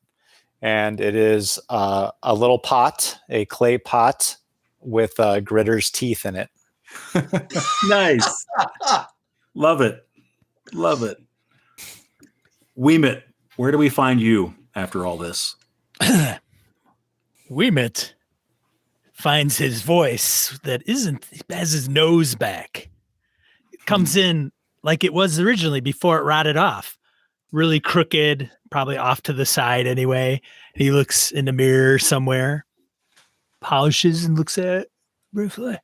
and it is a little pot, a clay pot with Gritter's teeth in it. Nice. Love it. Wemut, where do we find you after all this? Wemut finds his voice that has his nose back. It comes in like it was originally before it rotted off. Really crooked, probably off to the side anyway. And he looks in the mirror somewhere, polishes and looks at it briefly,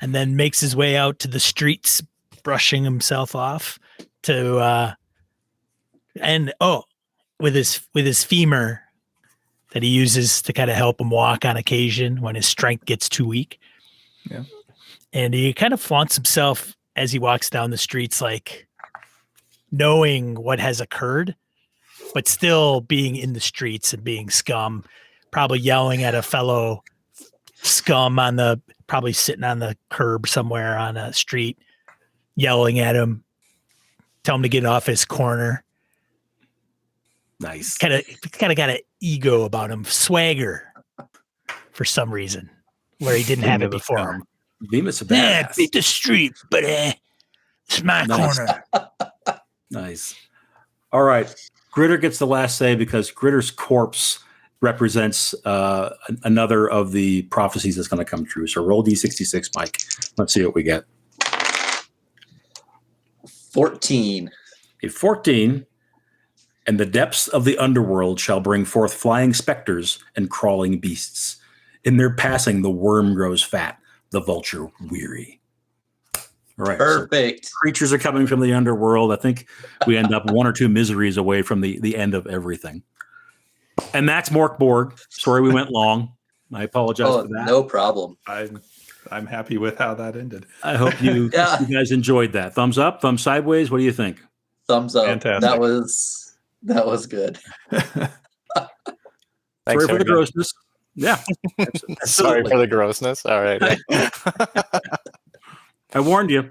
and then makes his way out to the streets, brushing himself off with his femur that he uses to kind of help him walk on occasion when his strength gets too weak. Yeah. And he kind of flaunts himself as he walks down the streets, like knowing what has occurred, but still being in the streets and being scum, probably yelling at a fellow scum probably sitting on the curb somewhere on a street, yelling at him, tell him to get off his corner. Nice. Kind of got an ego about him, swagger for some reason, where he didn't have it before. Wemut's a Yeah, badass. beat the street, but it's my corner. Nice. All right. Grittr gets the last say because Gritter's corpse represents another of the prophecies that's going to come true. So roll D66, Mike. Let's see what we get. 14. A 14. And the depths of the underworld shall bring forth flying specters and crawling beasts. In their passing, the worm grows fat, the vulture weary. All right. Perfect. So creatures are coming from the underworld. I think we end up one or two miseries away from the end of everything. And that's MÖRK BORG. Sorry we went long. I apologize for that. No problem. I'm happy with how that ended. I hope you Yeah. you guys enjoyed that. Thumbs up, thumbs sideways. What do you think? Thumbs up. Fantastic. That was good. Thanks, Sorry for the Harrigan. grossness. Yeah. Sorry for the grossness. All right. I warned you.